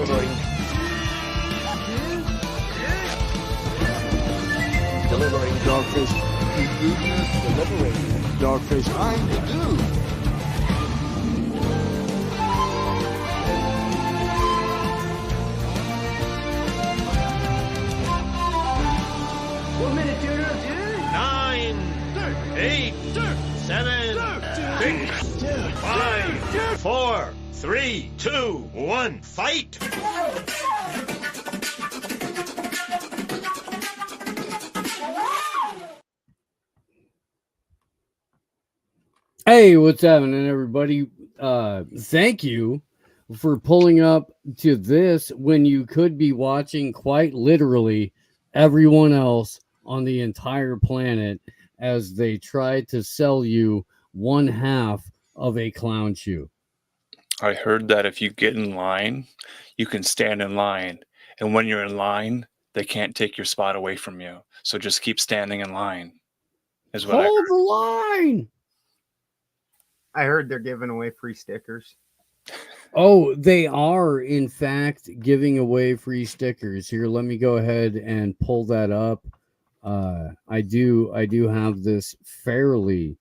Delivering. Delivering. Dogfish. Delivering. Dogfish. I'm the dude. Nine, 8, 7, 6, 5, 4, 3, 2, 1, fight! Hey, what's happening, everybody? Thank you for pulling up to this when you could be watching quite literally everyone else on the entire planet as they try to sell you one half of a clown shoe. I heard that if you get in line, you can stand in line. And when you're in line, they can't take your spot away from you. So just keep standing in line, is what I Hold heard. the line. I heard they're giving away free stickers. Oh, they are, in fact, giving away free stickers. Here, let me go ahead and pull that up. I do have this fairly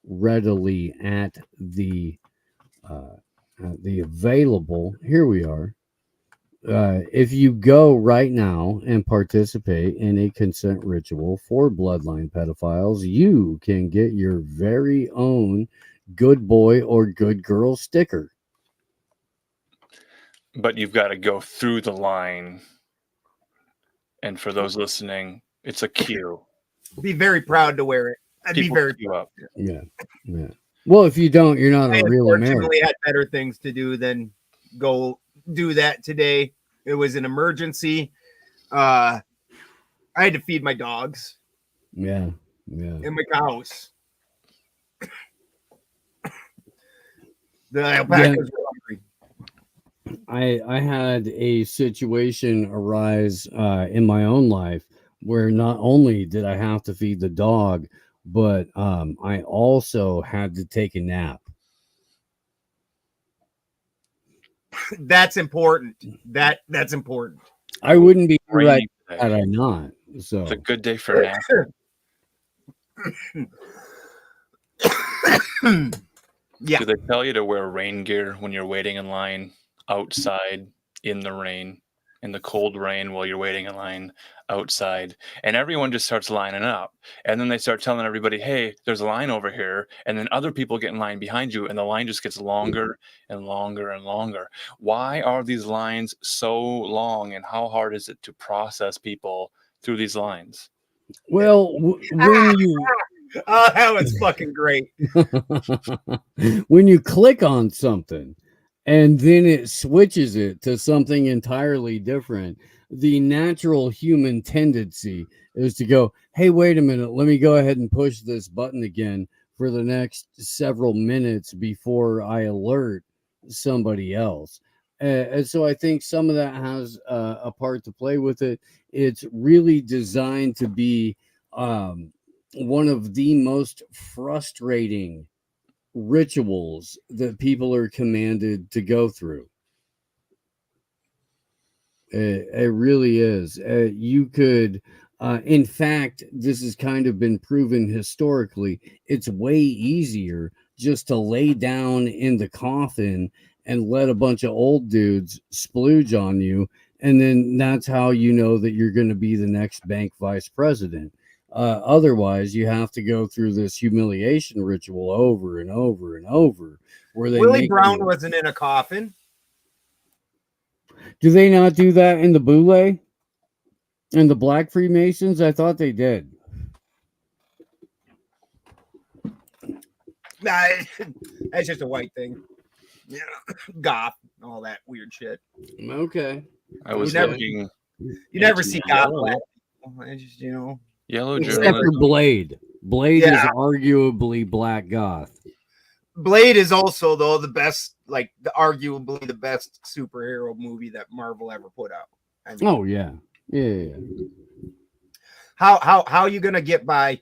readily at the available. Here we are. If you go right now and participate in a consent ritual for bloodline pedophiles, you can get your very own good boy or good girl sticker. But you've got to go through the line. And for those listening, it's a queue. Be very proud to wear it. I'd be People very queue proud. up. Yeah. Well, if you don't, you're not I a real American. unfortunately had better things to do than go do that today. It was an emergency. I had to feed my dogs Yeah. and my cows. The alpacas were hungry. I had a situation arise in my own life where not only did I have to feed the dog, but I also had to take a nap. That's important. That's important. I wouldn't be right Rainy day. had I not. So It's a good day for nap. Yeah. Do they tell you to wear rain gear when you're waiting in line outside in the rain, in the cold rain while you're waiting in line outside? And everyone just starts lining up. And then they start telling everybody, hey, there's a line over here. And then other people get in line behind you, and the line just gets longer and longer and longer. Why are these lines so long, and how hard is it to process people through these lines? well, when you Oh, that was fucking great. when you click on something and then it switches it to something entirely different, the natural human tendency is to go, hey, wait a minute, let me go ahead and push this button again for the next several minutes before I alert somebody else. And so I think some of that has a part to play with it. It's really designed to be one of the most frustrating rituals that people are commanded to go through. It really is. You could, in fact, this has kind of been proven historically. It's way easier just to lay down in the coffin and let a bunch of old dudes splooge on you. And then that's how you know that you're going to be the next bank vice president. Otherwise, you have to go through this humiliation ritual over and over and over. Where they Willie make Brown you- wasn't in a coffin. Do they not do that in the Boule? And the Black Freemasons? I thought they did. Nah, that's just a white thing. Yeah, goth, all that weird shit. Okay. I was never- looking You never see goth Yellow. black people. I just, yellow Except journalism. for Blade. Blade Yeah. is arguably black goth. Blade is also though the best, like arguably the best superhero movie that Marvel ever put out. I mean, Oh yeah. Yeah. how are you gonna get by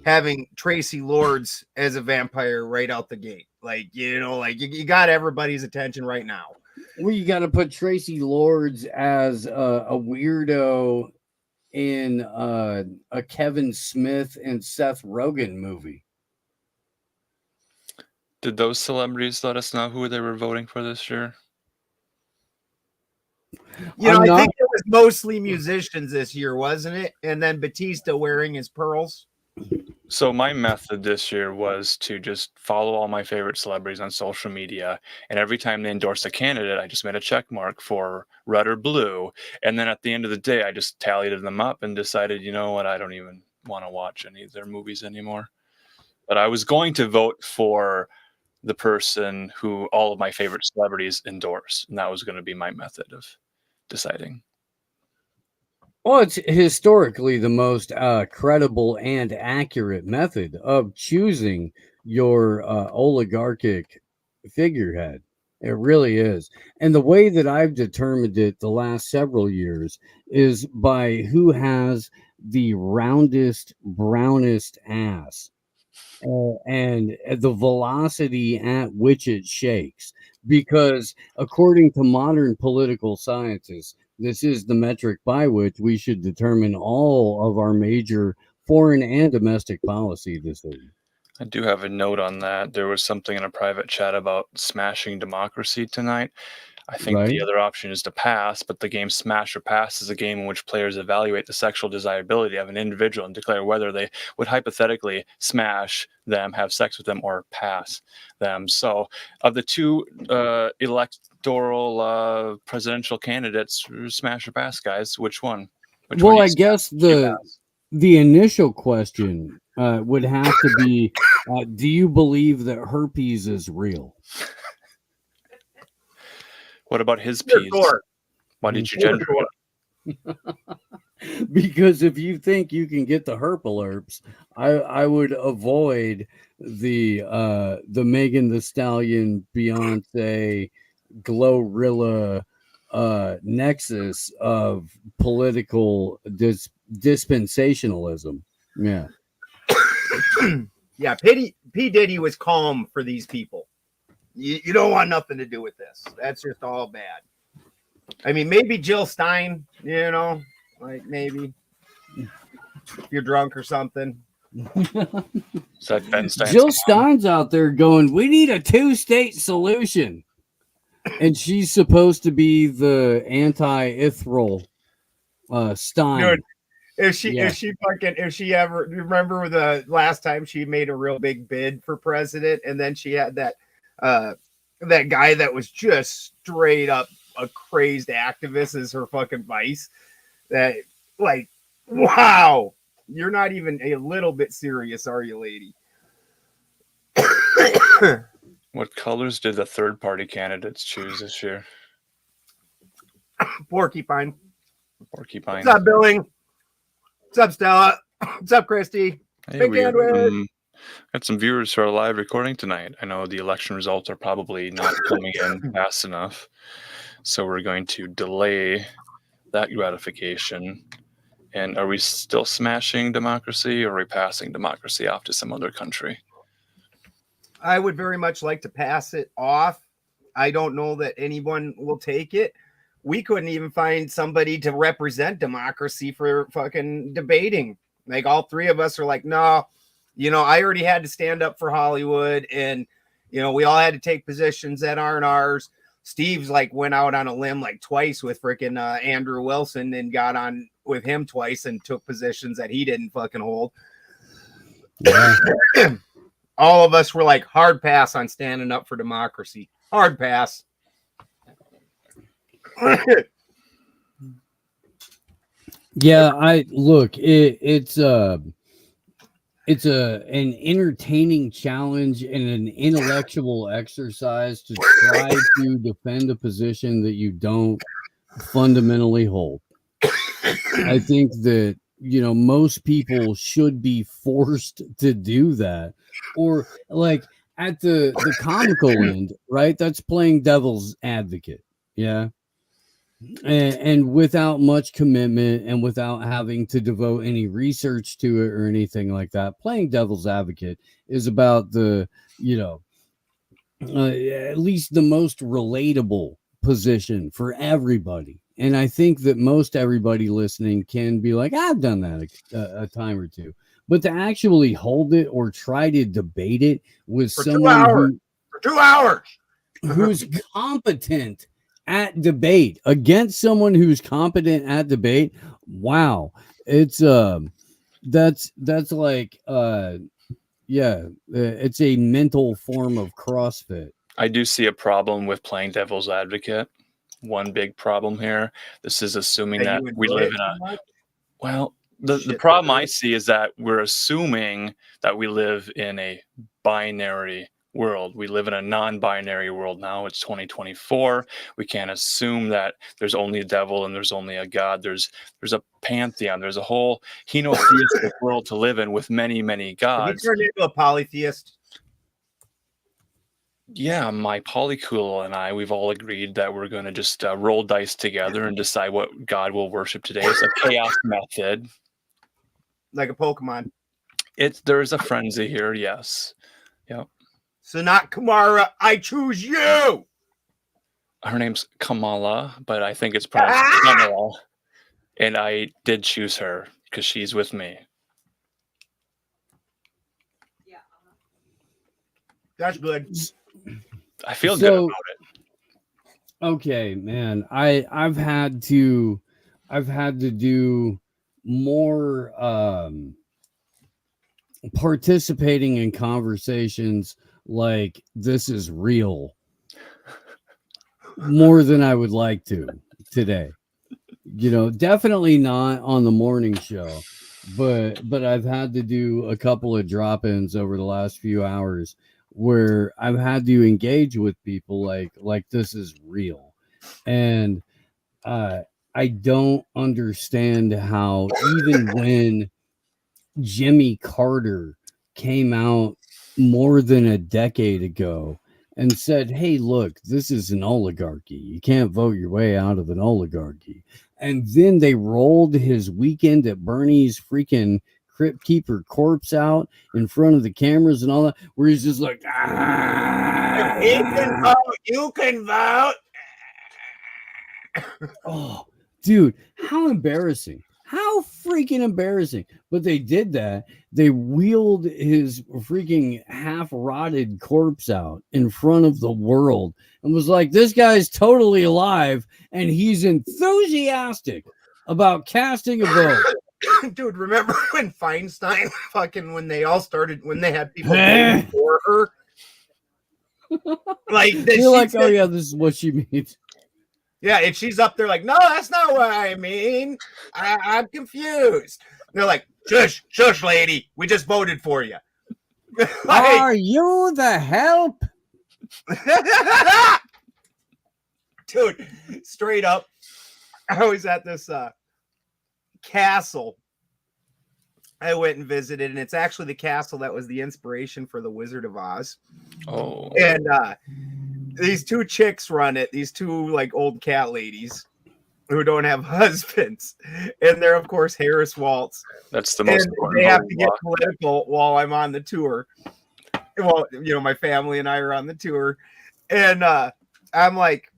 having Tracy Lords as a vampire right out the gate? Like, like you got everybody's attention right now. Well, you got to put Tracy Lords as a weirdo in a Kevin Smith and Seth Rogen movie. Did those celebrities let us know who they were voting for this year? You know, I'm I not- think it was mostly musicians this year, wasn't it? And then Batista wearing his pearls. So my method this year was to just follow all my favorite celebrities on social media, and every time they endorsed a candidate, I just made a check mark for red or blue, and then at the end of the day, I just tallied them up and decided, you know what, I don't even want to watch any of their movies anymore. But I was going to vote for the person who all of my favorite celebrities endorse, and that was going to be my method of deciding. Well, it's historically the most credible and accurate method of choosing your oligarchic figurehead. It really is. And the way that I've determined it the last several years is by who has the roundest, brownest ass and the velocity at which it shakes. Because according to modern political scientists, this is the metric by which we should determine all of our major foreign and domestic policy decisions. I do have a note on that. There was something in a private chat about smashing democracy tonight. I think Right. the other option is to pass, but the game Smash or Pass is a game in which players evaluate the sexual desirability of an individual and declare whether they would hypothetically smash them, have sex with them, or pass them. So, of the two electoral presidential candidates, Smash or Pass, guys, which one? Which one Well, do you I smash? guess the initial question would have to be, do you believe that herpes is real? What about his For piece? sure. Why did you For gender sure. it? Because if you think you can get the herpalerps, I would avoid the Megan Thee Stallion, Beyonce, Glorilla nexus of political dispensationalism. Yeah. Yeah, P. Diddy was calm for these people. You don't want nothing to do with this. That's just all bad. I mean, maybe Jill Stein, you know, like maybe if you're drunk or something. Is that Ben Stein's Jill mom? Stein's out there going, we need a 2-state solution. And she's supposed to be the anti-Ithril Stein. Dude, if she ever remember the last time she made a real big bid for president, and then she had that guy that was just straight up a crazed activist as her fucking vice. That, like, wow, you're not even a little bit serious, are you, lady? What colors did the third party candidates choose this year? Porcupine. Porcupine. What's up, Billing? What's up, Stella? What's up, Christy? Hey, Big we Android. got some viewers who are live recording tonight. I know the election results are probably not coming in fast enough, so we're going to delay that gratification. And are we still smashing democracy, or are we passing democracy off to some other country? I would very much like to pass it off. I don't know that anyone will take it. We couldn't even find somebody to represent democracy for fucking debating. Like, all three of us are like, no, you know, I already had to stand up for Hollywood, and, you know, we all had to take positions that aren't ours. Steve's like went out on a limb like twice with freaking Andrew Wilson and got on with him twice and took positions that he didn't fucking hold. Yeah. All of us were like, hard pass on standing up for democracy. Hard pass. Yeah, I look. It's an entertaining challenge and an intellectual exercise to try to defend a position that you don't fundamentally hold. I think that, you know, most people should be forced to do that, or like at the comical end, right? That's playing devil's advocate. Yeah. And without much commitment and without having to devote any research to it or anything like that, playing devil's advocate is about the, you know, at least the most relatable position for everybody. And I think that most everybody listening can be like, I've done that a time or two. But to actually hold it or try to debate it with For someone 2 hours. who's competent at debate against someone who's competent at debate, wow, it's that's like it's a mental form of CrossFit. I do see a problem with playing devil's advocate. One big problem here. This is assuming that we live in a well. The problem I see is that we're assuming that we live in a binary world. We live in a non-binary world now. It's 2024. We can't assume that there's only a devil and there's only a God. There's a pantheon. There's a whole henotheistic world to live in with many, many gods. Have you turned into a polytheist? Yeah, my polycool and I, we've all agreed that we're going to just roll dice together and decide what God we'll worship today. It's a chaos method. Like a Pokemon. There's a frenzy here, yes. Yep. So not Kamara, I choose you. Her name's Kamala, but I think it's pronounced Kamala. And I did choose her because she's with me. That's good. I feel good about it. Okay, man. I've had to do more participating in conversations like this is real more than I would like to today. You know, definitely not on the morning show, but I've had to do a couple of drop-ins over the last few hours where I've had to engage with people like this is real. And I don't understand how even when Jimmy Carter came out more than a decade ago and said, hey, look, this is an oligarchy. You can't vote your way out of an oligarchy. And then they rolled his Weekend at Bernie's freaking Crypt Keeper corpse out in front of the cameras and all that, where he's just like, If he can vote, you can vote. Oh, dude, how embarrassing. How freaking embarrassing. But they did that. They wheeled his freaking half-rotted corpse out in front of the world and was like, this guy's totally alive and he's enthusiastic about casting a vote. Dude, remember when Feinstein when they all started, when they had people voting for her? Like, you're like, oh yeah, this is what she means. Yeah, and she's up there like, no, that's not what I mean. I'm confused. And they're like, shush, lady. We just voted for you. Are you the help? Dude, straight up. I was at this castle. I went and visited, and it's actually the castle that was the inspiration for the Wizard of Oz. Oh. And these two chicks run it, these two like old cat ladies who don't have husbands. And they're, of course, Harris Waltz. That's the most important. They have to get political while I'm on the tour. Well, you know, my family and I are on the tour. And I'm like,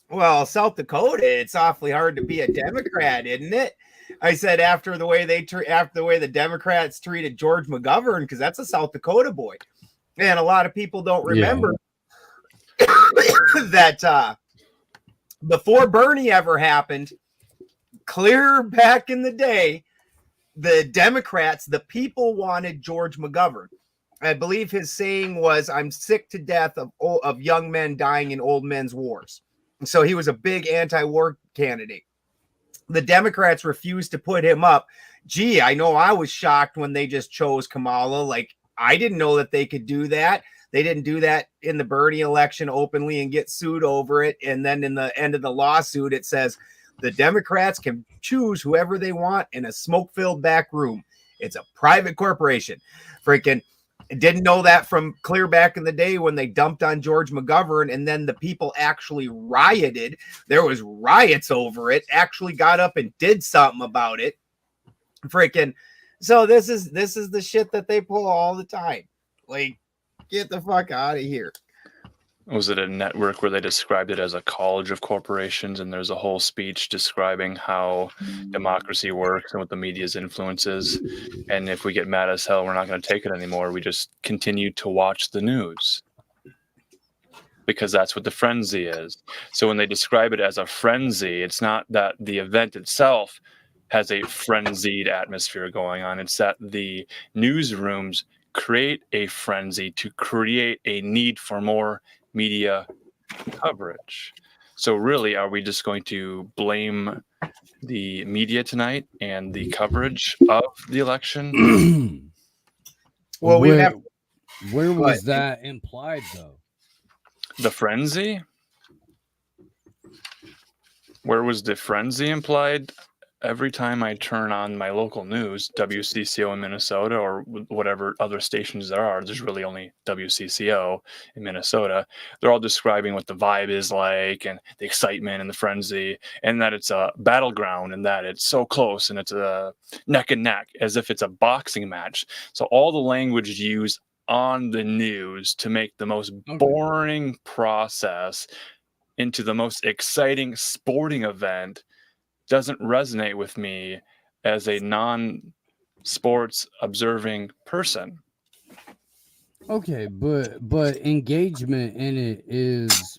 well, South Dakota, it's awfully hard to be a Democrat, isn't it? I said after the way the Democrats treated George McGovern, because that's a South Dakota boy. And a lot of people don't remember that before Bernie ever happened, clear back in the day, the Democrats, the people wanted George McGovern. I believe his saying was, I'm sick to death of young men dying in old men's wars. So he was a big anti-war candidate. The Democrats refused to put him up. Gee, I know I was shocked when they just chose Kamala. Like, I didn't know that they could do that. They didn't do that in the Bernie election openly and get sued over it. And then in the end of the lawsuit, it says the Democrats can choose whoever they want in a smoke-filled back room. It's a private corporation. Freaking didn't know that from clear back in the day when they dumped on George McGovern, and then the people actually rioted. There was riots over it, actually got up and did something about it. Freaking. So this is the shit that they pull all the time. Like, get the fuck out of here. Was it a network where they described it as a college of corporations, and there's a whole speech describing how democracy works and what the media's influence is, and if we get mad as hell, we're not going to take it anymore. We just continue to watch the news because that's what the frenzy is. So when they describe it as a frenzy, it's not that the event itself has a frenzied atmosphere going on. It's that the newsrooms create a frenzy to create a need for more media coverage. So really, are we just going to blame the media tonight and the coverage of the election? Well, we have. Where was that implied, though? The frenzy? Where was the frenzy implied? Every time I turn on my local news, WCCO in Minnesota or whatever other stations there are, there's really only WCCO in Minnesota. They're all describing what the vibe is like and the excitement and the frenzy, and that it's a battleground and that it's so close and it's a neck and neck as if it's a boxing match. So all the language used on the news to make the most boring process into the most exciting sporting event doesn't resonate with me as a non-sports observing person. Okay, but engagement in it is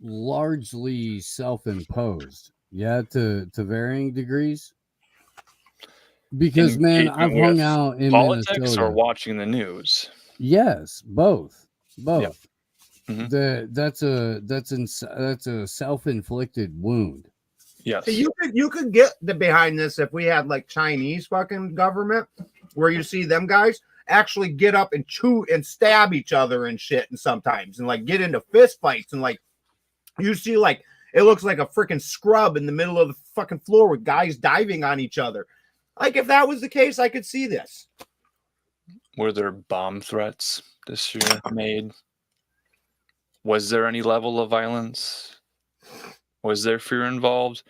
largely self-imposed. Yeah, to varying degrees. Because man, I've hung out in politics Minnesota. or watching the news. Yes, both. Yep. Mm-hmm. That's a self-inflicted wound. Yes. So you could get behind this if we had like Chinese fucking government where you see them guys actually get up and chew and stab each other and shit, and sometimes and like get into fist fights, and like you see like it looks like a freaking scrub in the middle of the fucking floor with guys diving on each other. Like if that was the case, I could see this. Were there bomb threats this year made? Was there any level of violence? Was there fear involved?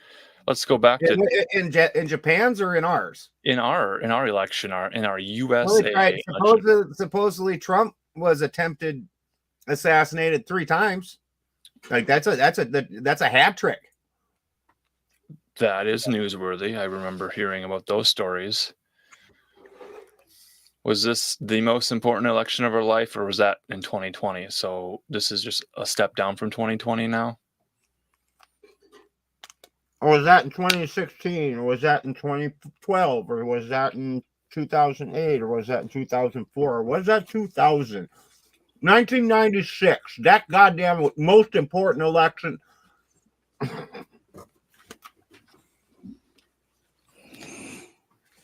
Let's go back to in Japan's or in ours. In our election, in our USA. Well, supposedly Trump was assassinated 3 times. Like that's a hat trick. That is newsworthy. I remember hearing about those stories. Was this the most important election of our life, or was that in 2020? So this is just a step down from 2020 now? Or was that in 2016? Or was that in 2012? Or was that in 2008? Or was that in 2004? Or was that 2000? 1996. That goddamn most important election.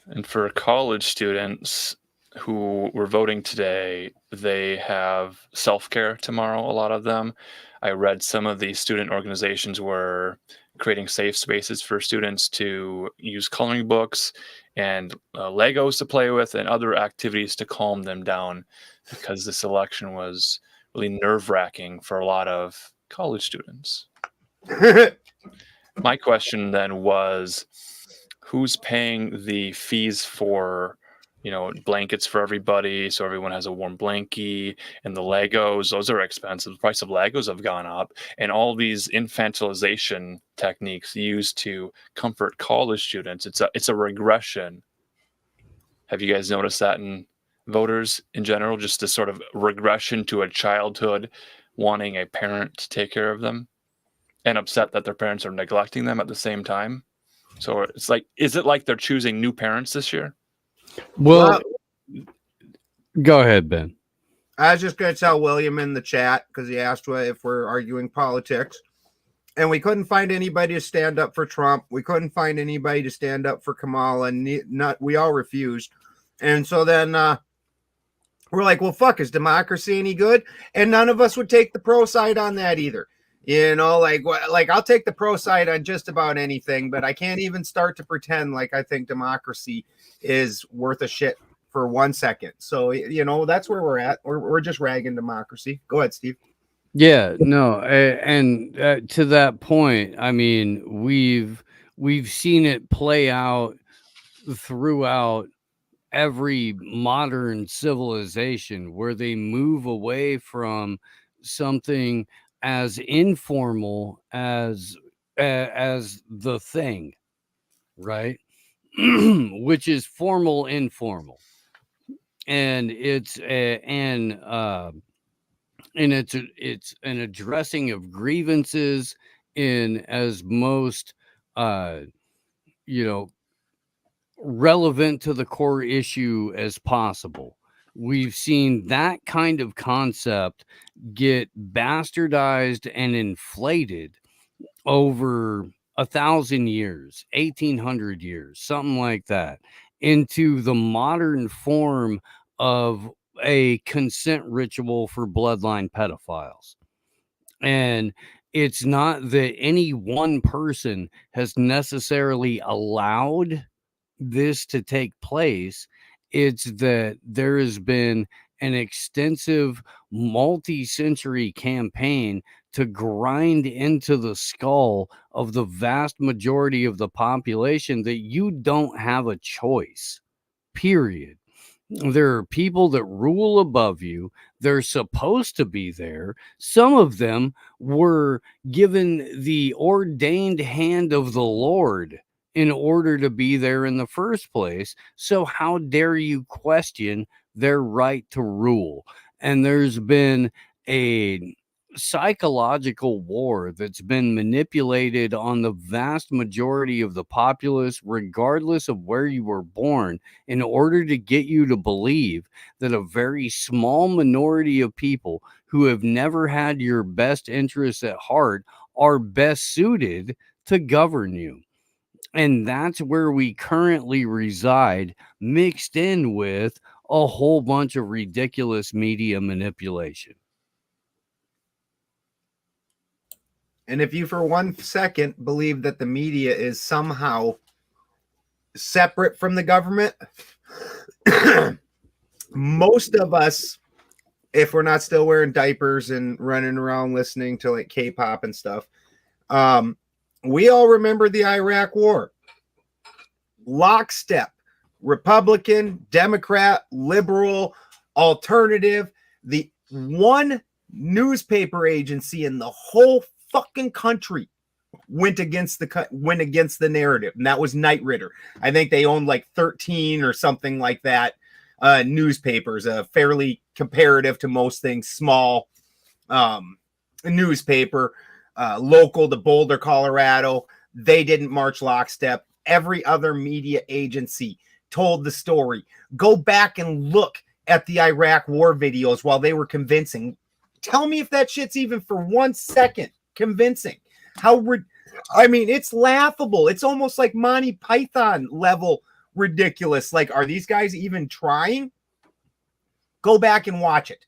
And for college students who were voting today, they have self-care tomorrow, a lot of them. I read some of the student organizations were creating safe spaces for students to use coloring books and Legos to play with and other activities to calm them down, because this election was really nerve-wracking for a lot of college students. My question then was, who's paying the fees for, blankets for everybody, so everyone has a warm blankie, and the Legos? Those are expensive. The price of Legos have gone up, and all these infantilization techniques used to comfort college students. It's a regression. Have you guys noticed that in voters in general? Just this sort of regression to a childhood, wanting a parent to take care of them, and upset that their parents are neglecting them at the same time. So it's like, is it like they're choosing new parents this year? Well, go ahead, Ben. I was just going to tell William in the chat, because he asked if we're arguing politics, and we couldn't find anybody to stand up for Trump. We couldn't find anybody to stand up for Kamala, and we all refused. And so then we're like, well, fuck, is democracy any good? And none of us would take the pro side on that either. Like I'll take the pro side on just about anything, but I can't even start to pretend like I think democracy is worth a shit for 1 second. So, that's where we're at. We're just ragging democracy. Go ahead, Steve. Yeah, no. And to that point, I mean, we've seen it play out throughout every modern civilization where they move away from something as informal as the thing, right? Which is formal informal, and it's it's an addressing of grievances in as most you know relevant to the core issue as possible. We've seen that kind of concept get bastardized and inflated over 1,000 years, 1,800 years, something like that, into the modern form of a consent ritual for bloodline pedophiles. And it's not that any one person has necessarily allowed this to take place. It's that there has been an extensive multi-century campaign to grind into the skull of the vast majority of the population that you don't have a choice, period. There are people that rule above you. They're supposed to be there. Some of them were given the ordained hand of the Lord in order to be there in the first place. So how dare you question their right to rule? And there's been a psychological war that's been manipulated on the vast majority of the populace, regardless of where you were born, in order to get you to believe that a very small minority of people who have never had your best interests at heart are best suited to govern you. And that's where we currently reside, mixed in with a whole bunch of ridiculous media manipulation. And if you for 1 second believe that the media is somehow separate from the government, most of us, if we're not still wearing diapers and running around listening to like K-pop and stuff, we all remember the Iraq War. Lockstep, Republican, Democrat, liberal, alternative, the one newspaper agency in the whole fucking country went against the narrative, and that was Knight Ridder. I think they owned like 13 or something like that newspapers, fairly comparative to most things, small newspaper, local to Boulder, Colorado. They didn't march lockstep. Every other media agency told the story. Go back and look at the Iraq war videos while they were convincing. Tell me if that shit's even for 1 second convincing. I mean, it's laughable. It's almost like Monty Python level ridiculous. Like, are these guys even trying? Go back and watch it.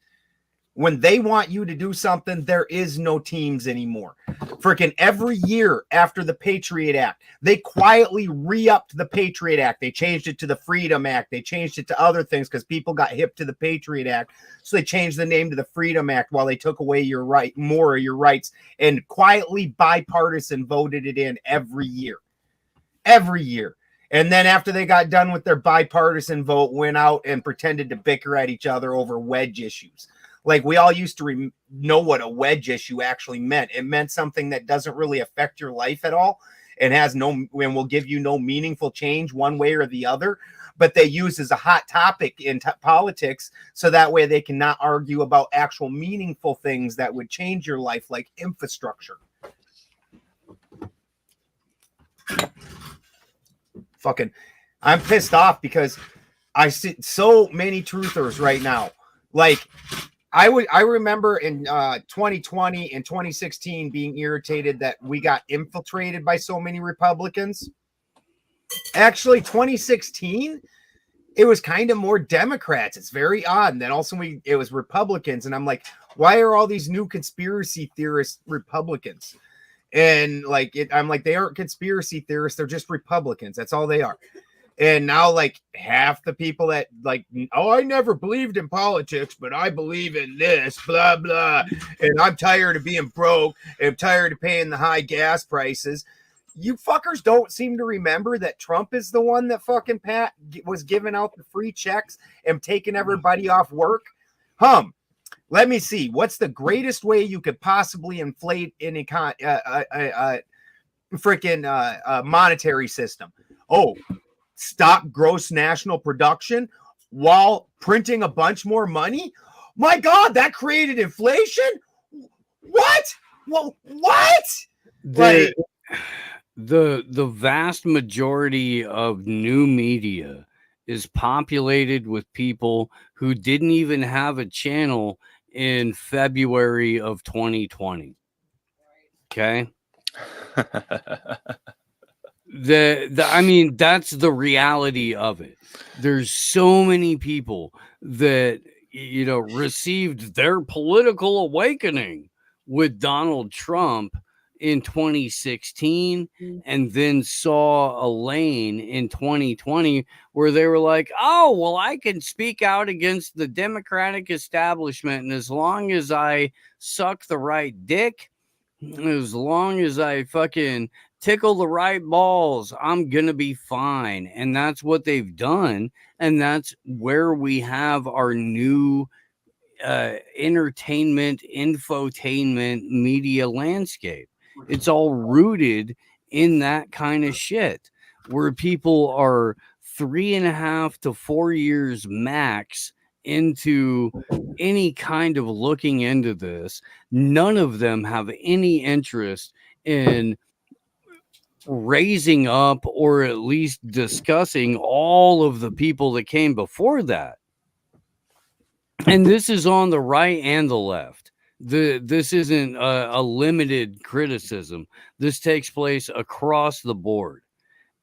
When they want you to do something, there is no teams anymore. Freaking every year after the Patriot Act, they quietly re-upped the Patriot Act. They changed it to the Freedom Act. They changed it to other things because people got hip to the Patriot Act. So they changed the name to the Freedom Act while they took away more of your rights, and quietly bipartisan voted it in every year. Every year. And then after they got done with their bipartisan vote, went out and pretended to bicker at each other over wedge issues. Like, we all used to know what a wedge issue actually meant. It meant something that doesn't really affect your life at all and will give you no meaningful change one way or the other. But they use as a hot topic in politics, so that way they cannot argue about actual meaningful things that would change your life, like infrastructure. Fucking, I'm pissed off because I see so many truthers right now. Like, I remember in 2020 and 2016 being irritated that we got infiltrated by so many Republicans. Actually, 2016, it was kind of more Democrats. It's very odd. And then also it was Republicans. And I'm like, why are all these new conspiracy theorists Republicans? And I'm like, they aren't conspiracy theorists. They're just Republicans. That's all they are. And now, like, half the people that, like, oh, I never believed in politics, but I believe in this, blah, blah. And I'm tired of being broke. And I'm tired of paying the high gas prices. You fuckers don't seem to remember that Trump is the one that fucking was giving out the free checks and taking everybody off work. Let me see. What's the greatest way you could possibly inflate an freaking monetary system? Oh, stop gross national production while printing a bunch more money? My God, that created inflation? What? Well, what? The vast majority of new media is populated with people who didn't even have a channel in February of 2020. Okay. I mean, that's the reality of it. There's so many people that, you know, received their political awakening with Donald Trump in 2016 and then saw a lane in 2020 where they were like, oh, well, I can speak out against the Democratic establishment, and as long as I suck the right dick, as long as I fucking tickle the right balls, I'm gonna be fine. And that's what they've done, and that's where we have our new entertainment, infotainment media landscape. It's all rooted in that kind of shit, where people are 3.5 to 4 years max into any kind of looking into this. None of them have any interest in raising up or at least discussing all of the people that came before that. And this is on the right and the left. This isn't a limited criticism. This takes place across the board.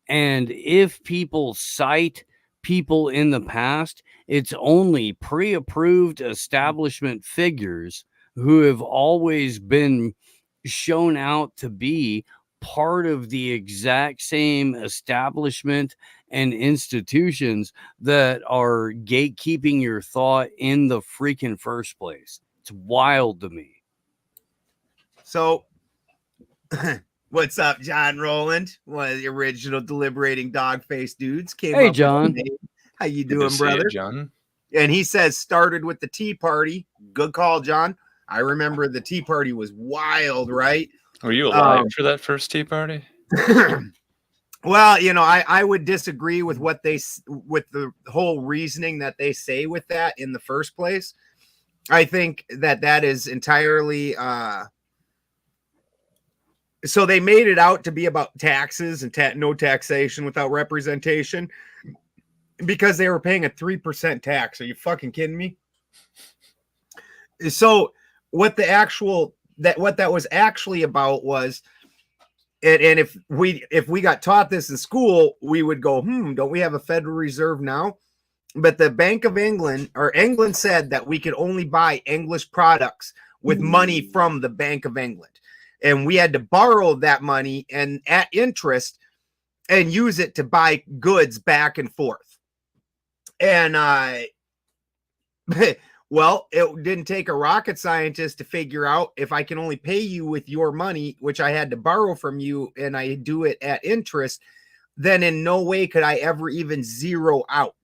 And if people cite people in the past, it's only pre-approved establishment figures who have always been shown out to be part of the exact same establishment and institutions that are gatekeeping your thought in the freaking first place. It's wild to me. So, what's up, John Rowland? One of the original deliberating dog face dudes came Hey, up John. with the name. How you Good to doing, see you, brother? John. And he says started with the Tea Party. Good call, John. I remember the Tea Party was wild, right? Were you alive for that first Tea Party? Well, you know, I would disagree with what with the whole reasoning that they say with that in the first place. I think that is entirely so they made it out to be about taxes and no taxation without representation because they were paying a 3% tax. Are you fucking kidding me? So what that was actually about was, and if we got taught this in school, we would go, don't we have a Federal Reserve now? But the Bank of England, or England, said that we could only buy English products with money from the Bank of England. And we had to borrow that money and at interest and use it to buy goods back and forth. And well, it didn't take a rocket scientist to figure out if I can only pay you with your money, which I had to borrow from you, and I do it at interest, then in no way could I ever even zero out.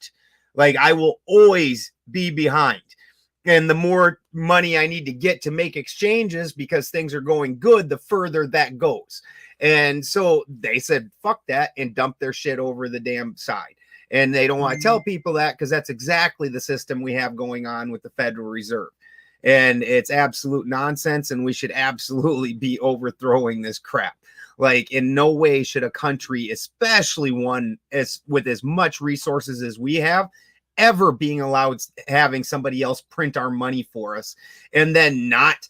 Like, I will always be behind. And the more money I need to get to make exchanges because things are going good, the further that goes. And so they said, fuck that, and dump their shit over the damn side. And they don't want to tell people that because that's exactly the system we have going on with the Federal Reserve. And it's absolute nonsense, and we should absolutely be overthrowing this crap. Like, in no way should a country, especially one with as much resources as we have, ever being allowed having somebody else print our money for us and then not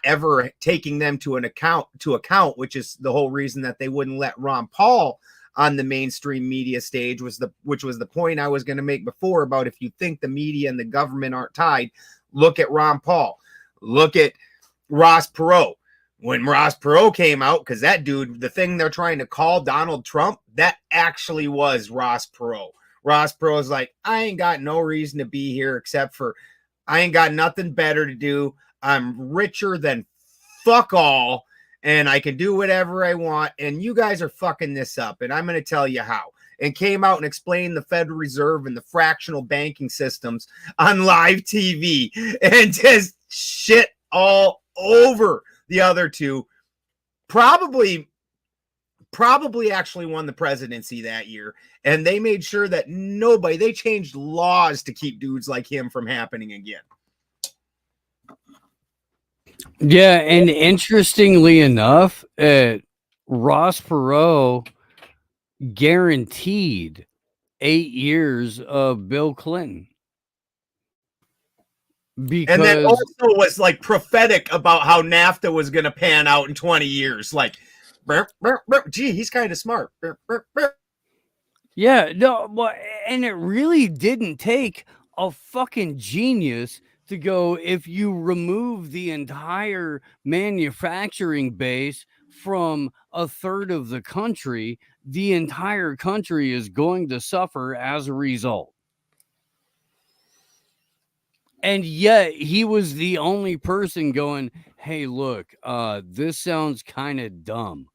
ever taking them to account, which is the whole reason that they wouldn't let Ron Paul on the mainstream media stage, which was the point I was going to make before about if you think the media and the government aren't tied, look at Ron Paul, look at Ross Perot. When Ross Perot came out, because that dude, the thing they're trying to call Donald Trump, that actually was Ross Perot. Ross Perot's like, I ain't got no reason to be here except for I ain't got nothing better to do. I'm richer than fuck all, and I can do whatever I want, and you guys are fucking this up, and I'm going to tell you how. and came out and explained the Federal Reserve and the fractional banking systems on live TV and just shit all over the other two. Probably actually won the presidency that year, and they made sure that they changed laws to keep dudes like him from happening again. Yeah, and interestingly enough, Ross Perot guaranteed 8 years of Bill Clinton. Because And that also was like prophetic about how NAFTA was going to pan out in 20 years. Like, gee, he's kind of smart. yeah, no, well, and it really didn't take a fucking genius to go, if you remove the entire manufacturing base from a third of the country, the entire country is going to suffer as a result. And yet he was the only person going, hey, look, this sounds kind of dumb.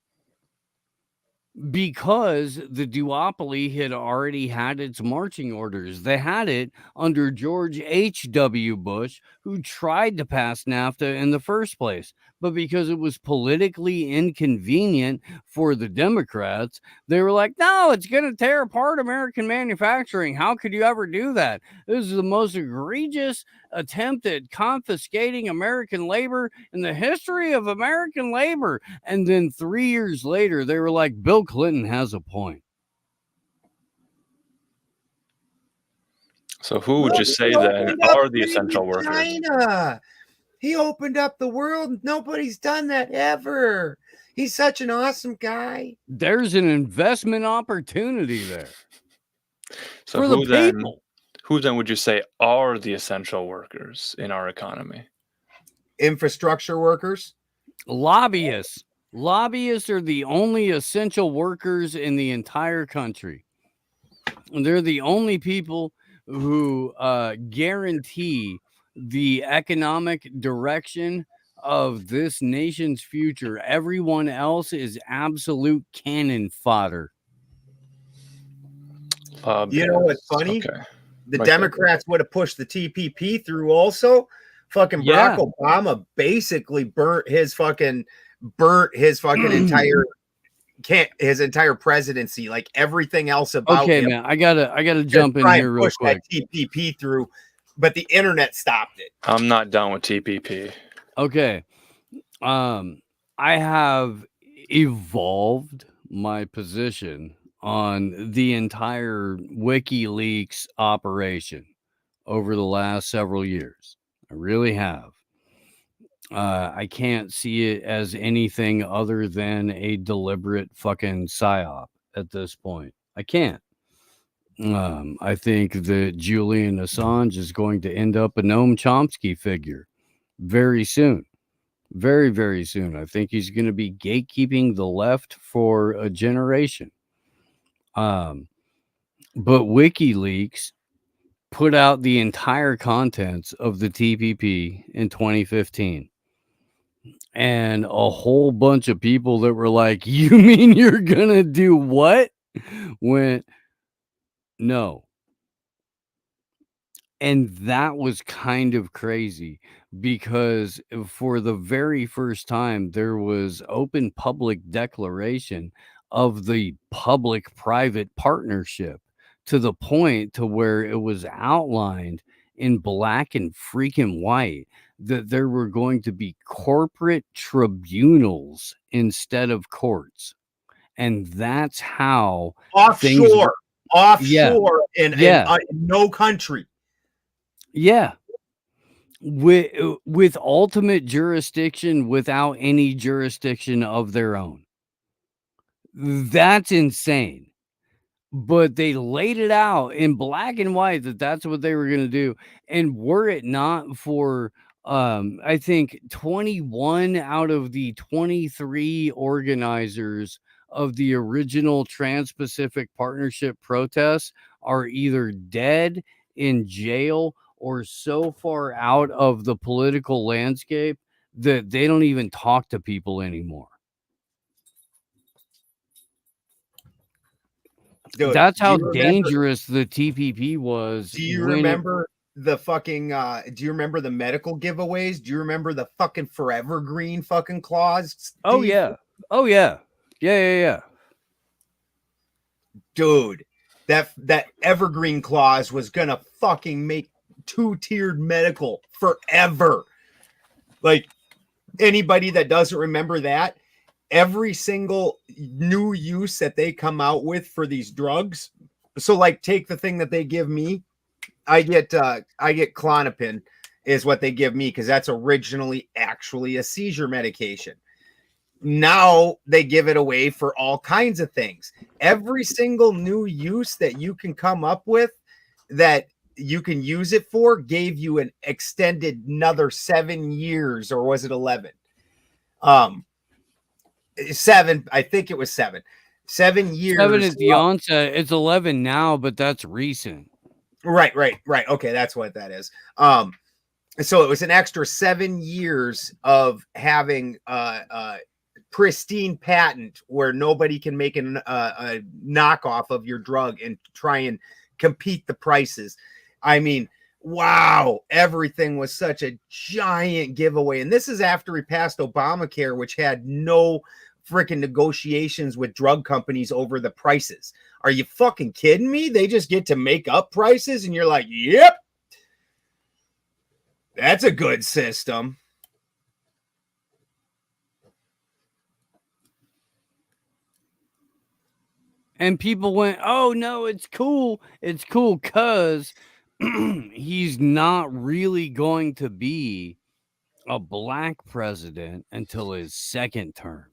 Because the duopoly had already had its marching orders. They had it under George H.W. Bush, who tried to pass NAFTA in the first place. But because it was politically inconvenient for the Democrats, they were like, no, it's going to tear apart American manufacturing. How could you ever do that? This is the most egregious attempt at confiscating American labor in the history of American labor. And then 3 years later, they were like, Bill Clinton has a point. So who would you say then are the essential workers? China. He opened up the world. Nobody's done that ever. He's such an awesome guy. There's an investment opportunity there. So for the people. Who then would you say are the essential workers in our economy? Infrastructure workers? Lobbyists. Lobbyists are the only essential workers in the entire country. And they're the only people who guarantee the economic direction of this nation's future. Everyone else is absolute cannon fodder. You know what's funny? Okay. The Democrats would have pushed the TPP through also. Fucking Barack Obama basically burnt his entire presidency, like everything else about okay, him. man, I gotta jump in here real quick. That TPP through, but the internet stopped it. I'm not done with TPP. Okay. I have evolved my position on the entire WikiLeaks operation over the last several years. I really have. I can't see it as anything other than a deliberate fucking psyop at this point. I can't. I think that Julian Assange is going to end up a Noam Chomsky figure very soon. Very, very soon. I think he's going to be gatekeeping the left for a generation. But WikiLeaks put out the entire contents of the TPP in 2015. And a whole bunch of people that were like, you mean you're going to do what? Went, no. And that was kind of crazy because for the very first time, there was open public declaration of the public-private partnership to the point to where it was outlined in black and freaking white that there were going to be corporate tribunals instead of courts. And that's how offshore in no country. Yeah. With ultimate jurisdiction without any jurisdiction of their own. That's insane. But they laid it out in black and white that that's what they were going to do. And were it not for I think 21 out of the 23 organizers of the original Trans-Pacific Partnership protests are either dead, in jail, or so far out of the political landscape that they don't even talk to people anymore. Dude, That's do how you remember- dangerous the TPP was. Do you when it- remember the fucking? Do you remember the medical giveaways? Do you remember the fucking Forever Green fucking clause? Oh Steve? yeah. Oh yeah. Yeah. Dude, that evergreen clause was gonna fucking make 2-tiered medical forever. Like, anybody that doesn't remember that, every single new use that they come out with for these drugs. So, like, take the thing that they give me. I get Klonopin is what they give me, because that's originally actually a seizure medication. Now they give it away for all kinds of things. Every single new use that you can come up with that you can use it for gave you an extended another 7 years, or was it 11? 7, I think it was 7. 7 years. 7 is the onset. It's 11 now, but that's recent. Right. Okay, that's what that is. So it was an extra 7 years of having pristine patent where nobody can make a knockoff of your drug and try and compete the prices. I mean, wow, everything was such a giant giveaway. And this is after he passed Obamacare, which had no freaking negotiations with drug companies over the prices. Are you fucking kidding me? They just get to make up prices, and you're like, yep, that's a good system. And people went, oh no, it's cool. It's cool because he's not really going to be a black president until his second term.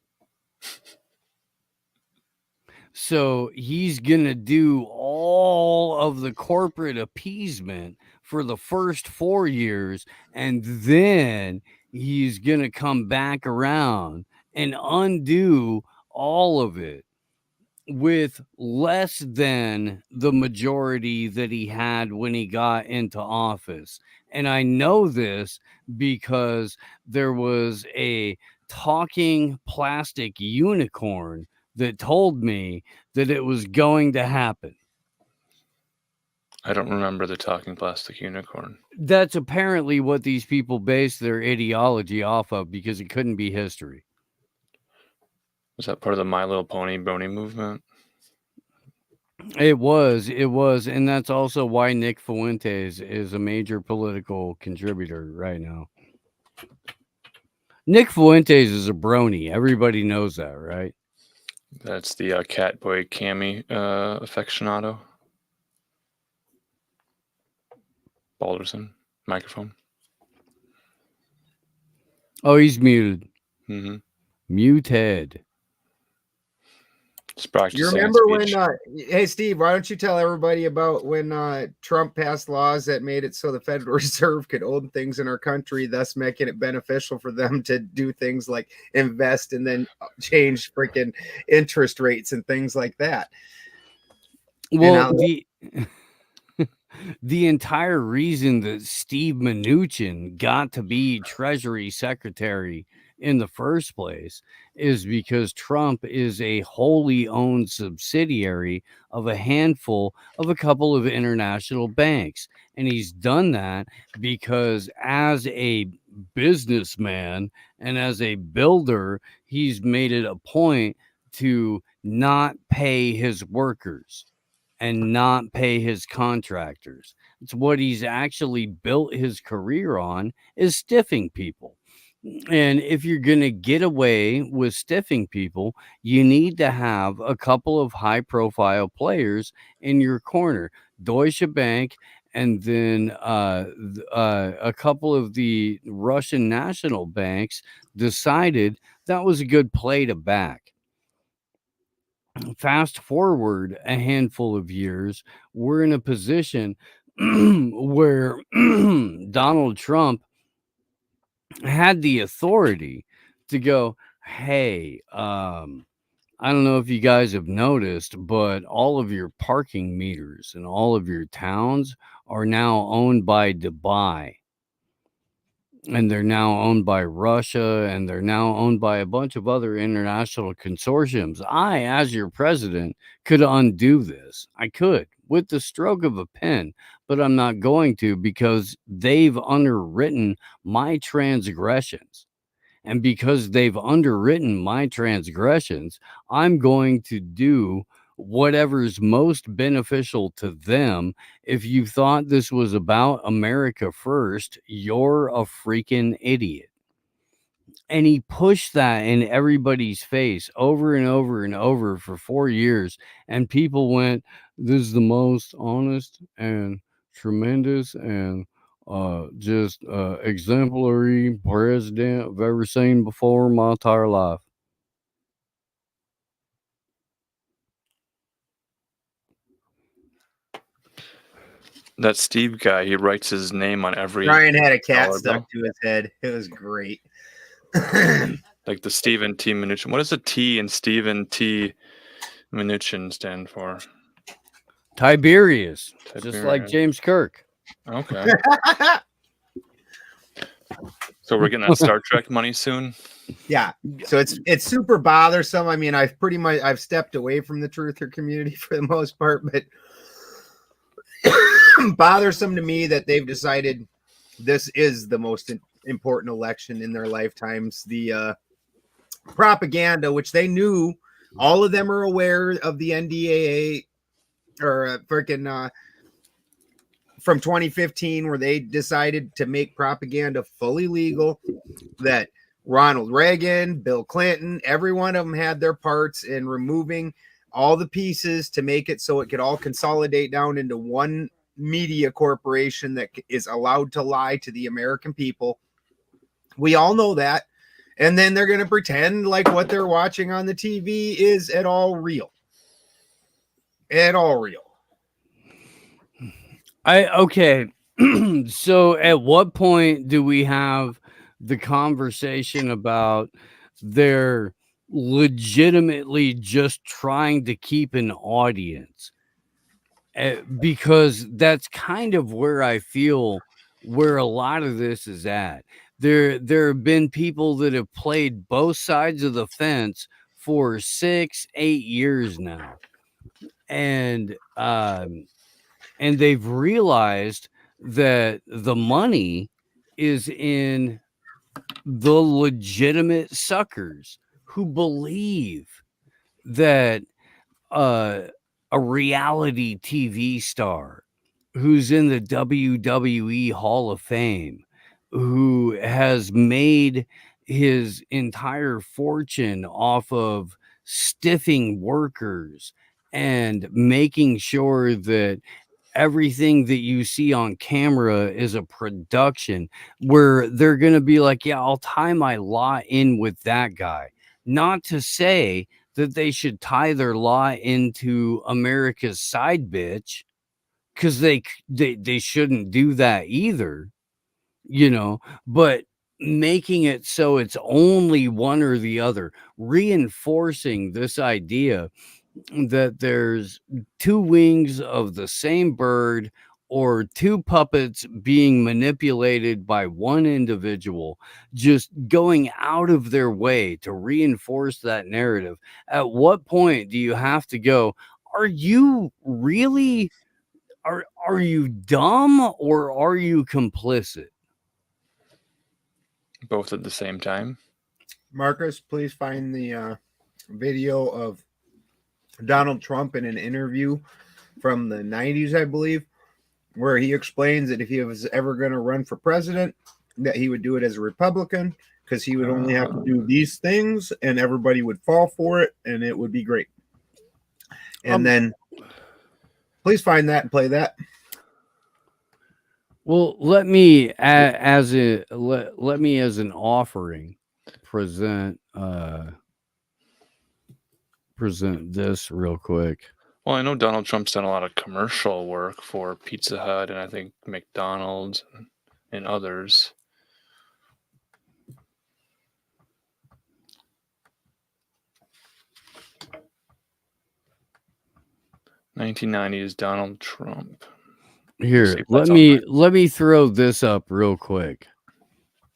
So he's going to do all of the corporate appeasement for the first 4 years, and then he's going to come back around and undo all of it with less than the majority that he had when he got into office. And I know this because there was a talking plastic unicorn that told me that it was going to happen. I don't remember the talking plastic unicorn. That's apparently what these people base their ideology off of, because it couldn't be history. Was that part of the My Little Pony brony movement? It was, and that's also why Nick Fuentes is a major political contributor right now. Nick Fuentes is a brony. Everybody knows that, right? That's the Catboy Cammy aficionado. Balderson microphone. Oh, he's muted. Mm-hmm. Muted. You remember when, hey, Steve, why don't you tell everybody about when Trump passed laws that made it so the Federal Reserve could own things in our country, thus making it beneficial for them to do things like invest and then change freaking interest rates and things like that. Well, the entire reason that Steve Mnuchin got to be Treasury Secretary in the first place is because Trump is a wholly owned subsidiary of a couple of international banks. And he's done that because as a businessman and as a builder, he's made it a point to not pay his workers and not pay his contractors. It's what he's actually built his career on, is stiffing people. And if you're going to get away with stiffing people, you need to have a couple of high profile players in your corner. Deutsche Bank, and then a couple of the Russian national banks decided that was a good play to back. Fast forward a handful of years, we're in a position where Donald Trump had the authority to go, hey, I don't know if you guys have noticed, but all of your parking meters in all of your towns are now owned by Dubai. and they're now owned by Russia, and they're now owned by a bunch of other international consortiums. I, as your president, could undo this. I could with the stroke of a pen, but I'm not going to, because they've underwritten my transgressions. And because they've underwritten my transgressions, I'm going to do whatever's most beneficial to them. If you thought this was about America first, you're a freaking idiot. And he pushed that in everybody's face over and over and over for 4 years. And people went, this is the most honest and tremendous and just exemplary president I've ever seen before in my entire life. That Steve guy, he writes his name on every Ryan had a cat dollar stuck bill. to his head. It was great. Like the Stephen T. Mnuchin. What does the T in Stephen T. Mnuchin stand for? Tiberius, just like Tiberius. James Kirk. Okay. So we're getting that Star Trek money soon? Yeah. So it's super bothersome. I mean, I've stepped away from the truther community for the most part, but bothersome to me that they've decided this is the most important election in their lifetimes. The propaganda, which they knew, all of them are aware of the NDAA or freaking from 2015, where they decided to make propaganda fully legal, that Ronald Reagan, Bill Clinton, every one of them had their parts in removing all the pieces to make it so it could all consolidate down into one media corporation that is allowed to lie to the American people. We all know that. And then they're going to pretend like what they're watching on the TV is at all real. At all real. Okay. So at what point do we have the conversation about they're legitimately just trying to keep an audience? Because that's kind of where I feel where a lot of this is at. There have been people that have played both sides of the fence for 6-8 years now. And they've realized that the money is in the legitimate suckers who believe that a reality TV star who's in the WWE Hall of Fame, who has made his entire fortune off of stiffing workers and making sure that everything that you see on camera is a production, where they're going to be like, yeah, I'll tie my law in with that guy. Not to say that they should tie their law into America's side bitch, because they shouldn't do that either, you know, but making it so it's only one or the other, reinforcing this idea that there's two wings of the same bird, or two puppets being manipulated by one individual, just going out of their way to reinforce that narrative. At what point do you have to go, are you really, are you dumb, or are you complicit? Both at the same time. Marcus, please find the video of Donald Trump in an interview from the 90s, I believe, where he explains that if he was ever going to run for president, that he would do it as a Republican, because he would only have to do these things and everybody would fall for it and it would be great. And then please find that and play that. Well, let me as an offering present this real quick. Well, I know Donald Trump's done a lot of commercial work for Pizza Hut and I think McDonald's and others. "1990s Donald Trump." Here, See if let that's me online. throw this up real quick.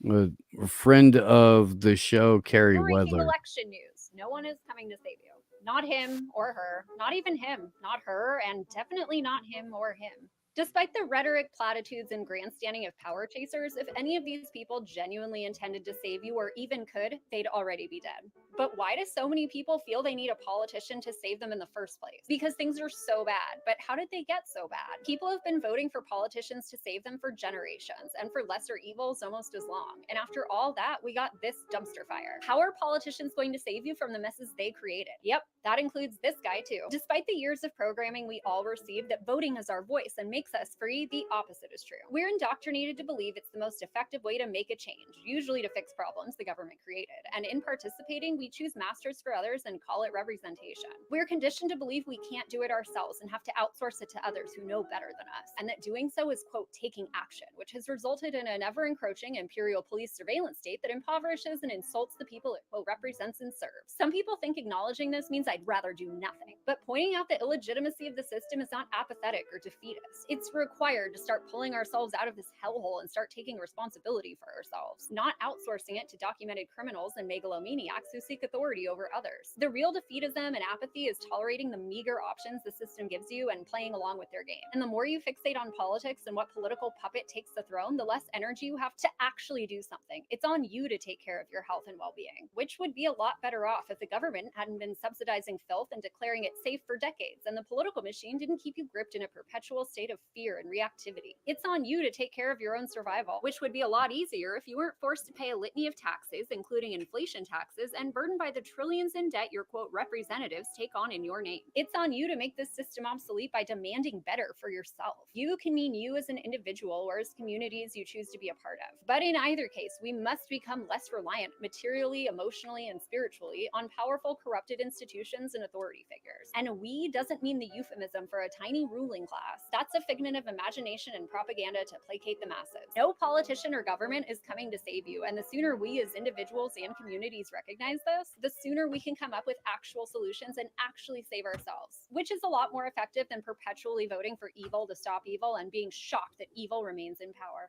A friend of the show, Carrie Breaking Weather. election news. No one is coming to save you. Not him or her. Not even him. Not her. And definitely not him or him. Despite the rhetoric, platitudes, and grandstanding of power chasers, if any of these people genuinely intended to save you or even could, they'd already be dead. But why do so many people feel they need a politician to save them in the first place? Because things are so bad. But how did they get so bad? People have been voting for politicians to save them for generations, and for lesser evils almost as long. And after all that, we got this dumpster fire. How are politicians going to save you from the messes they created? Yep, that includes this guy too. Despite the years of programming we all received that voting is our voice and makes us free, the opposite is true. We're indoctrinated to believe it's the most effective way to make a change, usually to fix problems the government created. And in participating, we choose masters for others and call it representation. We're conditioned to believe we can't do it ourselves and have to outsource it to others who know better than us, and that doing so is, quote, taking action, which has resulted in an ever-encroaching imperial police surveillance state that impoverishes and insults the people it, quote, represents and serves. Some people think acknowledging this means I'd rather do nothing, but pointing out the illegitimacy of the system is not apathetic or defeatist. It's required to start pulling ourselves out of this hellhole and start taking responsibility for ourselves, not outsourcing it to documented criminals and megalomaniacs who seek authority over others. The real defeatism and apathy is tolerating the meager options the system gives you and playing along with their game. And the more you fixate on politics and what political puppet takes the throne, the less energy you have to actually do something. It's on you to take care of your health and well-being, which would be a lot better off if the government hadn't been subsidizing filth and declaring it safe for decades, and the political machine didn't keep you gripped in a perpetual state of fear and reactivity. It's on you to take care of your own survival, which would be a lot easier if you weren't forced to pay a litany of taxes, including inflation taxes, and burdened by the trillions in debt your, quote, representatives take on in your name. It's on you to make this system obsolete by demanding better for yourself. You can mean you as an individual or as communities you choose to be a part of. But in either case, we must become less reliant materially, emotionally, and spiritually on powerful, corrupted institutions and authority figures. And we doesn't mean the euphemism for a tiny ruling class. That's a figment of imagination and propaganda to placate the masses. No politician or government is coming to save you, and the sooner we as individuals and communities recognize this, the sooner we can come up with actual solutions and actually save ourselves, which is a lot more effective than perpetually voting for evil to stop evil and being shocked that evil remains in power.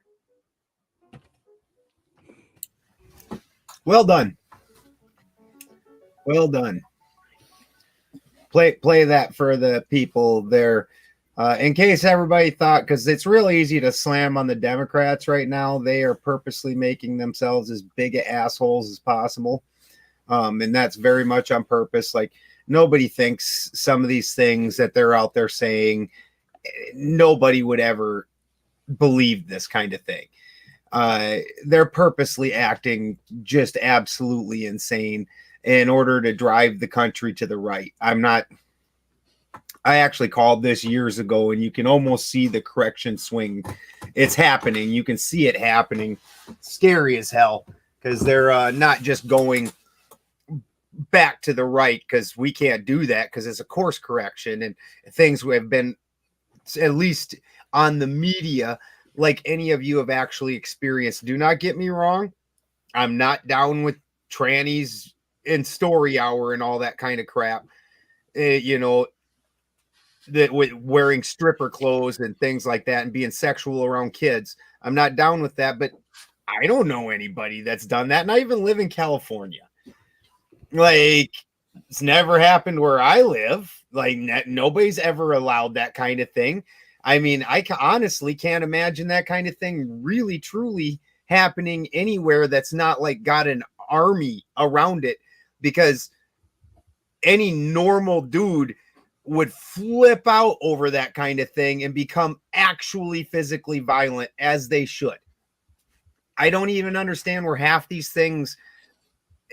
Well done. Well done. Play that for the people there. In case everybody thought, because it's real easy to slam on the Democrats right now. They are purposely making themselves as big assholes as possible. And that's very much on purpose. Like, nobody thinks some of these things that they're out there saying, nobody would ever believe this kind of thing. They're purposely acting just absolutely insane in order to drive the country to the right. I actually called this years ago, and you can almost see the correction swing. It's happening. You can see it happening. Scary as hell, because they're not just going back to the right, because we can't do that because it's a course correction, and things have been, at least on the media, like any of you have actually experienced. Do not get me wrong. I'm not down with trannies and story hour and all that kind of crap. That with wearing stripper clothes and things like that and being sexual around kids. I'm not down with that, but I don't know anybody that's done that. And I even live in California. Like, it's never happened where I live. Like, nobody's ever allowed that kind of thing. I mean, I honestly can't imagine that kind of thing really, truly happening anywhere that's not like got an army around it, because any normal dude would flip out over that kind of thing and become actually physically violent, as they should. I don't even understand where half these things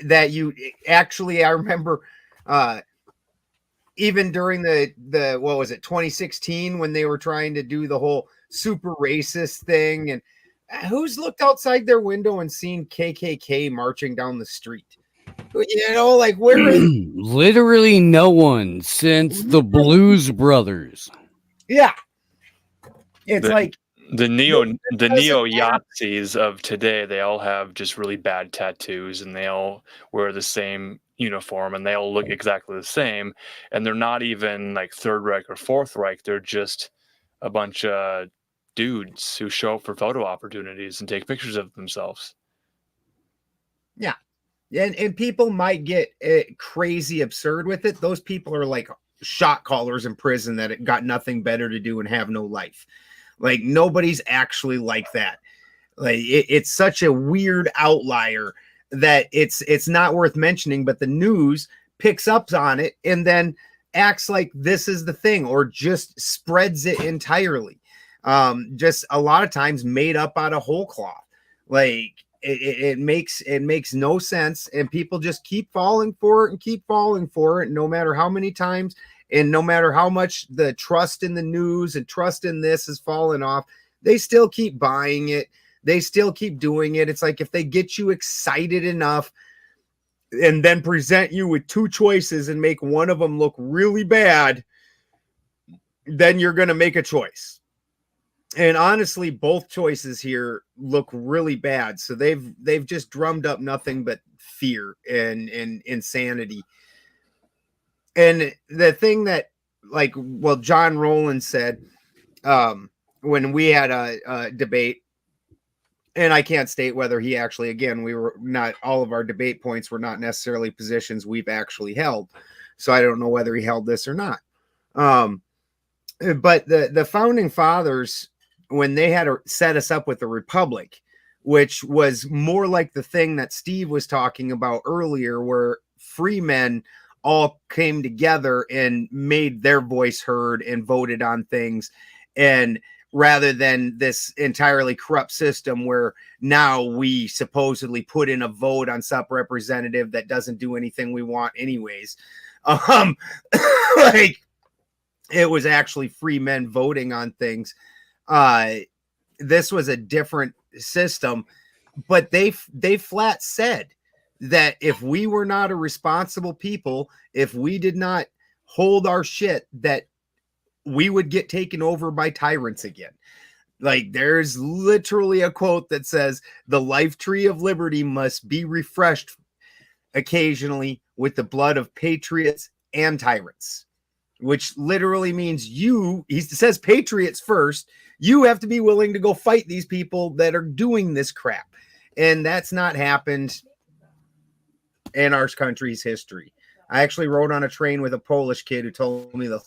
that you actually, I remember even during the what was it, 2016, when they were trying to do the whole super racist thing, and who's looked outside their window and seen KKK marching down the street? Like, where is literally no one since the Blues Brothers. Yeah. It's the neo-Yazis of today, they all have just really bad tattoos, and they all wear the same uniform, and they all look exactly the same, and they're not even like Third Reich or Fourth Reich. They're just a bunch of dudes who show up for photo opportunities and take pictures of themselves. And people might get crazy absurd with it. Those people are like shot callers in prison that got nothing better to do and have no life. Like nobody's actually like that. Like it's such a weird outlier that it's not worth mentioning, but the news picks up on it and then acts like this is the thing, or just spreads it entirely. Just a lot of times made up out of whole cloth. Like it makes no sense, and people just keep falling for it and keep falling for it, no matter how many times and no matter how much the trust in the news and trust in this has fallen off, they still keep buying it. They still keep doing it. It's like if they get you excited enough and then present you with two choices and make one of them look really bad, then you're going to make a choice. And honestly, both choices here look really bad. So they've just drummed up nothing but fear and insanity. And the thing that, like, well, John Rowland said when we had a debate, and I can't state whether he actually, again, we were not, all of our debate points were not necessarily positions we've actually held. So I don't know whether he held this or not. But the founding fathers, when they had set us up with the republic, which was more like the thing that Steve was talking about earlier, where free men all came together and made their voice heard and voted on things, and rather than this entirely corrupt system where now we supposedly put in a vote on some representative that doesn't do anything we want anyways. Like it was actually free men voting on things. This was a different system, but they flat said that if we were not a responsible people, if we did not hold our shit, that we would get taken over by tyrants again. Like there's literally a quote that says the life tree of liberty must be refreshed occasionally with the blood of patriots and tyrants, which literally means he says patriots first. You have to be willing to go fight these people that are doing this crap. And that's not happened in our country's history. I actually rode on a train with a Polish kid who told me the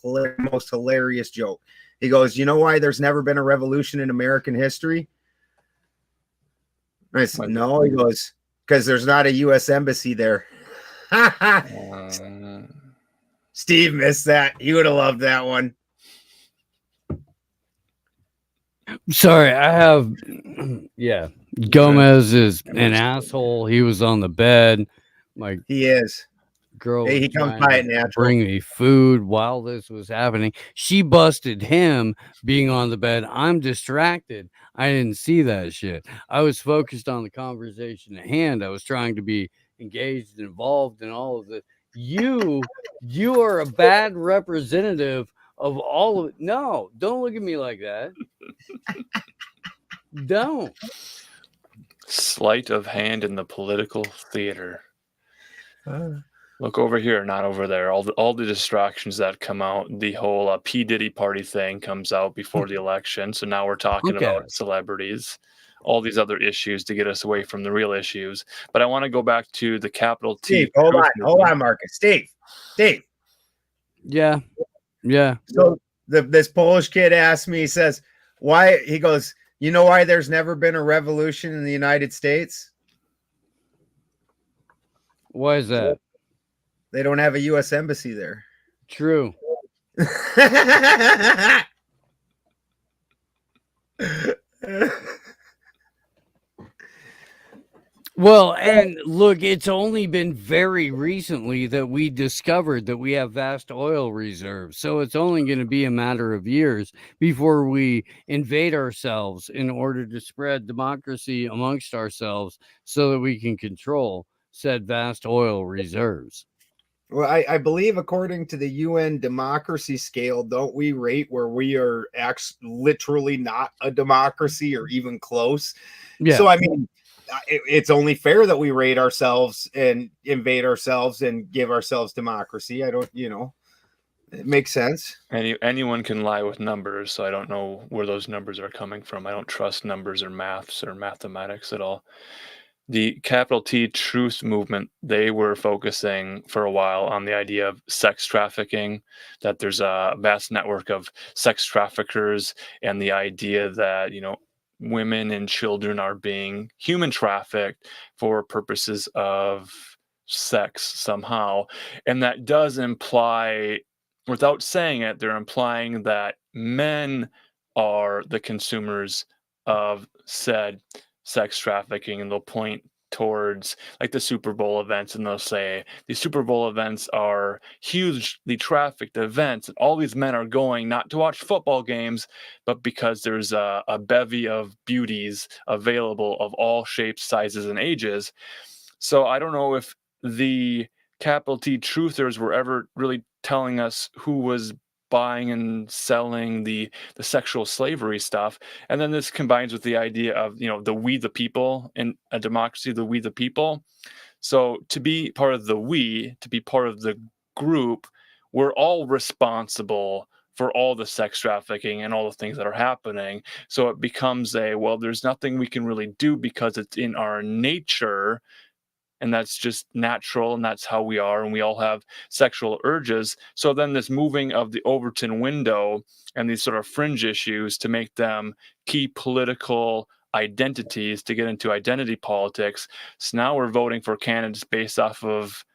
most hilarious joke. He goes, "You know why there's never been a revolution in American history?" I said, "No." He goes, "Because there's not a U.S. embassy there." Steve missed that. He would have loved that one. Sorry, I have, yeah. Gomez is an asshole. He was on the bed. My He is. girl, Hey, he was comes trying by to it natural. bring me food while this was happening. She busted him being on the bed. I'm distracted. I didn't see that shit. I was focused on the conversation at hand. I was trying to be engaged and involved in all of it. You are a bad representative of all of it. No, don't look at me like that. Don't. Sleight of hand in the political theater. Look over here, not over there. All the distractions that come out, the whole P. Diddy party thing comes out before the election. So now we're talking about celebrities, all these other issues to get us away from the real issues. But I want to go back to the capital T. Steve, hold on, Marcus. Steve. Yeah. So this Polish kid asked me, he says, why? He goes, "You know why there's never been a revolution in the United States? Why is that? They don't have a U.S. embassy there." True. Well, and look, it's only been very recently that we discovered that we have vast oil reserves. So it's only going to be a matter of years before we invade ourselves in order to spread democracy amongst ourselves so that we can control said vast oil reserves. Well, I believe according to the UN democracy scale, don't we rate where we are literally not a democracy or even close? Yeah. So, I mean, it's only fair that we rate ourselves and invade ourselves and give ourselves democracy. I don't, it makes sense. Anyone can lie with numbers, so I don't know where those numbers are coming from. I don't trust numbers or maths or mathematics at all. the capital T truth movement, they were focusing for a while on the idea of sex trafficking, that there's a vast network of sex traffickers, and the idea that, women and children are being human trafficked for purposes of sex somehow. And that does imply, without saying it, they're implying that men are the consumers of said sex trafficking, and they'll point towards like the Super Bowl events, and they'll say these Super Bowl events are hugely trafficked events, and all these men are going not to watch football games, but because there's a bevy of beauties available of all shapes, sizes, and ages. So I don't know if the capital T truthers were ever really telling us who was buying and selling the sexual slavery stuff. And then this combines with the idea of, the we the people in a democracy, the we the people. So to be part of the we, to be part of the group, we're all responsible for all the sex trafficking and all the things that are happening. So it becomes there's nothing we can really do because it's in our nature, and that's just natural, and that's how we are, and we all have sexual urges. So then this moving of the Overton window and these sort of fringe issues to make them key political identities, to get into identity politics. So now we're voting for candidates based off of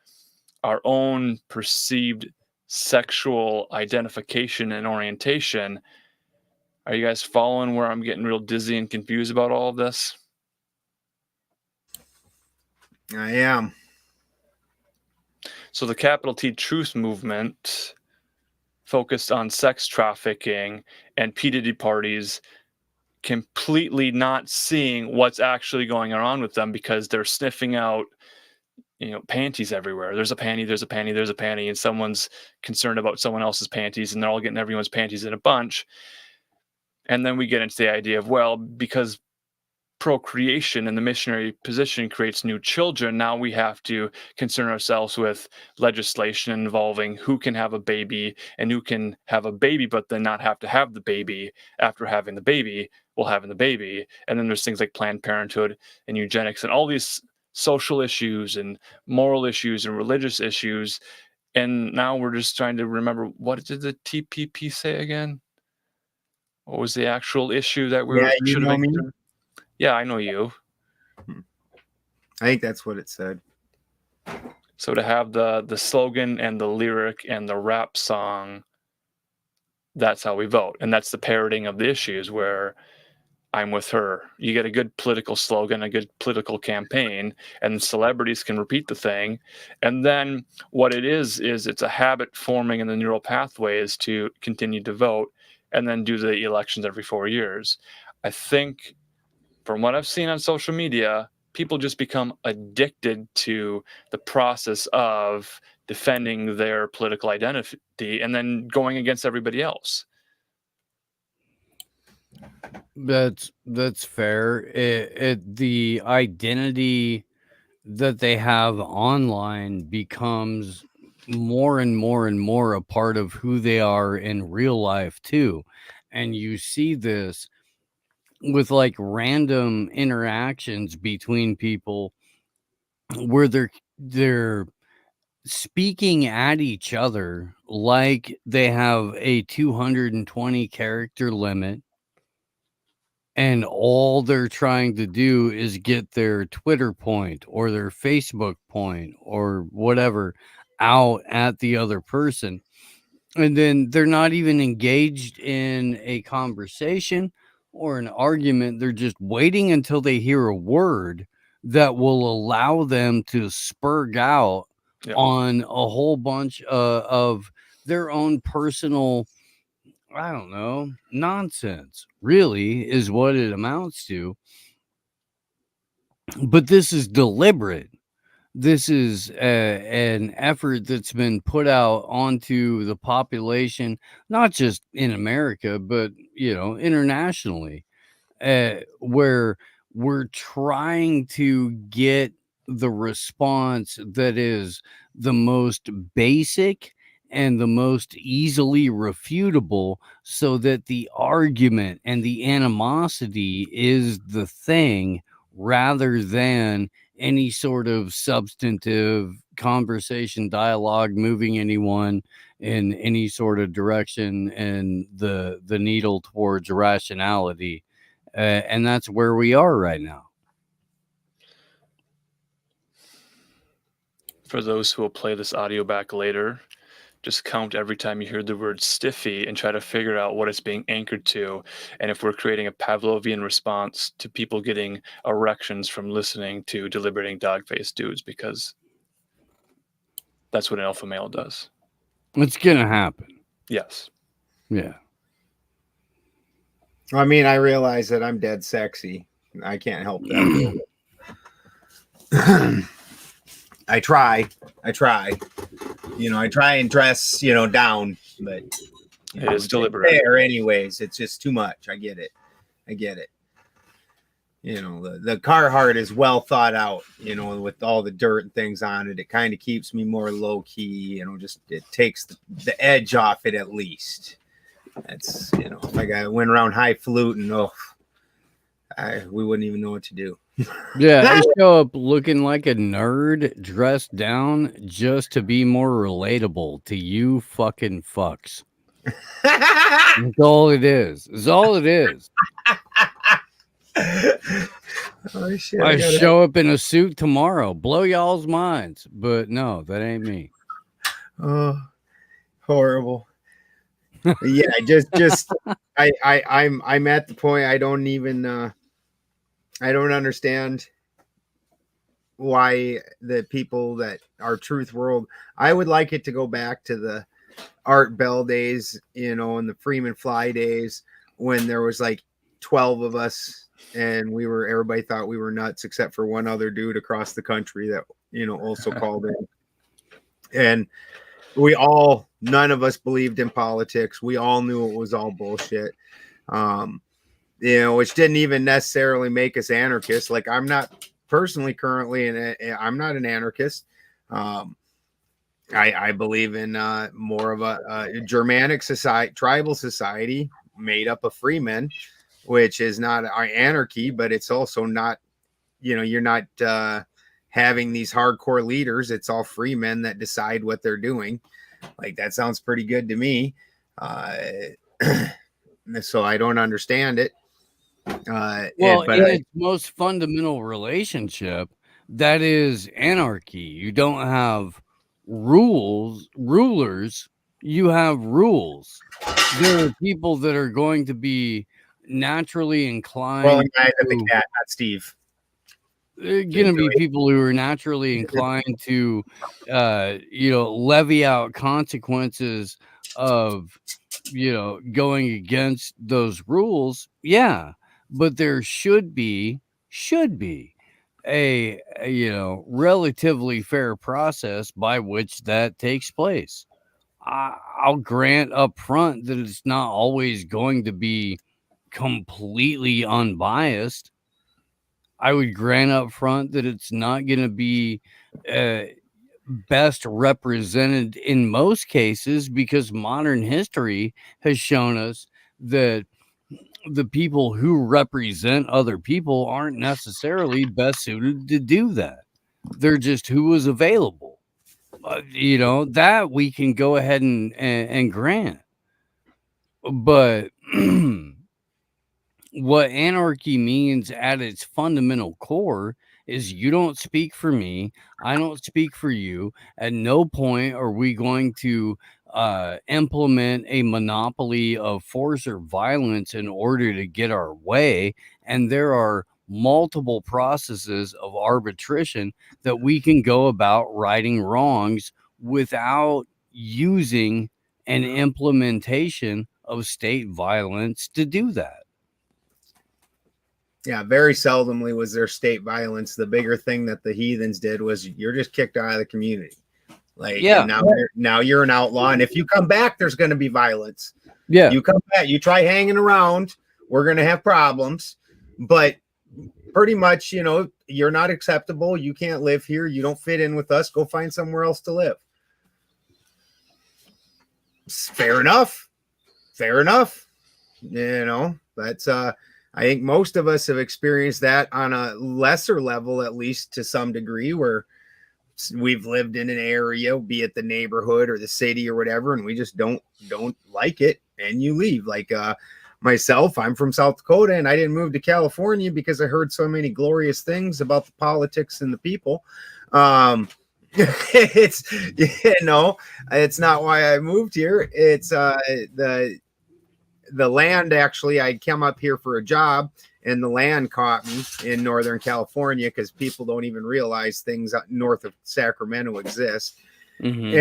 our own perceived sexual identification and orientation. Are you guys following where I'm getting real dizzy and confused about all of this? I am. So the capital T truth movement focused on sex trafficking and P. Diddy parties completely not seeing what's actually going on with them, because they're sniffing out, panties everywhere. There's a panty, there's a panty, there's a panty, and someone's concerned about someone else's panties, and they're all getting everyone's panties in a bunch. And then we get into the idea of, because procreation and the missionary position creates new children, now we have to concern ourselves with legislation involving who can have a baby and who can have a baby but then not have to have the baby after having the baby while having the baby. And then there's things like Planned Parenthood and eugenics and all these social issues and moral issues and religious issues. And now we're just trying to remember, what did the TPP say again? What was the actual issue that we should have been? Yeah, I know you. I think that's what it said. So to have the slogan and the lyric and the rap song, that's how we vote. And that's the parroting of the issues, where I'm with her. You get a good political slogan, a good political campaign, and celebrities can repeat the thing. And then what it is it's a habit forming in the neural pathways to continue to vote and then do the elections every 4 years. I think, from what I've seen on social media, people just become addicted to the process of defending their political identity and then going against everybody else. That's fair. The identity that they have online becomes more and more and more a part of who they are in real life too. And you see this with like random interactions between people where they're speaking at each other like they have a 220 character limit, and all they're trying to do is get their Twitter point or their Facebook point or whatever out at the other person. And then they're not even engaged in a conversation or an argument. They're just waiting until they hear a word that will allow them to spurg out on a whole bunch of their own personal, I don't know, nonsense, really, is what it amounts to. But this is deliberate. This is an effort that's been put out onto the population, not just in America, but, internationally, where we're trying to get the response that is the most basic and the most easily refutable, so that the argument and the animosity is the thing rather than any sort of substantive conversation, dialogue, moving anyone in any sort of direction and the needle towards rationality. And that's where we are right now. For those who will play this audio back later, just count every time you hear the word stiffy and try to figure out what it's being anchored to, and if we're creating a Pavlovian response to people getting erections from listening to deliberating dog-faced dudes, because that's what an alpha male does. It's gonna happen. Yes. Yeah. I mean, I realize that I'm dead sexy. I can't help that. I try. You know, I try and dress, you know, down, but It is deliberate. there anyways. It's just too much. I get it. You know, the Carhartt is well thought out, you know, with all the dirt and things on it. It kind of keeps me more low key, you know, just it takes the edge off it at least. That's, you know, if I went around highfalutin, we wouldn't even know what to do. Yeah, I show up looking like a nerd dressed down just to be more relatable to you fucking fucks. That's all it is. That's all it is. Oh, shit, I show up in a suit tomorrow, blow y'all's minds, but no, that ain't me. Oh, horrible. Yeah, I'm at the point I don't even I don't understand why the people that are Truth World. I would like it to go back to the Art Bell days, you know, and the Freeman Fly days when there was like 12 of us and everybody thought we were nuts except for one other dude across the country that, you know, also called in. And none of us believed in politics. We all knew it was all bullshit. You know, which didn't even necessarily make us anarchists. Like, I'm not personally currently I'm not an anarchist. I believe in more of a Germanic society, tribal society made up of freemen, which is not anarchy, but it's also not, you know, you're not having these hardcore leaders. It's all free men that decide what they're doing. Like, that sounds pretty good to me. So I don't understand it. In its most fundamental relationship, that is anarchy. You don't have rulers, you have rules. There are people that are going to be naturally inclined. Well, the cat, not Steve. There are going to be people who are naturally inclined to, you know, levy out consequences of, you know, going against those rules. Yeah, but there should be a you know, relatively fair process by which that takes place. I'll grant up front that it's not always going to be completely unbiased. I would grant up front that it's not going to be best represented in most cases, because modern history has shown us that the people who represent other people aren't necessarily best suited to do that. They're just who was available. You know, that we can go ahead and grant. But what anarchy means at its fundamental core is you don't speak for me, I don't speak for you. At no point are we going to implement a monopoly of force or violence in order to get our way. And there are multiple processes of arbitration that we can go about righting wrongs without using an implementation of state violence to do that. Yeah, very seldomly was there state violence. The bigger thing that the heathens did was you're just kicked out of the community. Like, yeah, now you're an outlaw, and if you come back, there's going to be violence. Yeah, you come back, you try hanging around, we're going to have problems. But pretty much, you know, you're not acceptable. You can't live here. You don't fit in with us. Go find somewhere else to live. Fair enough. You know, that's I think most of us have experienced that on a lesser level, at least to some degree, where we've lived in an area, be it the neighborhood or the city or whatever, and we just don't like it, and you leave. Like myself, I'm from South Dakota, and I didn't move to California because I heard so many glorious things about the politics and the people. It's it's not why I moved here. It's the land. Actually, I came up here for a job, and the land caught me in Northern California because people don't even realize things north of Sacramento exist. And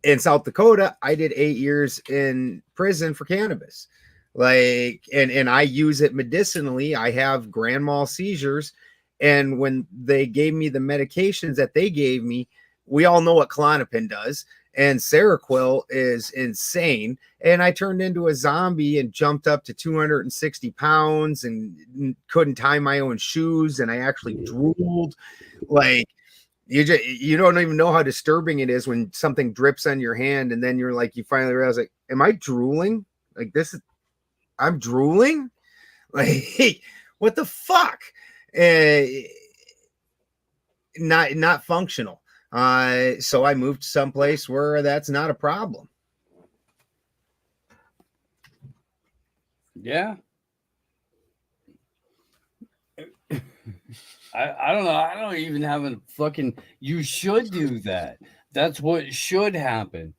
in South Dakota, I did 8 years in prison for cannabis. Like, and I use it medicinally. I have grand mal seizures. And when they gave me the medications that they gave me, we all know what Klonopin does. And Seroquel is insane. And I turned into a zombie and jumped up to 260 pounds and couldn't tie my own shoes. And I actually drooled. Like, you don't even know how disturbing it is when something drips on your hand. And then you're like, you finally realize, like, am I drooling? Like, I'm drooling? Like, what the fuck? Not functional. So I moved someplace where that's not a problem. Yeah. I don't know. I don't even have a fucking. You should do that. That's what should happen.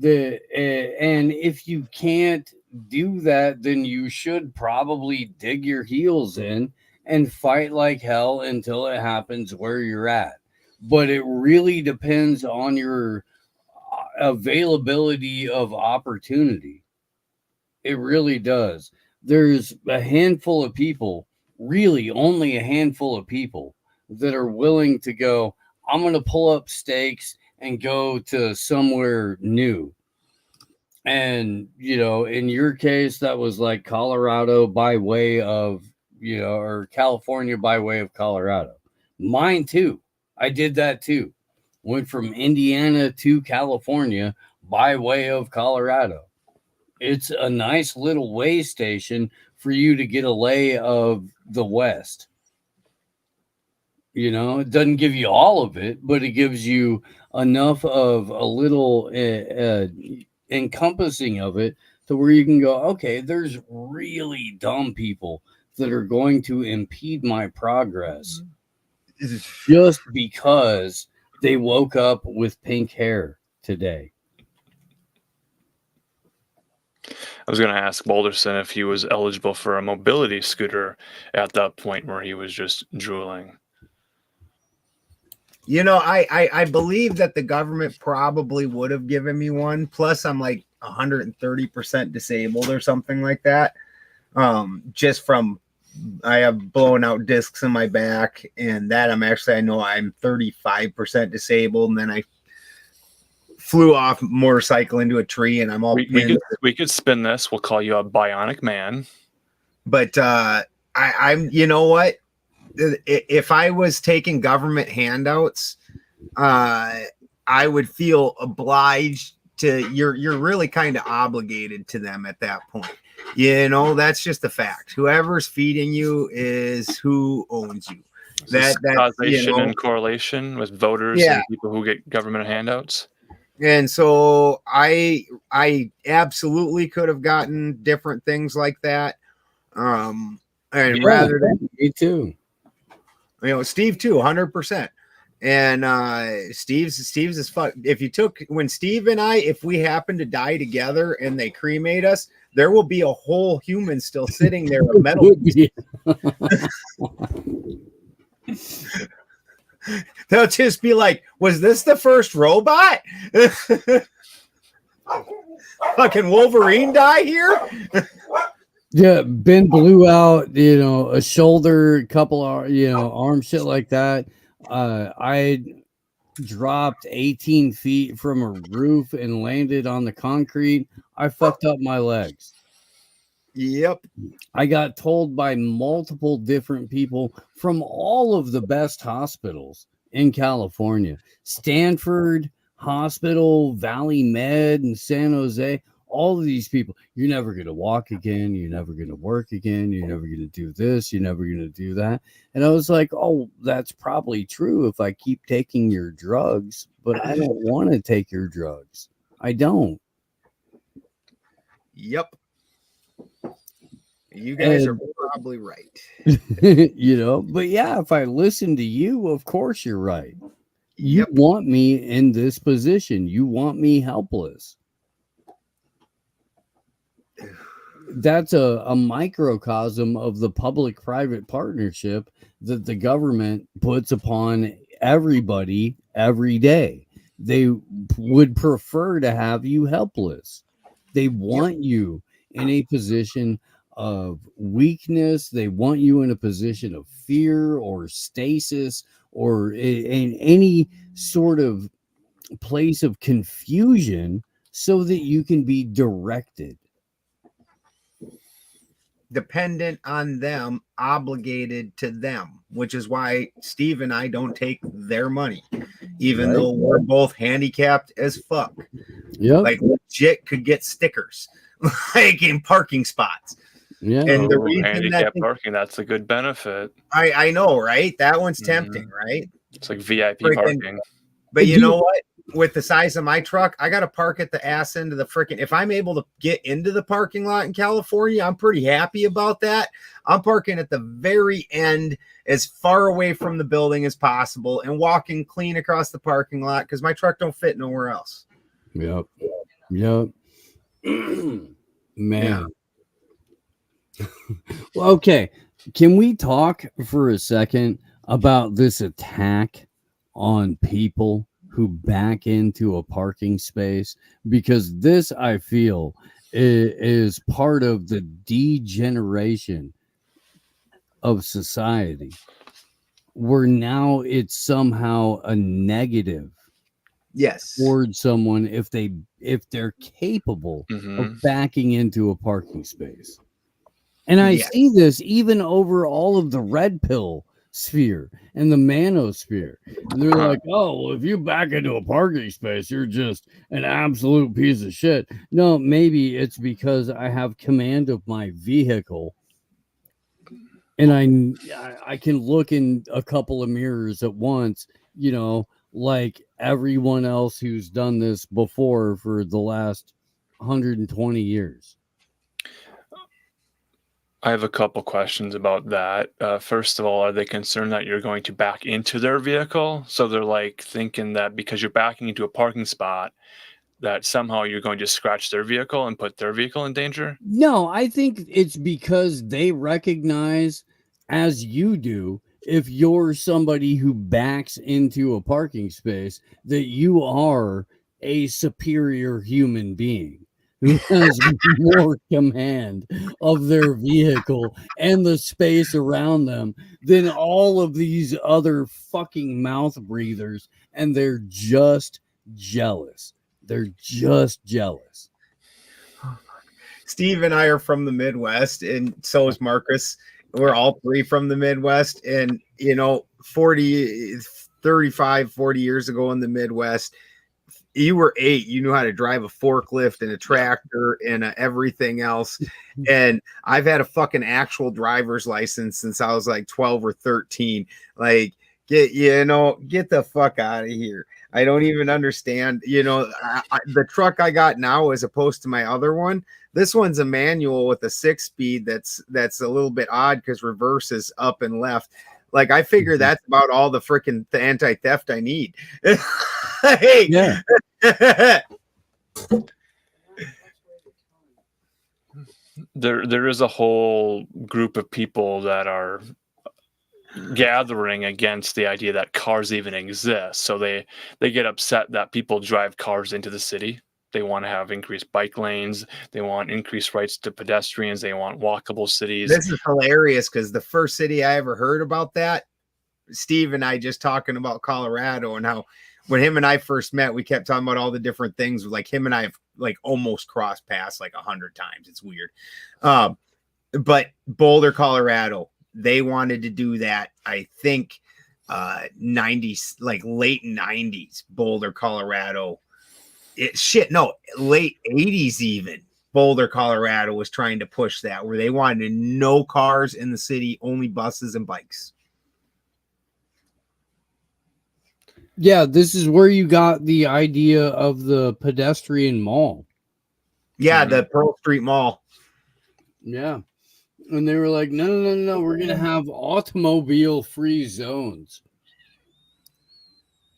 And if you can't do that, then you should probably dig your heels in and fight like hell until it happens where you're at. But it really depends on your availability of opportunity. It really does. There's a handful of people, really only a handful of people, that are willing to go, I'm going to pull up stakes and go to somewhere new. And, in your case, that was like Colorado by way of, or California by way of Colorado. Mine too. I did that too. Went from Indiana to California by way of Colorado. It's a nice little way station for you to get a lay of the West. It doesn't give you all of it, but it gives you enough of a little encompassing of it to where you can go, okay, there's really dumb people that are going to impede my progress just because they woke up with pink hair today. I was going to ask Balderson if he was eligible for a mobility scooter at that point where he was just drooling. I believe that the government probably would have given me one. Plus, I'm like 130% disabled or something like that. Just from I have blown out discs in my back, and that I know I'm 35% disabled, and then I flew off motorcycle into a tree, and I'm all we could spin this. We'll call you a bionic man. But I'm you know what? If I was taking government handouts, I would feel obliged to. You're really kind of obligated to them at that point. That's just a fact. Whoever's feeding you is who owns you. That causation and correlation with voters and people who get government handouts. And so I absolutely could have gotten different things like that. And rather than me too. Steve too, 100%. And Steve's is fun. When Steve and I, if we happen to die together and they cremate us, there will be a whole human still sitting there with metal. They'll just be like, was this the first robot? Fucking Wolverine die here? Yeah, Ben blew out, a shoulder, a couple of, arm shit like that. I dropped 18 feet from a roof and landed on the concrete. I fucked up my legs. Yep. I got told by multiple different people from all of the best hospitals in California, Stanford Hospital, Valley Med, and San Jose. all of these people, you're never going to walk again. You're never going to work again. You're never going to do this. You're never going to do that. And I was like, oh, that's probably true if I keep taking your drugs, but I don't want to take your drugs. I don't. Yep. You guys And- are probably right. You know, but yeah, if I listen to you, of course you're right. You Yep. want me in this position. You want me helpless. That's a microcosm of the public-private partnership that the government puts upon everybody every day. They would prefer to have you helpless. They want you in a position of weakness. They want you in a position of fear or stasis or in any sort of place of confusion so that you can be directed. Dependent on them, obligated to them, which is why Steve and I don't take their money, even Right. though we're both handicapped as fuck. Yep. Like legit could get stickers like in parking spots. Yeah. And the Oh, reason that handicap they- parking, that's a good benefit. I know, right? That one's Mhm. tempting, right? It's like VIP Freaking- parking. But you Dude. know what? With the size of my truck, I got to park at the ass end of the freaking. If I'm able to get into the parking lot in California, I'm pretty happy about that. I'm parking at the very end, as far away from the building as possible, and walking clean across the parking lot because my truck don't fit nowhere else. Yep. Yep. Man. Well, okay. Can we talk for a second about this attack on people who back into a parking space? Because this, I feel, is part of the degeneration of society, where now it's somehow a negative Yes. towards someone if they're capable Mhm. of backing into a parking space. And I Yes. see this even over all of the red pill sphere and the manosphere. And they're like, oh, well, if you back into a parking space, you're just an absolute piece of shit. No, maybe it's because I have command of my vehicle and I can look in a couple of mirrors at once, you know, like everyone else who's done this before for the last 120 years. I have a couple questions about that. First of all, are they concerned that you're going to back into their vehicle? So they're like thinking that because you're backing into a parking spot, that somehow you're going to scratch their vehicle and put their vehicle in danger? No, I think it's because they recognize, as you do, if you're somebody who backs into a parking space, that you are a superior human being who has more command of their vehicle and the space around them than all of these other fucking mouth breathers. And they're just jealous. They're just jealous. Steve and I are from the Midwest, and so is Marcus. We're all three from the Midwest. And, you know, 40 years ago in the Midwest, you were 8. You knew how to drive a forklift and a tractor and everything else. And I've had a fucking actual driver's license since I was like 12 or 13. Like, get the fuck out of here. I don't even understand. You know, the truck I got now, as opposed to my other one, this one's a manual with a 6-speed that's a little bit odd because reverse is up and left. Like, I figure that's about all the freaking anti-theft I need. Hey. Yeah. There is a whole group of people that are gathering against the idea that cars even exist. So they get upset that people drive cars into the city. They want to have increased bike lanes. They want increased rights to pedestrians. They want walkable cities. This is hilarious because the first city I ever heard about that, Steve and I just talking about Colorado and how when him and I first met, we kept talking about all the different things. Like him and I have like almost crossed paths like 100 times. It's weird. But Boulder, Colorado, they wanted to do that. I think 90s, like late 90s, Boulder, Colorado. late 80s even. Boulder, Colorado was trying to push that where they wanted no cars in the city, only buses and bikes. Yeah, this is where you got the idea of the pedestrian mall. Yeah, the Pearl Street Mall. Yeah. And they were like, no, we're going to have automobile-free zones.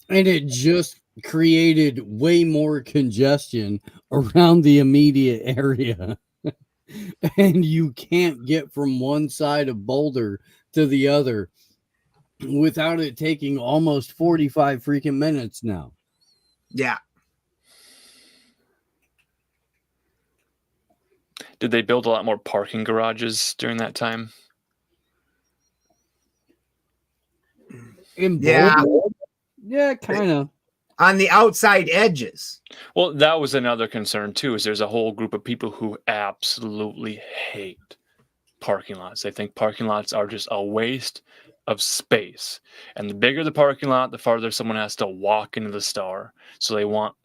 And it just created way more congestion around the immediate area. And you can't get from one side of Boulder to the other without it taking almost 45 freaking minutes now. Yeah. Did they build a lot more parking garages during that time? In Yeah. Boulder? Yeah, kind of. On the outside edges. Well, that was another concern too, is there's a whole group of people who absolutely hate parking lots. They think parking lots are just a waste of space. And the bigger the parking lot, the farther someone has to walk into the store. So they want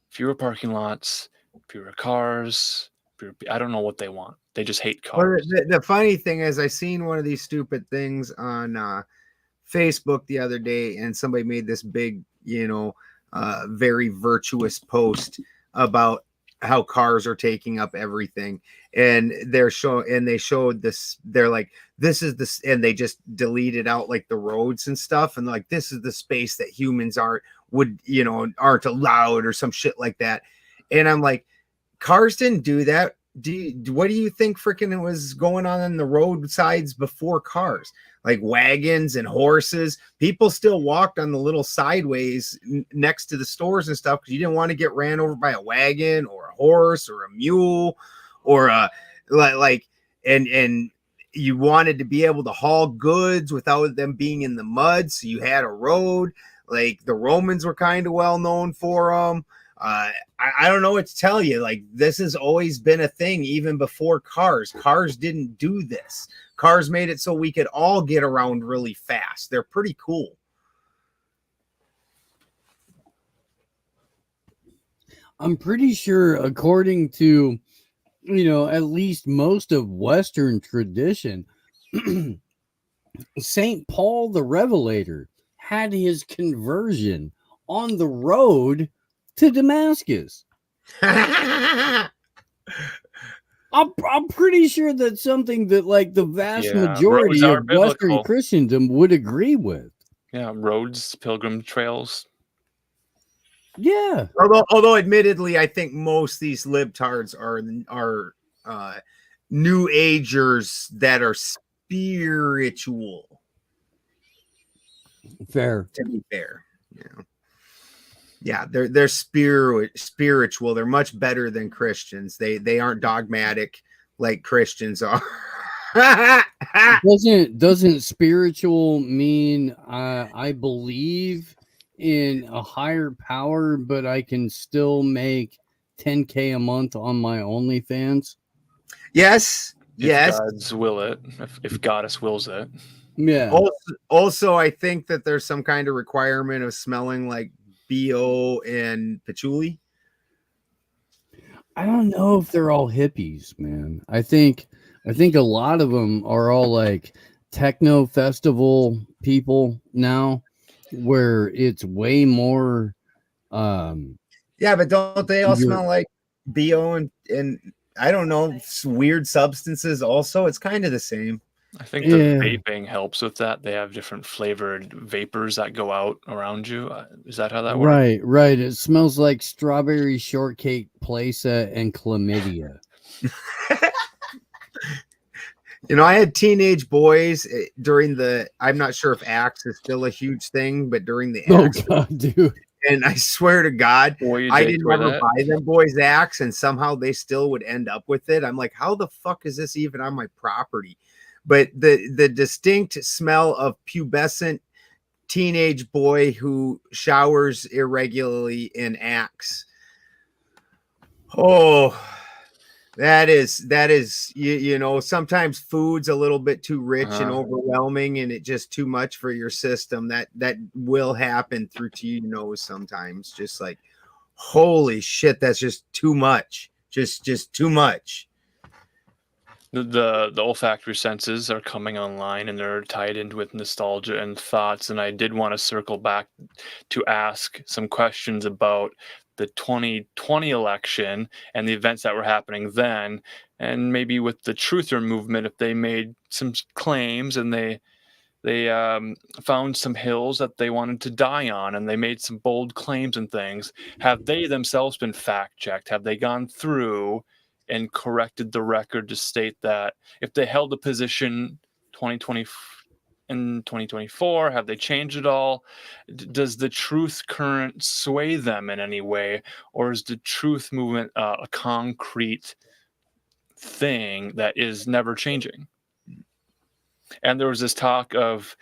fewer parking lots, fewer cars. I don't know what they want. They just hate cars. Well, the funny thing is, I seen one of these stupid things on Facebook the other day, and somebody made this big, very virtuous post about how cars are taking up everything, and they showed this. They're like, this is this, and they just deleted out like the roads and stuff, and like, this is the space that humans aren't allowed or some shit like that. And I'm like, cars didn't do that. What do you think freaking was going on the roadsides before cars? Like wagons and horses. People still walked on the little sideways next to the stores and stuff because you didn't want to get ran over by a wagon or a horse or a mule or and you wanted to be able to haul goods without them being in the mud. So you had a road. Like the Romans were kind of well known for them. I don't know what to tell you. Like, this has always been a thing, even before cars. Cars didn't do this. Cars made it so we could all get around really fast. They're pretty cool. I'm pretty sure, according to, at least most of Western tradition, St. Paul the Revelator had his conversion on the road to Damascus. I'm pretty sure that's something that like the vast majority of Western Christendom would agree with. Yeah, roads, pilgrim trails. Yeah. Although admittedly, I think most these libtards are new agers that are spiritual. Fair. To be fair. Yeah. Yeah, they're spiritual. They're much better than Christians. They aren't dogmatic like Christians are. Doesn't spiritual mean I believe in a higher power, but I can still make $10K a month on my OnlyFans? Yes. Yes. God's will it. If Goddess wills it. Yeah. Also, I think that there's some kind of requirement of smelling like BO and patchouli. I don't know if they're all hippies, man. I think a lot of them are all like techno festival people now, where it's way more. Yeah, but don't they all smell like BO and I don't know, weird substances? Also, it's kind of the same. I think the vaping helps with that. They have different flavored vapors that go out around you. Is that how that works? Right. It smells like strawberry shortcake playset and chlamydia. I had teenage boys during I'm not sure if Axe is still a huge thing, but during the Axe. Oh, God, dude. And I swear to God, I didn't ever buy them boys Axe, and somehow they still would end up with it. I'm like, how the fuck is this even on my property? But the distinct smell of pubescent teenage boy who showers irregularly in Axe. Oh, that is sometimes food's a little bit too rich and overwhelming, and it just too much for your system. That will happen through to sometimes. Just like, holy shit, that's just too much. Just too much. The olfactory senses are coming online, and they're tied in with nostalgia and thoughts. And I did want to circle back to ask some questions about the 2020 election and the events that were happening then, and maybe with the truther movement, if they made some claims and they found some hills that they wanted to die on, and they made some bold claims and things. Have they themselves been fact checked? Have they gone through and corrected the record to state that if they held a position 2020 and 2024, have they changed it all? Does the truth current sway them in any way, or is the truth movement a concrete thing that is never changing? And there was this talk of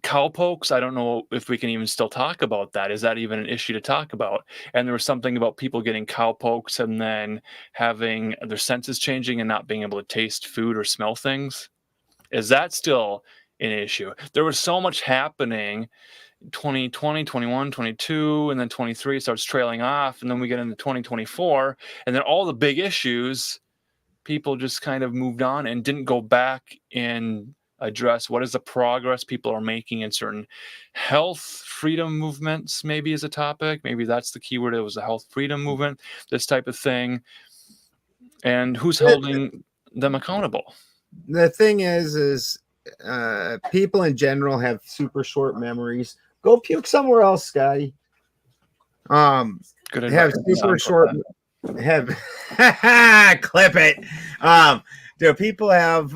cowpokes. I don't know if we can even still talk about that. Is that even an issue to talk about? And there was something about people getting cowpokes and then having their senses changing and not being able to taste food or smell things. Is that still an issue? There was so much happening 2020, 21, 22, and then 23 starts trailing off. And then we get into 2024, and then all the big issues, people just kind of moved on and didn't go back and address what is the progress people are making in certain health freedom movements. Maybe is a topic. Maybe that's the keyword. It was the health freedom movement, this type of thing. And who's holding them accountable? The thing is people in general have super short memories. Go puke somewhere else, Scotty. Good have advice. super short have clip it. Do people have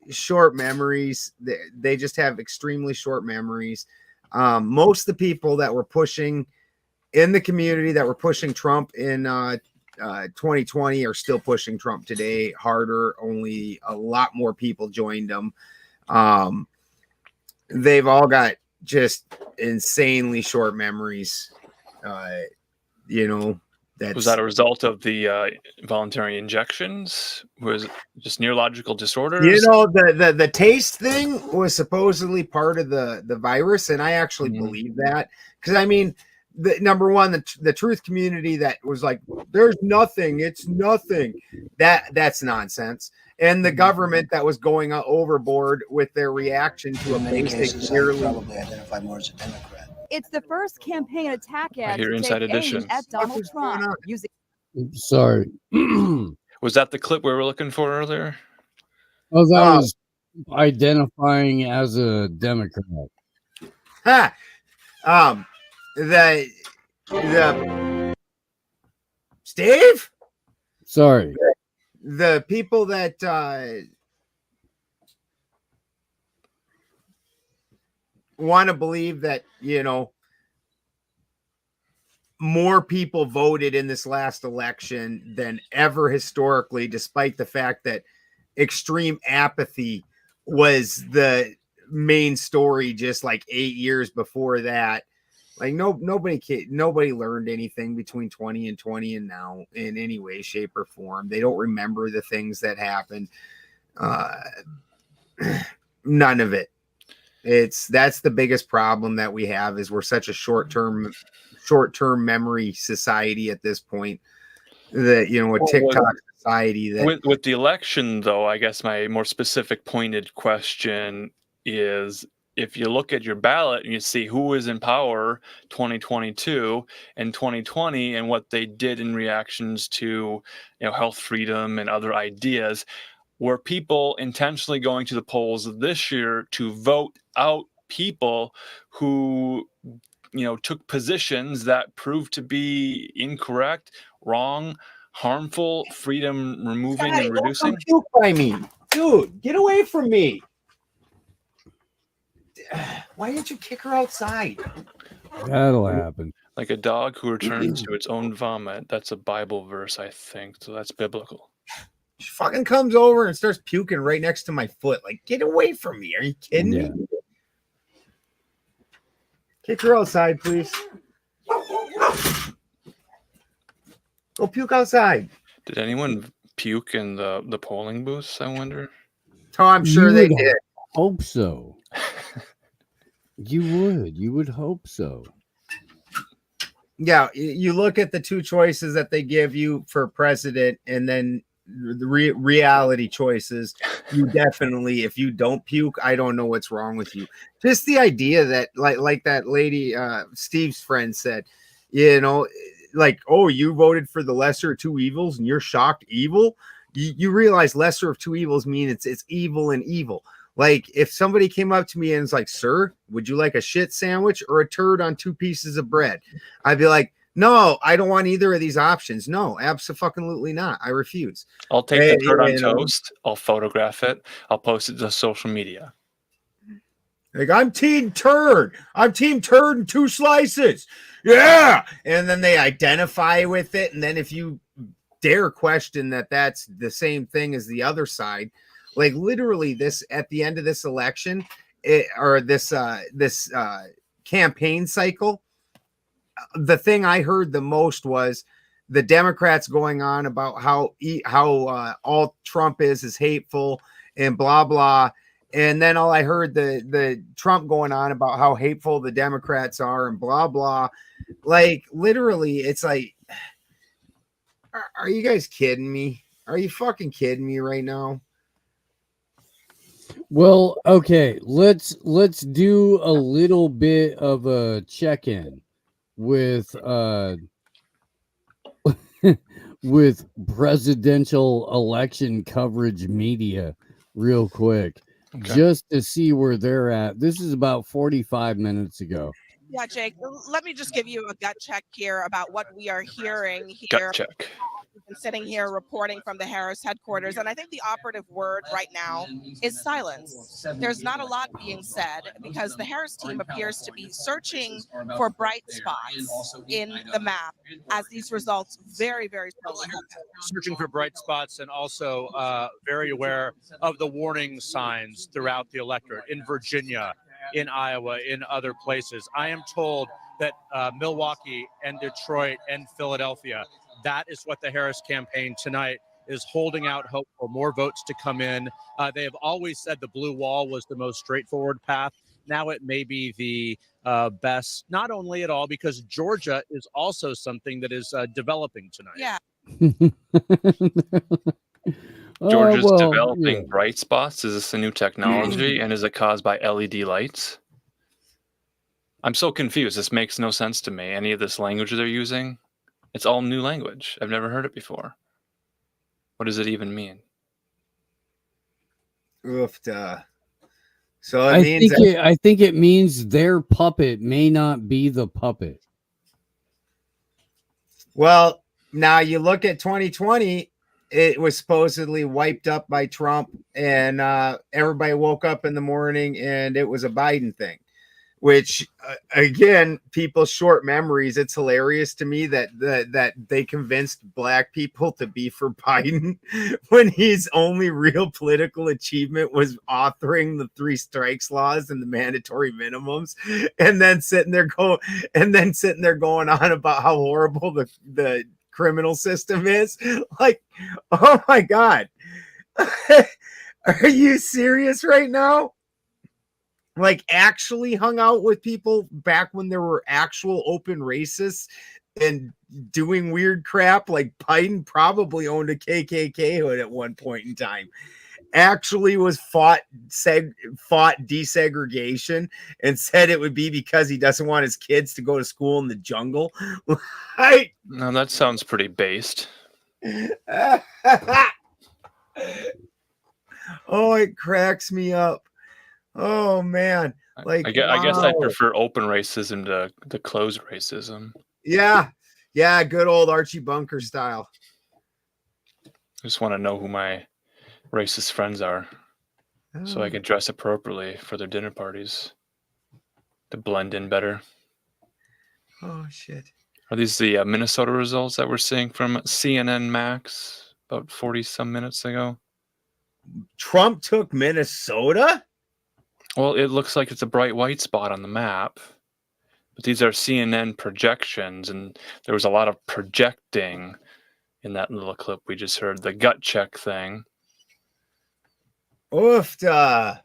short memories? They just have extremely short memories. Most of the people that were pushing in the community that were pushing Trump in 2020 are still pushing Trump today harder. Only a lot more people joined them. They've all got just insanely short memories. Was that a result of the voluntary injections? Was it just neurological disorders? The taste thing was supposedly part of the virus, and I actually believe that, because I mean, number one, the truth community that was like, there's nothing, it's nothing, that's nonsense. And the government that was going overboard with their reaction to a basic clearly probably identify more as a Democrat. It's the first campaign attack ad hear to Inside take Edition. aim at Donald Trump using Sorry. Was that the clip we were looking for earlier? Oh, that was identifying as a Democrat. The Steve? Sorry. The people that want to believe that, more people voted in this last election than ever historically, despite the fact that extreme apathy was the main story just like 8 years before that. Like nobody learned anything between 2020 and now in any way, shape, or form. They don't remember the things that happened. None of it. That's the biggest problem that we have, is we're such a short-term memory society at this point, that a TikTok society. That with the election, though, I guess my more specific pointed question is, if you look at your ballot and you see who was in power 2022 and 2020 and what they did in reactions to health freedom and other ideas, were people intentionally going to the polls this year to vote out people who took positions that proved to be incorrect, wrong, harmful, freedom removing and reducing? Don't puke by me, dude. Get away from me. Why didn't you kick her outside? That'll happen. Like a dog who returns to its own vomit. That's a Bible verse, I think. So that's biblical. She fucking comes over and starts puking right next to my foot. Like, get away from me. Are you kidding me? Kick her outside, please. Go puke outside. Did anyone puke in the polling booths, I wonder? Oh, I'm sure they did. Hope so. You would hope so. yeah, you look at the two choices that they give you for president, and then the reality choices. You definitely, if you don't puke, I don't know what's wrong with you. Just the idea that, like that lady, Steve's friend said, you know, like, oh, you voted for the lesser of two evils, and you're shocked evil. You realize lesser of two evils mean it's evil and evil. Like, if somebody came up to me and was like, sir, would you like a shit sandwich or a turd on 2 pieces of bread? I'd be like, no, I don't want either of these options. No, absolutely not. I refuse. I'll take the turd on toast. I'll photograph it. I'll post it to social media. Like, I'm team turd. I'm team turd in 2 slices. Yeah. And then they identify with it. And then if you dare question that that's the same thing as the other side, like literally this at the end of this election or this campaign cycle, the thing I heard the most was the Democrats going on about how all Trump is hateful and blah blah, and then all I heard the Trump going on about how hateful the Democrats are and blah blah. Like literally, it's like, are you guys kidding me? Are you fucking kidding me right now? Well, okay, let's do a little bit of a check-in with with presidential election coverage media real quick, just to see where they're at. This is about 45 minutes ago. Yeah, Jake, let me just give you a gut check here about what we are hearing here. Gut check. We've been sitting here reporting from the Harris headquarters, and I think the operative word right now is silence. There's not a lot being said because the Harris team appears to be searching for bright spots in the map as these results very, very slowly happen. Searching for bright spots and also very aware of the warning signs throughout the electorate in Virginia, in Iowa, in other places. I am told that Milwaukee and Detroit and Philadelphia, that is what the Harris campaign tonight is holding out hope for more votes to come in. They have always said the blue wall was the most straightforward path. Now it may be the best, not only at all, because Georgia is also something that is developing tonight. Yeah. Georgia's developing bright spots. Is this a new technology, and is it caused by LED lights? I'm so confused. This makes no sense to me. Any of this language they're using, it's all new language. I've never heard it before. What does it even mean? Oofta. So I think it means their puppet may not be the puppet. Well, now you look at 2020. It was supposedly wiped up by Trump, and everybody woke up in the morning and it was a Biden thing, which again, people's short memories. It's hilarious to me that they convinced black people to be for Biden when his only real political achievement was authoring the 3 strikes laws and the mandatory minimums, and then sitting there going on about how horrible the criminal system is. Like, oh my God. Are you serious right now? Like, actually hung out with people back when there were actual open racists and doing weird crap. Like, Biden probably owned a KKK hood at one point in time. Actually was fought desegregation and said it would be because he doesn't want his kids to go to school in the jungle. No, that sounds pretty based. Oh, it cracks me up. Oh man, like I guess I prefer open racism to closed racism. Yeah, good old Archie Bunker style. I just want to know who my racist friends are, so I can dress appropriately for their dinner parties to blend in better. Oh shit! Are these the Minnesota results that we're seeing from CNN Max about 40 some minutes ago? Trump took Minnesota? Well, it looks like it's a bright white spot on the map, but these are CNN projections, and there was a lot of projecting in that little clip we just heard, the gut check thing. Oofta.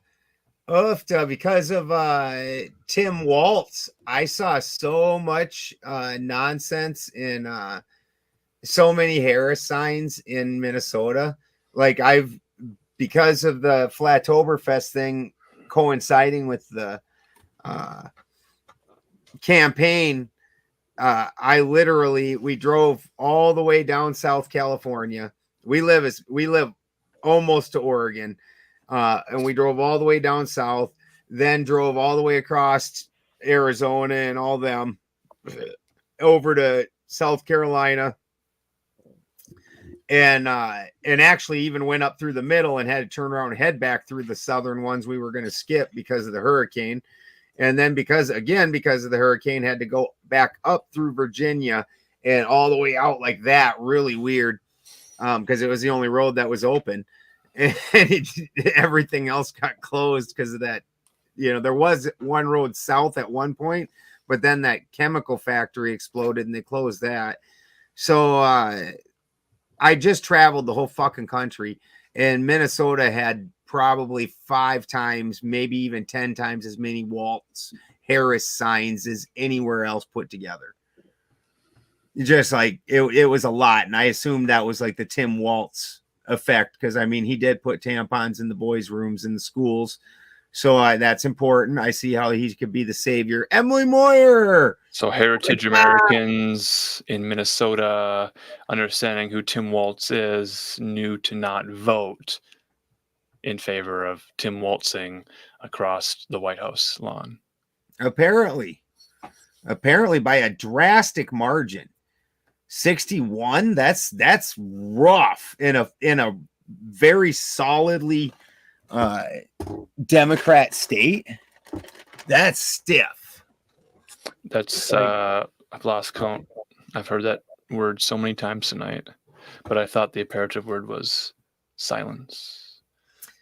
Because of Tim Waltz, I saw so much nonsense in so many Harris signs in Minnesota. Like because of the Flattoberfest thing coinciding with the campaign, we drove all the way down South California. We live almost to Oregon. And we drove all the way down south, then drove all the way across Arizona and all them over to South Carolina. And actually even went up through the middle and had to turn around and head back through the southern ones we were going to skip because of the hurricane. And then because of the hurricane, had to go back up through Virginia and all the way out like that. Really weird. Because it was the only road that was open. And everything else got closed because of that. There was one road south at one point, but then that chemical factory exploded and they closed that. So I just traveled the whole fucking country, and Minnesota had probably 5 times, maybe even 10 times as many Waltz Harris signs as anywhere else put together. Just like it was a lot. And I assumed that was like the Tim Waltz effect, because I mean he did put tampons in the boys' rooms in the schools, so that's important. I see how he could be the savior. Emily Moyer. So Heritage Americans in Minnesota, understanding who Tim Waltz is, knew to not vote in favor of Tim Waltzing across the White House lawn. Apparently by a drastic margin. 61, that's rough in a very solidly Democrat state. That's stiff. That's I've lost count. I've heard that word so many times tonight, but I thought the imperative word was silence.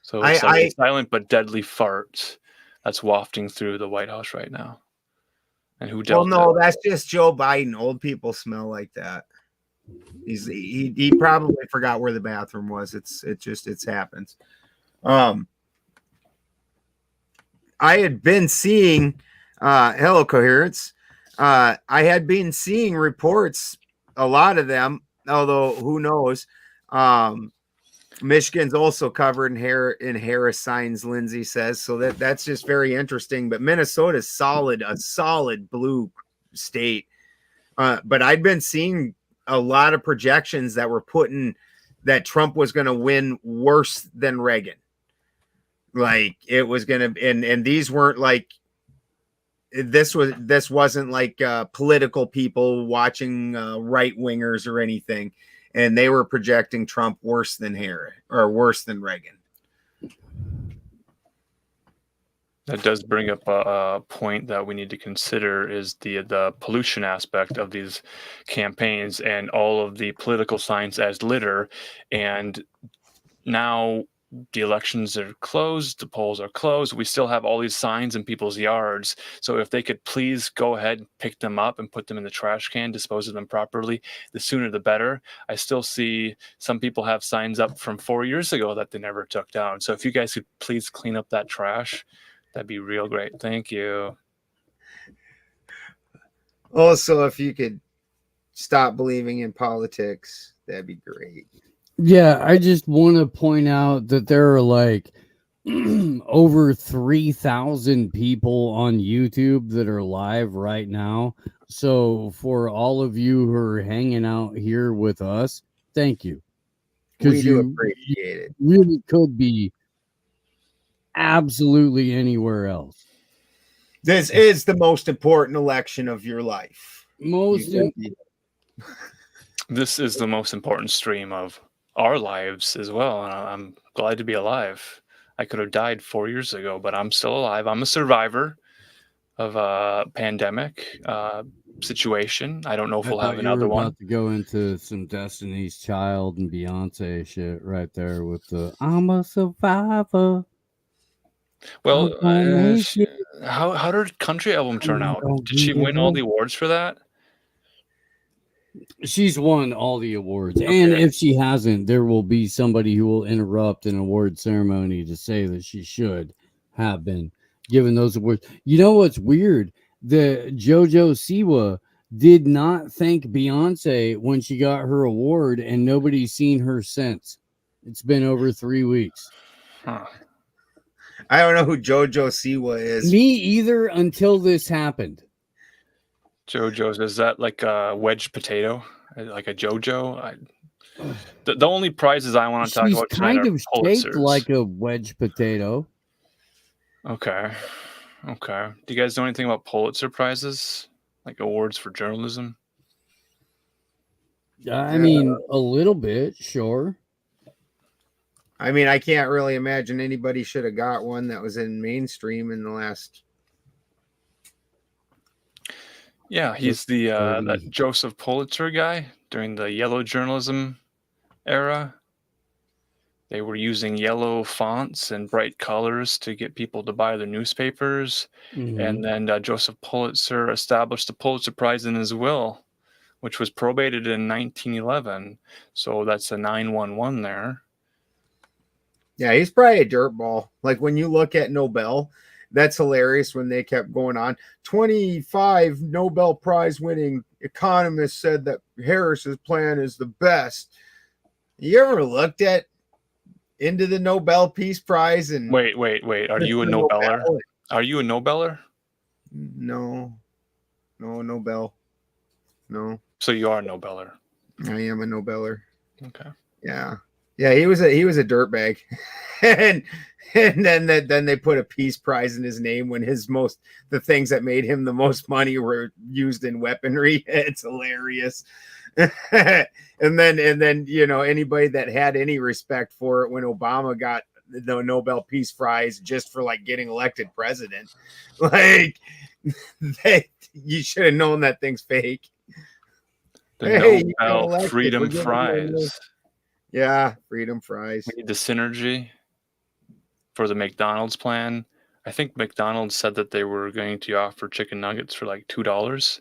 So it's like a silent but deadly fart that's wafting through the White House right now. And who dealt that's just Joe Biden. Old people smell like that. He probably forgot where the bathroom was. It happens. I had been seeing hello Coherence. I had been seeing reports, a lot of them, although who knows. Michigan's also covered in Harris signs, Lindsay says. So that's just very interesting. But Minnesota's a solid blue state. But I'd been seeing a lot of projections that were putting that Trump was going to win worse than Reagan. Like it was going to, and these weren't like, this wasn't like political people watching right wingers or anything. And they were projecting Trump worse than Reagan. That does bring up a point that we need to consider is the pollution aspect of these campaigns and all of the political signs as litter. And now the elections are closed, the polls are closed. We still have all these signs in people's yards. So if they could please go ahead and pick them up and put them in the trash can, dispose of them properly, the sooner the better. I still see some people have signs up from 4 years ago that they never took down. So if you guys could please clean up that trash, that'd be real great. Thank you. Also, if you could stop believing in politics, that'd be great. Yeah, I just want to point out that there are like over 3,000 people on YouTube that are live right now. So for all of you who are hanging out here with us, thank you. We do appreciate it. Really could be absolutely anywhere else. This is the most important election of your life. This is the most important stream of our lives as well. And I'm glad to be alive. I could have died 4 years ago, but I'm still alive. I'm a survivor of a pandemic situation. I don't know if we'll have another one. About to go into some Destiny's Child and Beyonce shit right there with the "I'm a survivor." Well, how did Country Album turn out? Did she win all the awards for that? She's won all the awards. Okay. And if she hasn't, there will be somebody who will interrupt an award ceremony to say that she should. have been given those awards. You know what's weird? The JoJo Siwa did not thank Beyonce when she got her award, and nobody's seen her since. It's been over 3 weeks. Huh. I don't know who JoJo Siwa is. Me either until this happened. JoJo's, is that like a wedge potato? Like a JoJo? The only prizes I want to talk She's about tonight kind are of shaped Pulitzers. like a wedge potato. Okay. Do you guys know anything about Pulitzer prizes? Like awards for journalism? I mean, a little bit, sure. I mean, I can't really imagine anybody should have got one that was in mainstream in the last. Yeah, he's the that Joseph Pulitzer guy during the yellow journalism era. They were using yellow fonts and bright colors to get people to buy their newspapers. And then Joseph Pulitzer established the Pulitzer Prize in his will, which was probated in 1911. So that's a 911 there. Yeah, he's probably a dirtball. Like when you look at Nobel, that's hilarious when they kept going on. 25 Nobel Prize winning economists said that Harris's plan is the best. You ever looked at into the Nobel Peace Prize and wait. Are you a Nobeler? Are you a Nobeler? No, Nobel. No. So you are a Nobeler. I am a Nobeler. Okay. Yeah. He was a dirtbag. and then they put a peace prize in his name when the things that made him the most money were used in weaponry. It's hilarious. and then anybody that had any respect for it when Obama got the Nobel Peace Prize just for like getting elected president, like you should have known that thing's fake. The Nobel Freedom Prize. Yeah, Freedom Fries. We need the synergy for the McDonald's plan. I think McDonald's said that they were going to offer chicken nuggets for like $2,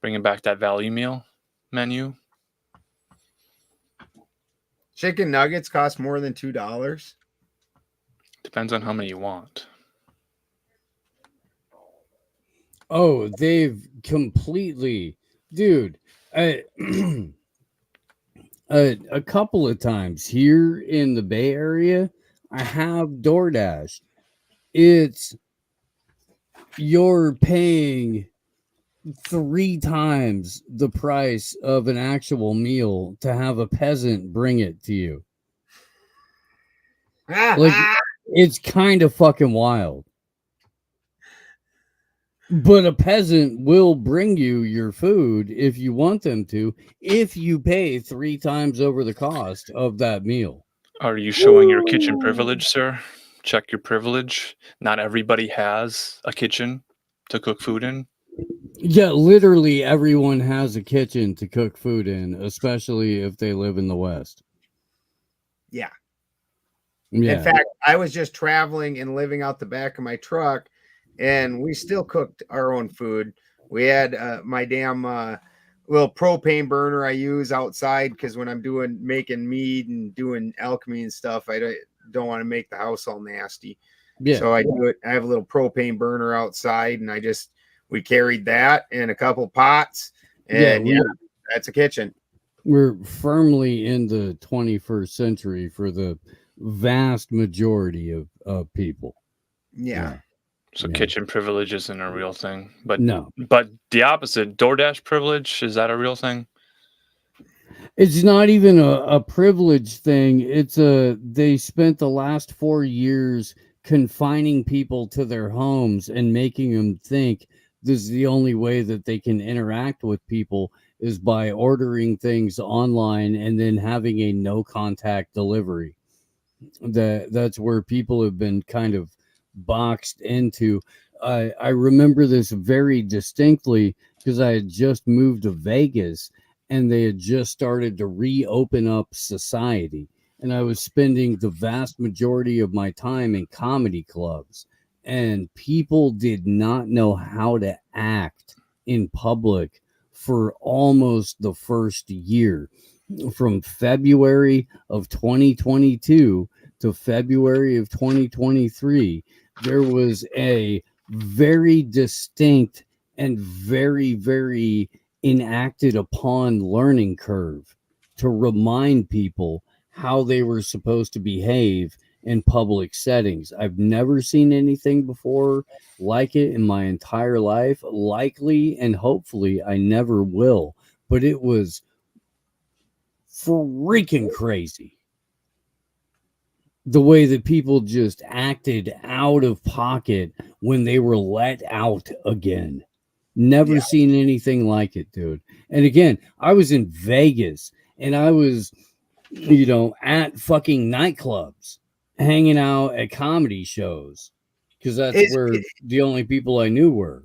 bringing back that value meal menu. Chicken nuggets cost more than $2. Depends on how many you want. Oh, they've completely, dude. A couple of times here in the Bay Area, I have DoorDash. You're paying 3 times the price of an actual meal to have a peasant bring it to you. Like, it's kind of fucking wild. But a peasant will bring you your food if you want them to, if you pay 3 times over the cost of that meal. Are you showing your kitchen privilege, sir? Check your privilege. Not everybody has a kitchen to cook food in. Yeah, literally everyone has a kitchen to cook food in, especially if they live in the West. Yeah. Yeah. In fact, I was just traveling and living out the back of my truck, and we still cooked our own food. We had my damn little propane burner I use outside because when I'm making mead and doing alchemy and stuff, I don't want to make the house all nasty. Yeah. So I do it. I have a little propane burner outside, and we carried that and a couple pots, and that's a kitchen. We're firmly in the 21st century for the vast majority of people. Yeah. So kitchen privilege isn't a real thing, but no. But the opposite, DoorDash privilege, is that a real thing? It's not even a privilege thing. They spent the last 4 years confining people to their homes and making them think this is the only way that they can interact with people is by ordering things online and then having a no contact delivery. That's where people have been kind of boxed into. I remember this very distinctly because I had just moved to Vegas and they had just started to reopen up society, and I was spending the vast majority of my time in comedy clubs, and people did not know how to act in public for almost the first year. From February of 2022 to February of 2023, there was a very distinct and very, very enacted upon learning curve to remind people how they were supposed to behave in public settings. I've never seen anything before like it in my entire life. Likely and hopefully I never will. But it was freaking crazy. The way that people just acted out of pocket when they were let out again. Never seen anything like it, dude. And again, I was in Vegas and I was, at fucking nightclubs, hanging out at comedy shows, because that's where the only people I knew were.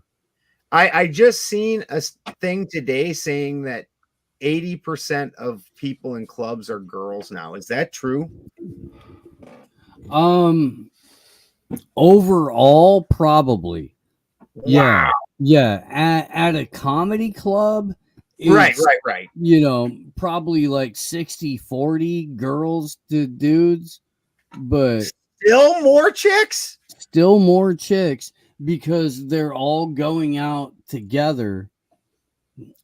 I just seen a thing today saying that 80% of people in clubs are girls now. Is that true? Overall, probably. Wow. Yeah. At a comedy club, Right. Probably like 60-40 girls to dudes, but still more chicks because they're all going out together,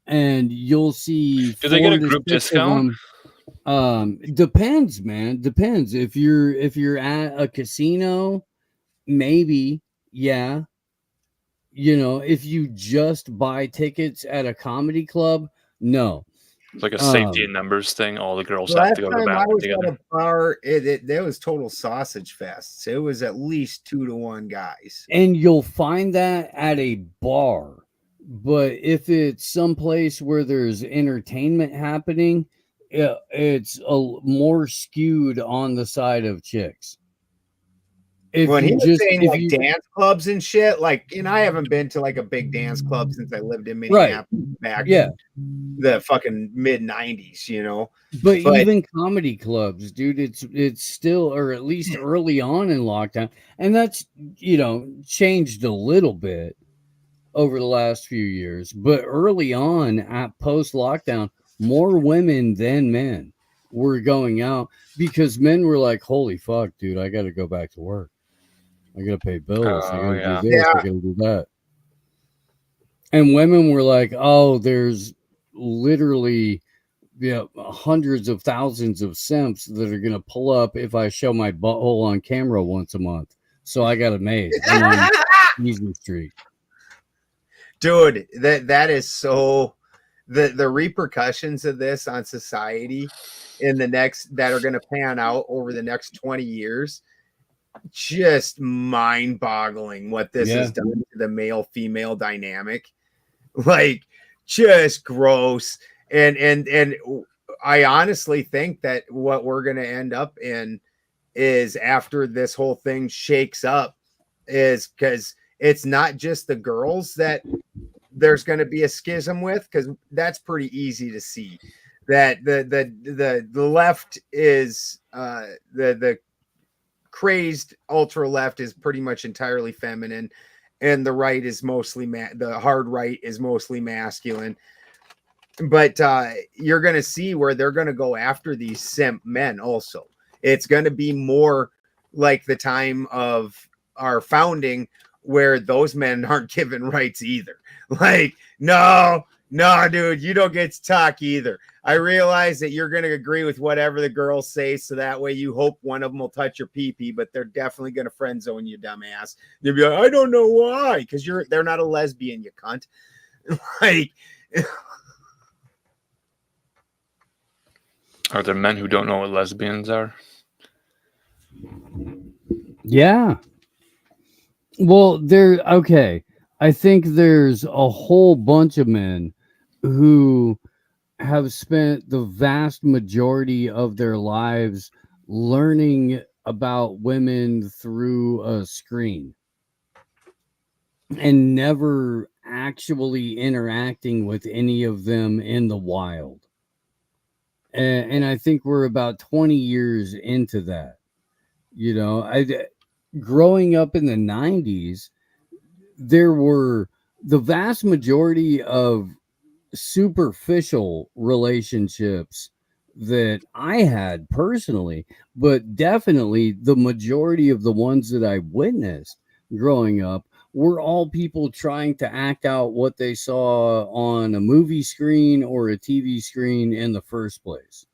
and you'll see. Do they get a group discount? Depends, man. Depends. If you're at a casino, maybe, yeah. If you just buy tickets at a comedy club, no. It's like a safety in numbers thing. All the girls have to go to the bathroom together. At a bar, that was total sausage fest. It was at least 2-to-1 guys. And you'll find that at a bar. But if it's someplace where there's entertainment happening, it's more skewed on the side of chicks. When he was saying like dance clubs and shit, like, I haven't been to like a big dance club since I lived in Minneapolis back in the fucking mid-90s, But even comedy clubs, dude, it's still, or at least early on in lockdown, and that's changed a little bit over the last few years. But early on at post-lockdown, more women than men were going out because men were like, holy fuck, dude, I got to go back to work. I got to pay bills. I got to do this. I got to do that. And women were like, oh, there's literally hundreds of thousands of simps that are going to pull up if I show my butthole on camera once a month. So I got it made. I'm on Easy Street. Dude, that is so... The repercussions of this on society that are going to pan out over the next 20 years, just mind-boggling what this has done to the male-female dynamic. Like, just gross. And I honestly think that what we're going to end up in is, after this whole thing shakes up, is because it's not just the girls that there's going to be a schism with, because that's pretty easy to see that the left is the crazed ultra left is pretty much entirely feminine, and the right is mostly the hard right is mostly masculine. But you're going to see where they're going to go after these simp men also. It's going to be more like the time of our founding, where those men aren't given rights either. Like, no, dude, you don't get to talk either. I realize that you're going to agree with whatever the girls say, so that way you hope one of them will touch your pee-pee, but they're definitely going to friend zone you, dumbass. They'll be like, I don't know why, because they're not a lesbian, you cunt. Like, are there men who don't know what lesbians are? Yeah. Well, okay. I think there's a whole bunch of men who have spent the vast majority of their lives learning about women through a screen and never actually interacting with any of them in the wild. And I think we're about 20 years into that. Growing up in the 90s, there were the vast majority of superficial relationships that I had personally, but definitely the majority of the ones that I witnessed growing up were all people trying to act out what they saw on a movie screen or a TV screen in the first place.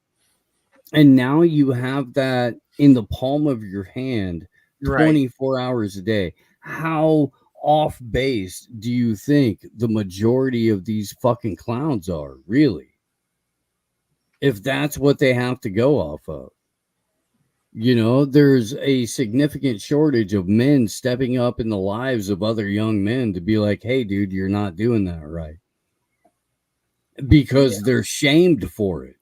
And now you have that in the palm of your hand 24 hours a day. How off base do you think the majority of these fucking clowns are, really? If that's what they have to go off of. You know, there's a significant shortage of men stepping up in the lives of other young men to be like, hey, dude, you're not doing that right. Because they're shamed for it.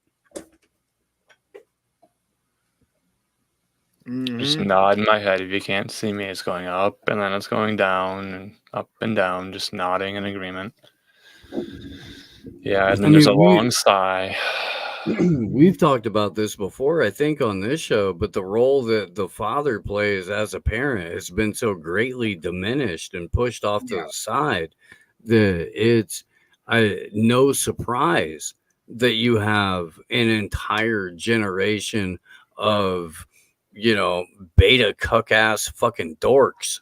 Just nodding my head. If you can't see me, it's going up and then it's going down and up and down, just nodding in agreement. Yeah, and then there's a long sigh. We've talked about this before, I think, on this show, but the role that the father plays as a parent has been so greatly diminished and pushed off to the side that it's no surprise that you have an entire generation of, you know, beta cuck ass fucking dorks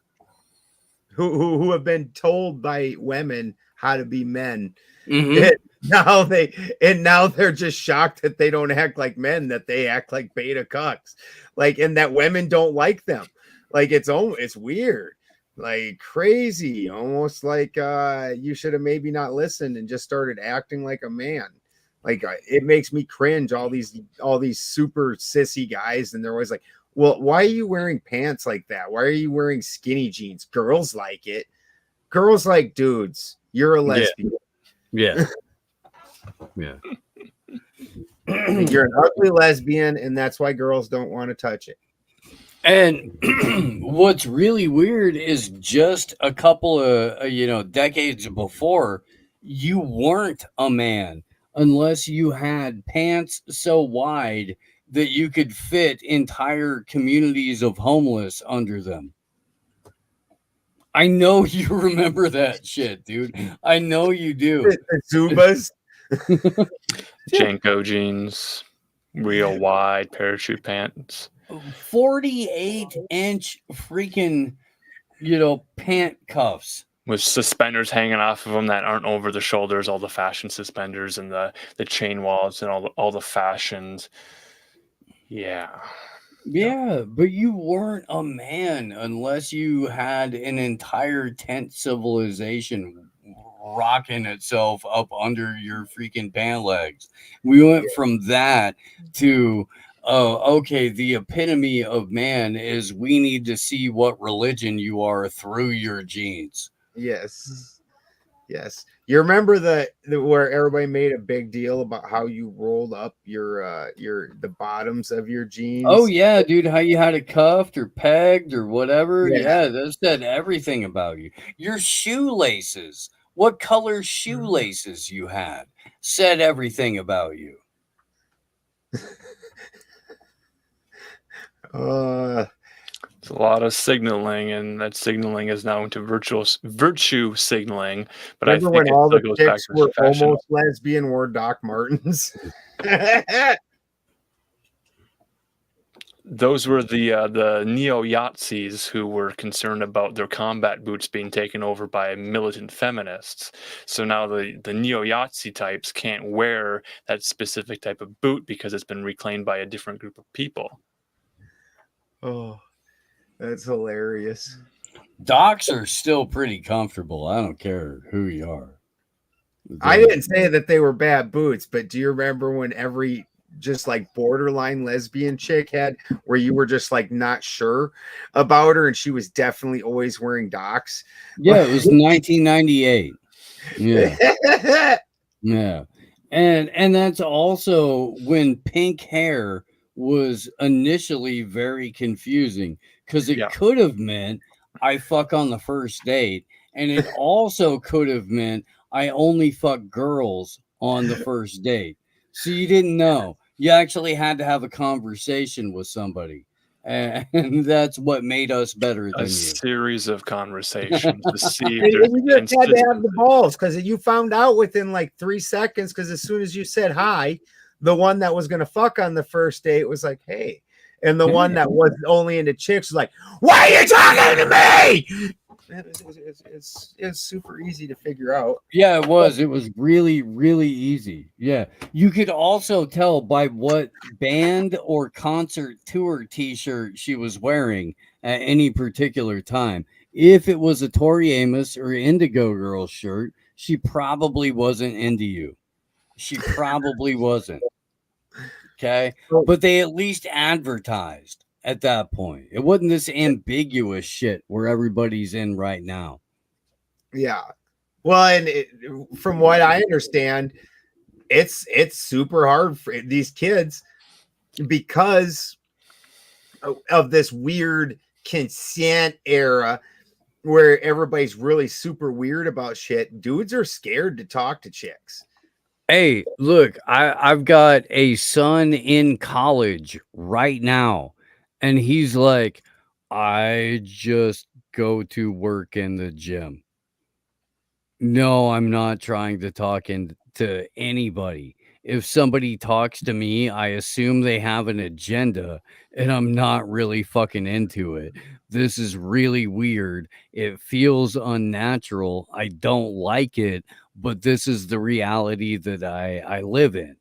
who have been told by women how to be men. Mm-hmm. Now they're just shocked that they don't act like men, that they act like beta cucks, like, and that women don't like them. Like, it's weird, like crazy, almost like you should have maybe not listened and just started acting like a man. Like, it makes me cringe, all these super sissy guys, and they're always like, well, why are you wearing pants like that? Why are you wearing skinny jeans? Girls like it. Girls like dudes. You're a lesbian. Yeah. Yeah. You're an ugly lesbian, and that's why girls don't want to touch it. And what's really weird is just a couple of decades before, you weren't a man unless you had pants so wide that you could fit entire communities of homeless under them. I know you remember that shit, dude. I know you do. The Zubas. Janko jeans, real wide parachute pants. 48-inch freaking, pant cuffs. With suspenders hanging off of them that aren't over the shoulders, all the fashion suspenders and the chain wallets and all the fashions. Yeah. Yeah, but you weren't a man unless you had an entire tent civilization rocking itself up under your freaking pant legs. We went from that to, okay, the epitome of man is we need to see what religion you are through your jeans. Yes. Yes. You remember the where everybody made a big deal about how you rolled up the bottoms of your jeans? Oh yeah, dude, how you had it cuffed or pegged or whatever. Yeah, that said everything about you. Your shoelaces, what color shoelaces you had, said everything about you. It's a lot of signaling, and that signaling is now into virtue signaling. But remember I think when all the goes back chicks to were fashion. almost lesbian, wore Doc Martens? Those were the neo-Yazis who were concerned about their combat boots being taken over by militant feminists. So now the neo-Yazi types can't wear that specific type of boot because it's been reclaimed by a different group of people. Oh, that's hilarious. Docs are still pretty comfortable. I don't care who you are. I didn't say that they were bad boots, but do you remember when every just like borderline lesbian chick had where you were just like not sure about her and she was definitely always wearing Docs? Yeah, it was 1998. Yeah. Yeah. And that's also when pink hair was initially very confusing because it could have meant I fuck on the first date, and it also could have meant I only fuck girls on the first date. So you didn't know. You actually had to have a conversation with somebody. And that's what made us better than A you. series of conversations to see if And there's you just had to have the balls because you found out within like 3 seconds because as soon as you said hi, the one that was going to fuck on the first date was like, hey. And the one that was only into chicks was like, why are you talking to me? It's super easy to figure out. Yeah, it was. It was really, really easy. Yeah. You could also tell by what band or concert tour t-shirt she was wearing at any particular time. If it was a Tori Amos or Indigo Girls shirt, she probably wasn't into you. She probably wasn't. Okay. But they at least advertised at that point. It wasn't this ambiguous shit where everybody's in right now. Yeah. Well, and from what I understand, it's super hard for these kids because of this weird consent era where everybody's really super weird about shit. Dudes are scared to talk to chicks. Hey, look, I've got a son in college right now, and he's like, I just go to work in the gym. No, I'm not trying to talk to anybody. If somebody talks to me, I assume they have an agenda, and I'm not really fucking into it. This is really weird. It feels unnatural. I don't like it, but this is the reality that I live in.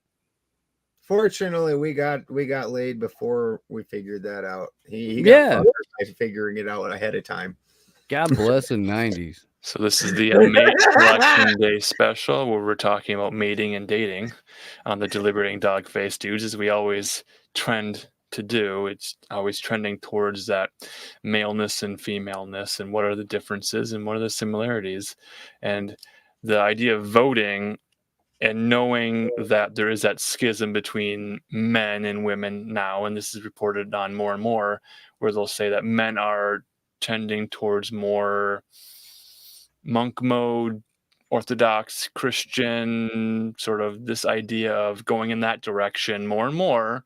Fortunately, we got laid before we figured that out. He got Yeah. fucked by figuring it out ahead of time. God bless the 90s. So this is the Mate Selection Day special where we're talking about mating and dating on the Deliberating Dog-Faced Dudes, as we always trend to do. It's always trending towards that maleness and femaleness, and what are the differences and what are the similarities. And the idea of voting and knowing that there is that schism between men and women now, and this is reported on more and more, where they'll say that men are tending towards more monk mode, Orthodox Christian, sort of this idea of going in that direction more and more,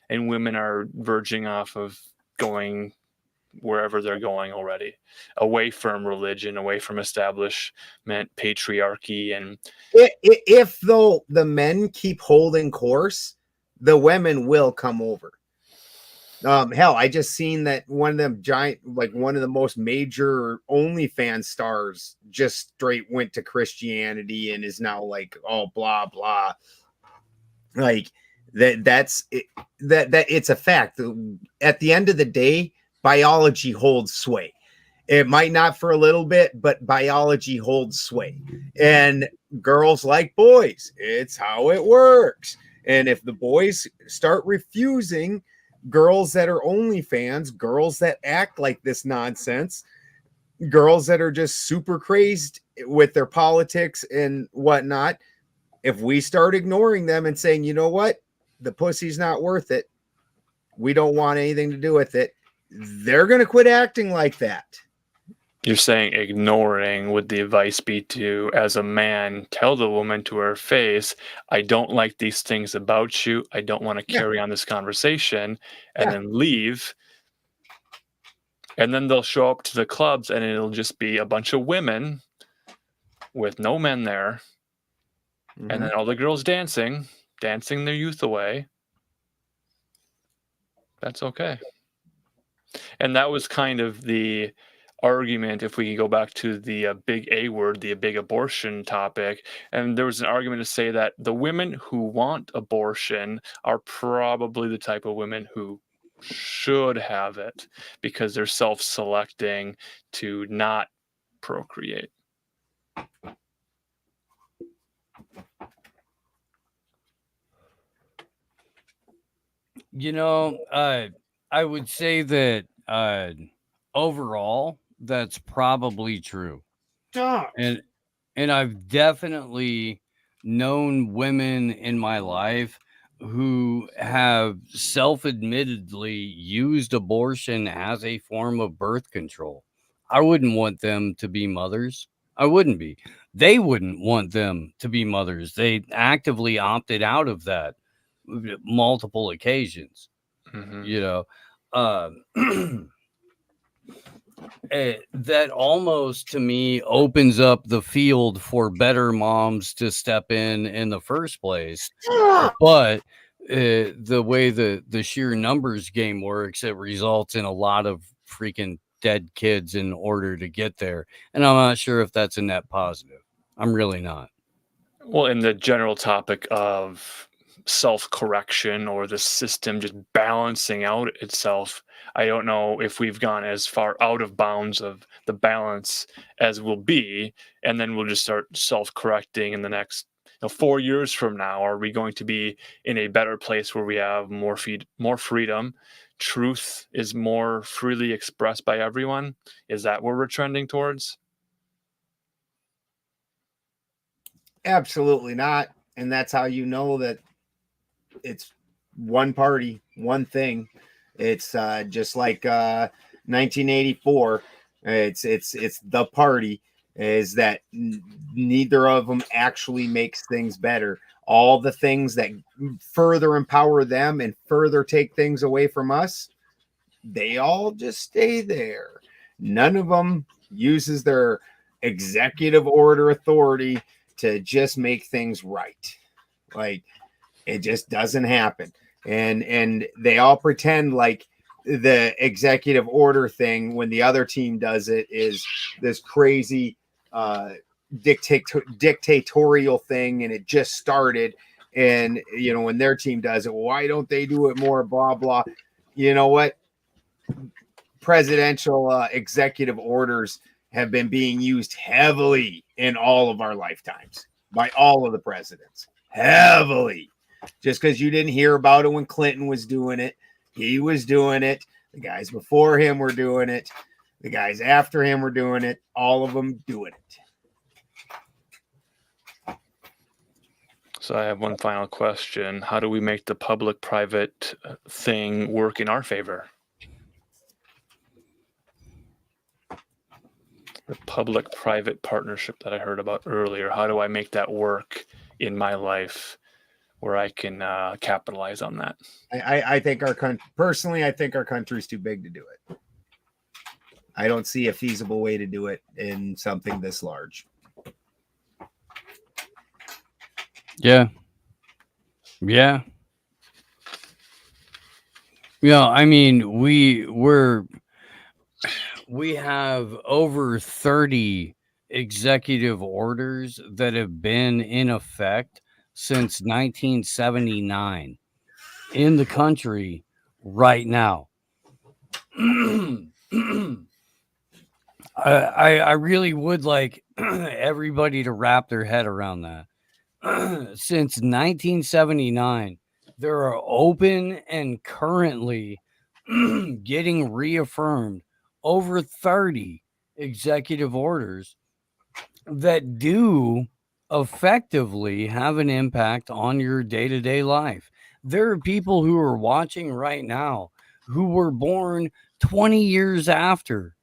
and women are verging off of going wherever they're going already, away from religion, away from establishment, patriarchy. And if though the men keep holding course, the women will come over. Hell, I just seen that one of them one of the most major OnlyFans stars just straight went to Christianity and is now like, oh, blah blah. Like that's it, that it's a fact. At the end of the day, biology holds sway. It might not for a little bit, but biology holds sway. And girls like boys. It's how it works. And if the boys start refusing girls that are OnlyFans, girls that act like this nonsense, girls that are just super crazed with their politics and whatnot, if we start ignoring them and saying, you know what, the pussy's not worth it, we don't want anything to do with it, they're going to quit acting like that. You're saying ignoring, would the advice be to, as a man, tell the woman to her face, I don't like these things about you, I don't want to carry on this conversation, and then leave. And then they'll show up to the clubs and it'll just be a bunch of women with no men there. Mm-hmm. And then all the girls dancing their youth away. That's okay. And that was kind of the argument, if we can go back to the big A word, the big abortion topic. And there was an argument to say that the women who want abortion are probably the type of women who should have it because they're self-selecting to not procreate. You know, I would say that overall, that's probably true. And I've definitely known women in my life who have self-admittedly used abortion as a form of birth control. I wouldn't want them to be mothers. I wouldn't be. They wouldn't want them to be mothers. They actively opted out of that multiple occasions. Mm-hmm. You know, that almost to me opens up the field for better moms to step in the first place. But the way the sheer numbers game works, it results in a lot of freaking dead kids in order to get there. And I'm not sure if that's a net positive. I'm really not. Well, in the general topic of self-correction or the system just balancing out itself, I don't know if we've gone as far out of bounds of the balance as we'll be, and then we'll just start self-correcting in the next 4 years from now. Are we going to be in a better place where we have more freedom? Truth is more freely expressed by everyone. Is that where we're trending towards? Absolutely not. And that's how you know that it's one party, one thing. It's just like 1984. It's the party. Is that neither of them actually makes things better. All the things that further empower them and further take things away from us, they all just stay there. None of them uses their executive order authority to just make things right. Like, it just doesn't happen. And they all pretend like the executive order thing, when the other team does it, is this crazy dictatorial thing, and it just started. And when their team does it, why don't they do it more? Blah blah. You know what? Presidential executive orders have been being used heavily in all of our lifetimes by all of the presidents. Heavily. Just because you didn't hear about it when Clinton was doing it, he was doing it. The guys before him were doing it. The guys after him were doing it. All of them doing it. So I have one final question. How do we make the public-private thing work in our favor? The public-private partnership that I heard about earlier. How do I make that work in my life where I can capitalize on that? I think our country, personally, I think our country's too big to do it. I don't see a feasible way to do it in something this large. Yeah. I mean, we have over 30 executive orders that have been in effect since 1979 in the country right now. I really would like everybody to wrap their head around that. Since 1979, there are open and currently getting reaffirmed over 30 executive orders that do effectively have an impact on your day-to-day life. There are people who are watching right now who were born 20 years after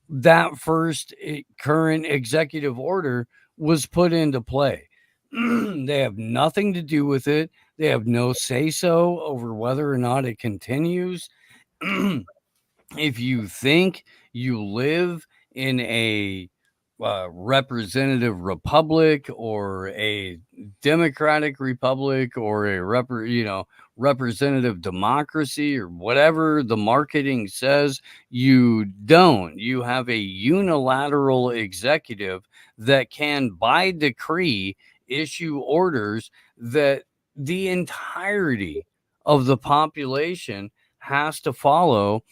that first current executive order was put into play. They have nothing to do with it. They have no say-so over whether or not it continues. If you think you live in a representative republic or a democratic republic or a representative democracy or whatever the marketing says, you don't. You have a unilateral executive that can, by decree, issue orders that the entirety of the population has to follow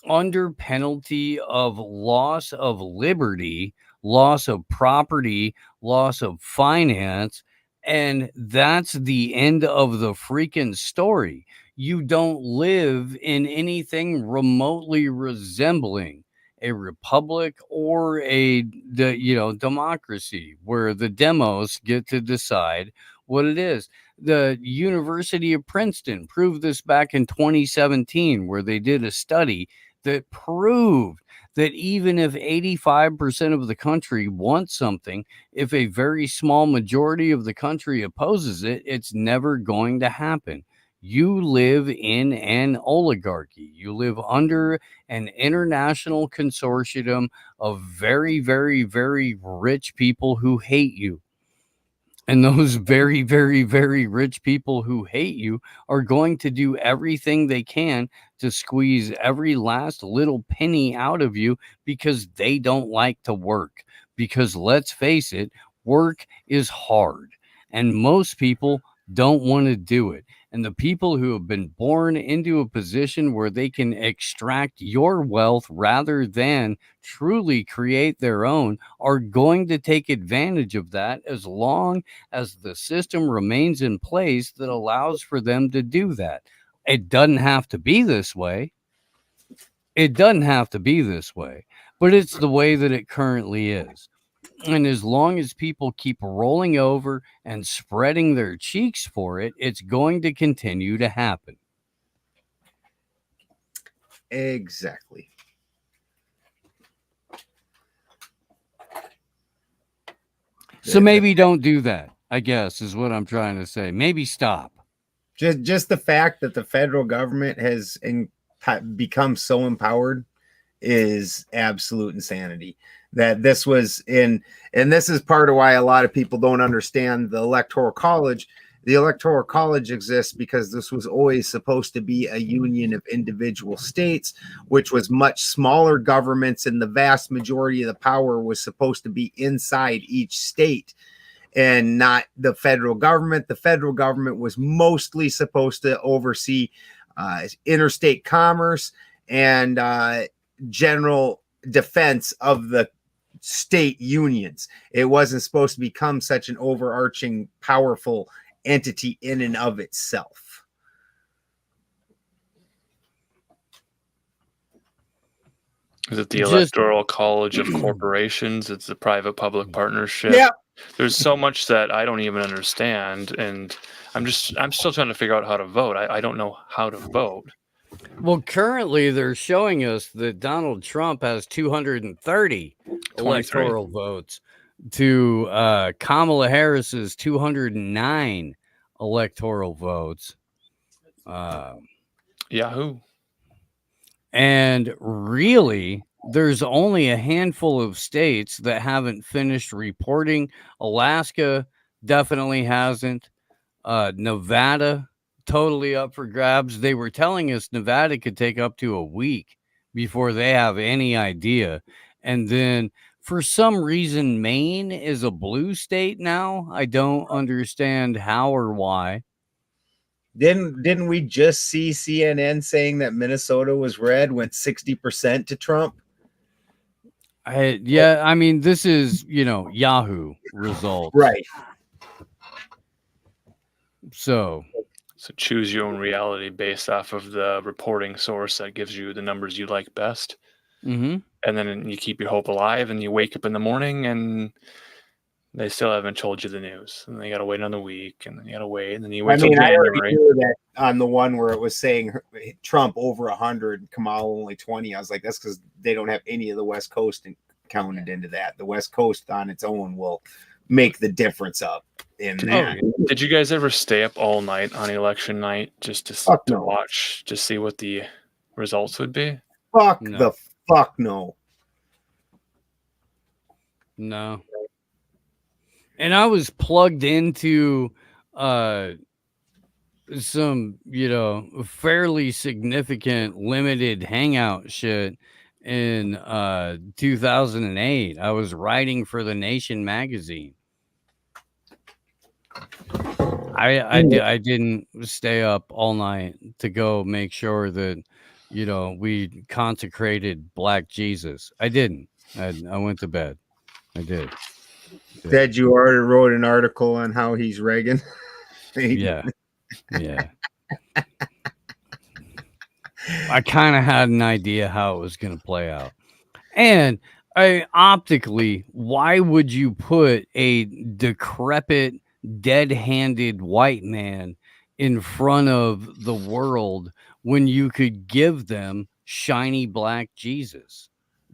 under penalty of loss of liberty, loss of property, loss of finance. And that's the end of the freaking story. You don't live in anything remotely resembling a republic or a democracy where the demos get to decide what it is. The University of Princeton proved this back in 2017, where they did a study that proved that even if 85% of the country wants something, if a very small majority of the country opposes it, it's never going to happen. You live in an oligarchy. You live under an international consortium of very, very, very rich people who hate you. And those very, very, very rich people who hate you are going to do everything they can to squeeze every last little penny out of you because they don't like to work. Because let's face it, work is hard. And most people don't want to do it. And the people who have been born into a position where they can extract your wealth rather than truly create their own are going to take advantage of that as long as the system remains in place that allows for them to do that. It doesn't have to be this way. It doesn't have to be this way, but it's the way that it currently is. And as long as people keep rolling over and spreading their cheeks for it, it's going to continue to happen. Exactly. So maybe don't do that, I guess, is what I'm trying to say. Maybe stop. Just the fact that the federal government has become so empowered is absolute insanity. That this was in, and this is part of why a lot of people don't understand the Electoral College. The Electoral College exists because this was always supposed to be a union of individual states, which was much smaller governments, and the vast majority of the power was supposed to be inside each state and not the federal government. The federal government was mostly supposed to oversee interstate commerce and general defense of the state unions. It wasn't supposed to become such an overarching, powerful entity in and of itself. Is it the Electoral College of Corporations? It's the private-public partnership. Yeah. There's so much that I don't even understand, and I'm still trying to figure out how to vote. I don't know how to vote. Well, currently they're showing us that Donald Trump has 230 electoral votes to Kamala Harris's 209 electoral votes. Yahoo. And really, there's only a handful of states that haven't finished reporting. Alaska definitely hasn't. Nevada, totally up for grabs. They were telling us Nevada could take up to a week before they have any idea. And then for some reason, Maine is a blue state now. I don't understand how or why. Didn't we just see CNN saying that Minnesota was red, went 60% to Trump? Yeah, I mean, this is, Yahoo results. Right. So choose your own reality based off of the reporting source that gives you the numbers you like best. Mm-hmm. And then you keep your hope alive, and you wake up in the morning and they still haven't told you the news. And then you got to wait another week, and then you got to wait, and then you wait till I already January. knew that on the one where it was saying Trump over 100, Kamala only 20. I was like, that's because they don't have any of the West Coast counted into that. The West Coast on its own will make the difference up in that. Did you guys ever stay up all night on election night just to watch, to see what the results would be? Fuck no. No. And I was plugged into some, fairly significant limited hangout shit in 2008. I was writing for The Nation magazine. I didn't stay up all night to go make sure that, we consecrated Black Jesus. I didn't. I went to bed. I did. Said you already wrote an article on how he's Reagan. Yeah. I kind of had an idea how it was going to play out. And optically, why would you put a decrepit, dead-handed white man in front of the world when you could give them shiny Black Jesus?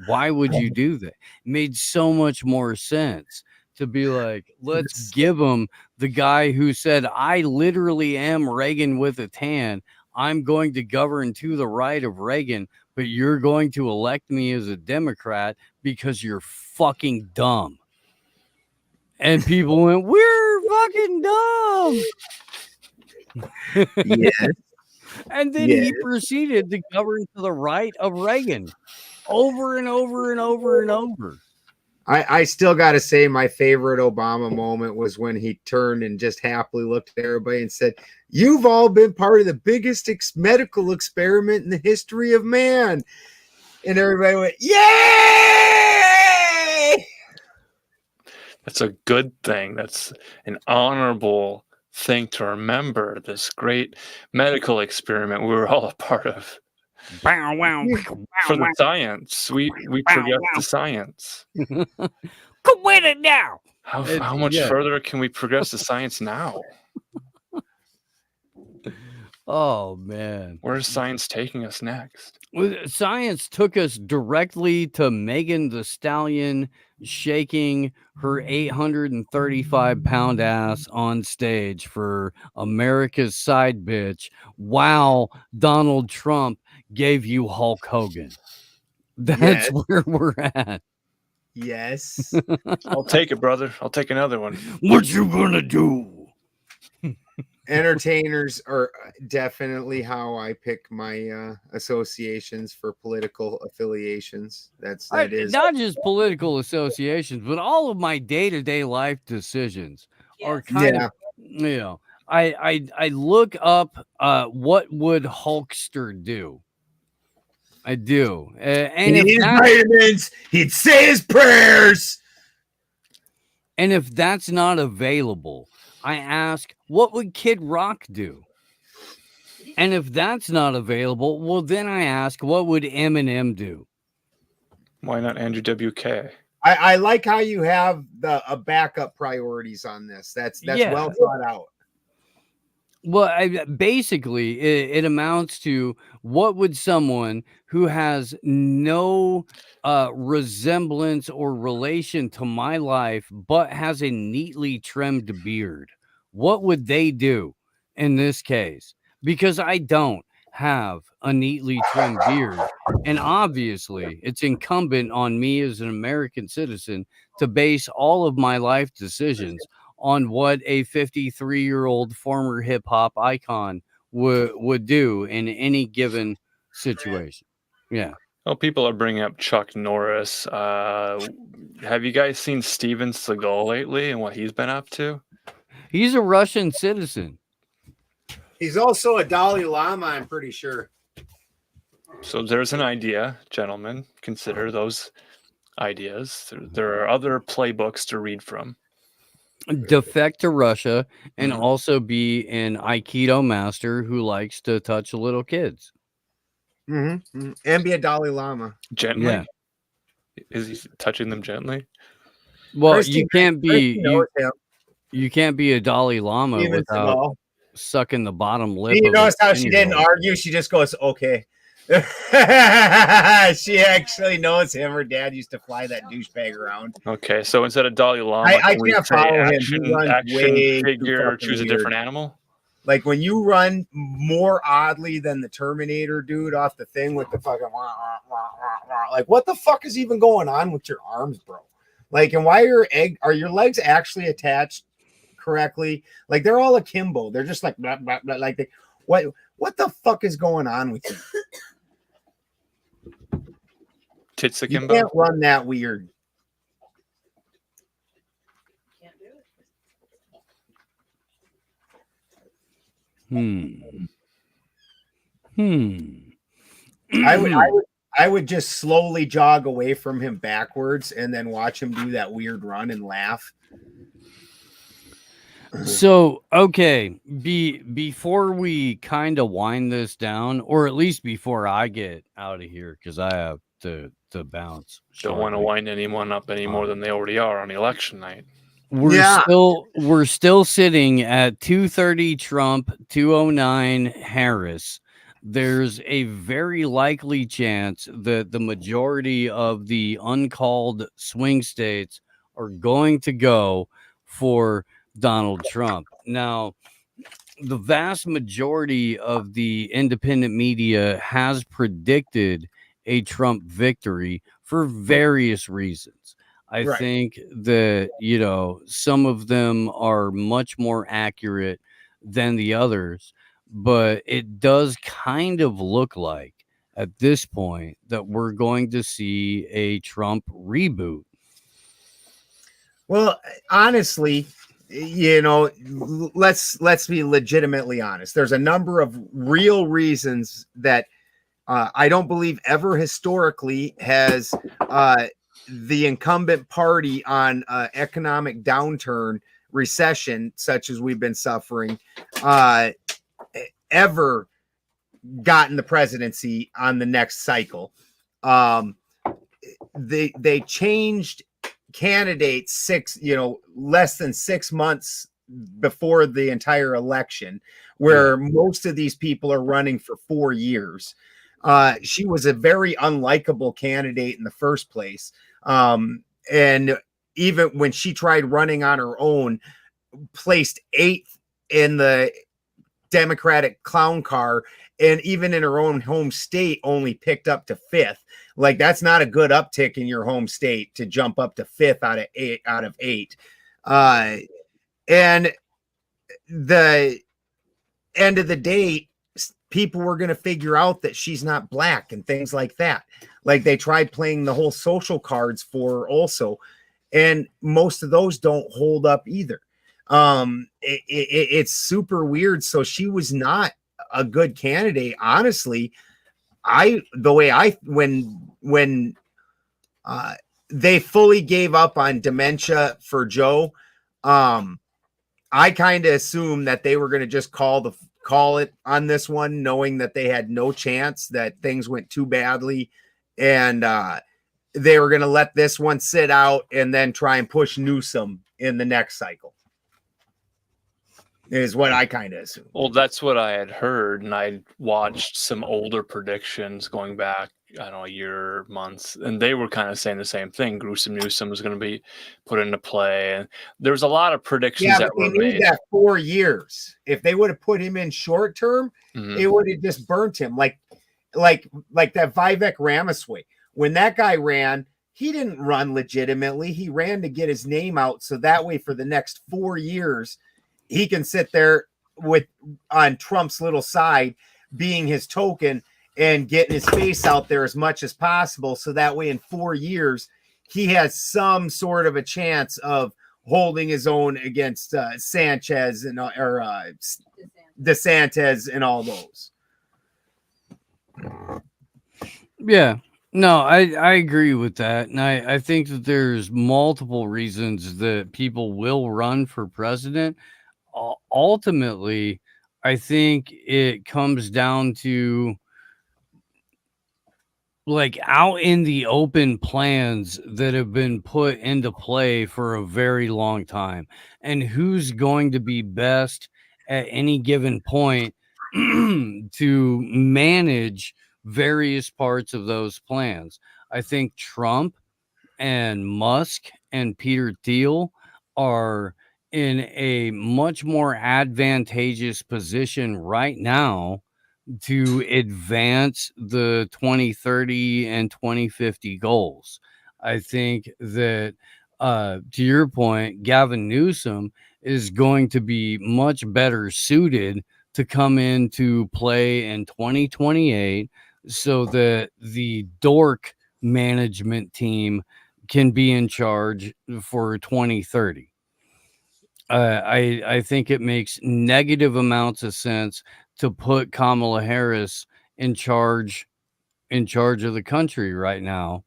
Why would you do that? It made so much more sense to be like, let's give them the guy who said, I literally am Reagan with a tan. I'm going to govern to the right of Reagan, but you're going to elect me as a Democrat because you're fucking dumb. And people went, we're fucking dumb. Yes. And then he proceeded to cover to the right of Reagan over and over and over and over. I still got to say my favorite Obama moment was when he turned and just happily looked at everybody and said, "You've all been part of the biggest medical experiment in the history of man." And everybody went, "Yay!" That's a good thing. That's an honorable thing to remember. This great medical experiment we were all a part of. Wow, wow, For the science, we progress the science. Come with it now. How much further can we progress the science now? Oh man, where's science taking us next? Science took us directly to Megan Thee Stallion shaking her 835-pound ass on stage for America's Side Bitch while Donald Trump gave you Hulk Hogan. That's where we're at. Yes. I'll take it, brother. I'll take another one. What you gonna do? Entertainers are definitely how I pick my associations for political affiliations. That is not just political associations, but all of my day-to-day life decisions are kind of, you know, I look up what would Hulkster do. I do, and he if needs vitamins, he'd say his prayers. And if that's not available, I ask, what would Kid Rock do? And if that's not available, well, then I ask, what would Eminem do? Why not Andrew WK? I like how you have a backup priorities on this. That's well thought out. Well, basically, it amounts to what would someone who has no resemblance or relation to my life, but has a neatly trimmed beard, what would they do in this case? Because I don't have a neatly trimmed beard. And obviously, it's incumbent on me as an American citizen to base all of my life decisions on what a 53-year-old former hip hop icon would do in any given situation. Yeah. Well, people are bringing up Chuck Norris. Have you guys seen Steven Seagal lately and what he's been up to? He's a Russian citizen. He's also a Dalai Lama, I'm pretty sure. So there's an idea, gentlemen. Consider those ideas. There are other playbooks to read from. Defect to Russia and also be an Aikido master who likes to touch little kids. And be a Dalai Lama. Gently? Yeah. Is he touching them gently? Well, Christy, you can't be you can't be a Dalai Lama Steven without Seagal. sucking the bottom lip. You of notice it how she didn't anyway. argue? She just goes, okay. She actually knows him. Her dad used to fly that douchebag around. Okay, so instead of Dalai Lama, I can we can't say follow him. He action, runs action way too figure, fucking choose a weird. different animal? Like when you run more oddly than the Terminator dude off the thing with the fucking like, what the fuck is even going on with your arms, bro? Like, and why are your legs actually attached correctly? Like they're all akimbo. They're just like blah, blah, blah, like what the fuck is going on with you? Tits You akimbo? can't run that weird. I would just slowly jog away from him backwards and then watch him do that weird run and laugh. So, okay, before we kind of wind this down, or at least before I get out of here, because I have to bounce. Don't want to wind anyone up any more than they already are on election night. We're still sitting at 230 Trump, 209 Harris. There's a very likely chance that the majority of the uncalled swing states are going to go for Donald Trump. Now, the vast majority of the independent media has predicted a Trump victory for various reasons. I Right. think that, some of them are much more accurate than the others, but it does kind of look like at this point that we're going to see a Trump reboot. Well, honestly, let's be legitimately honest. There's a number of real reasons that I don't believe ever historically has the incumbent party on economic downturn, recession, such as we've been suffering, ever gotten the presidency on the next cycle. They changed candidates less than 6 months before the entire election, where most of these people are running for 4 years. She was a very unlikable candidate in the first place. And even when she tried running on her own, placed 8th in the Democratic clown car, and even in her own home state only picked up to 5th. Like, that's not a good uptick in your home state to jump up to 5th out of 8. And the end of the day, people were going to figure out that she's not black and things like that. Like, they tried playing the whole social cards for her also, and most of those don't hold up either. It's super weird. So she was not a good candidate, honestly. When they fully gave up on dementia for Joe, I kind of assumed that they were going to just call it on this one, knowing that they had no chance, that things went too badly, and they were going to let this one sit out and then try and push Newsom in the next cycle. Is what I kind of assume. Well, that's what I had heard, and I watched some older predictions going back, I don't know, a year, months, and they were kind of saying the same thing. Gruesome Newsom was going to be put into play, and there was a lot of predictions that were made. That 4 years. If they would have put him in short term, it would have just burnt him. Like that Vivek Ramaswamy. When that guy ran, he didn't run legitimately. He ran to get his name out, so that way for the next 4 years, he can sit there on Trump's little side, being his token and getting his face out there as much as possible. So that way in 4 years, he has some sort of a chance of holding his own against Sanchez or DeSantis and all those. Yeah, no, I agree with that. And I think that there's multiple reasons that people will run for president. Ultimately, I think it comes down to, like, out in the open plans that have been put into play for a very long time, and who's going to be best at any given point to manage various parts of those plans. I think Trump and Musk and Peter Thiel are in a much more advantageous position right now to advance the 2030 and 2050 goals. I think that, to your point, Gavin Newsom is going to be much better suited to come into play in 2028 so that the dork management team can be in charge for 2030. I think it makes negative amounts of sense to put Kamala Harris in charge of the country right now.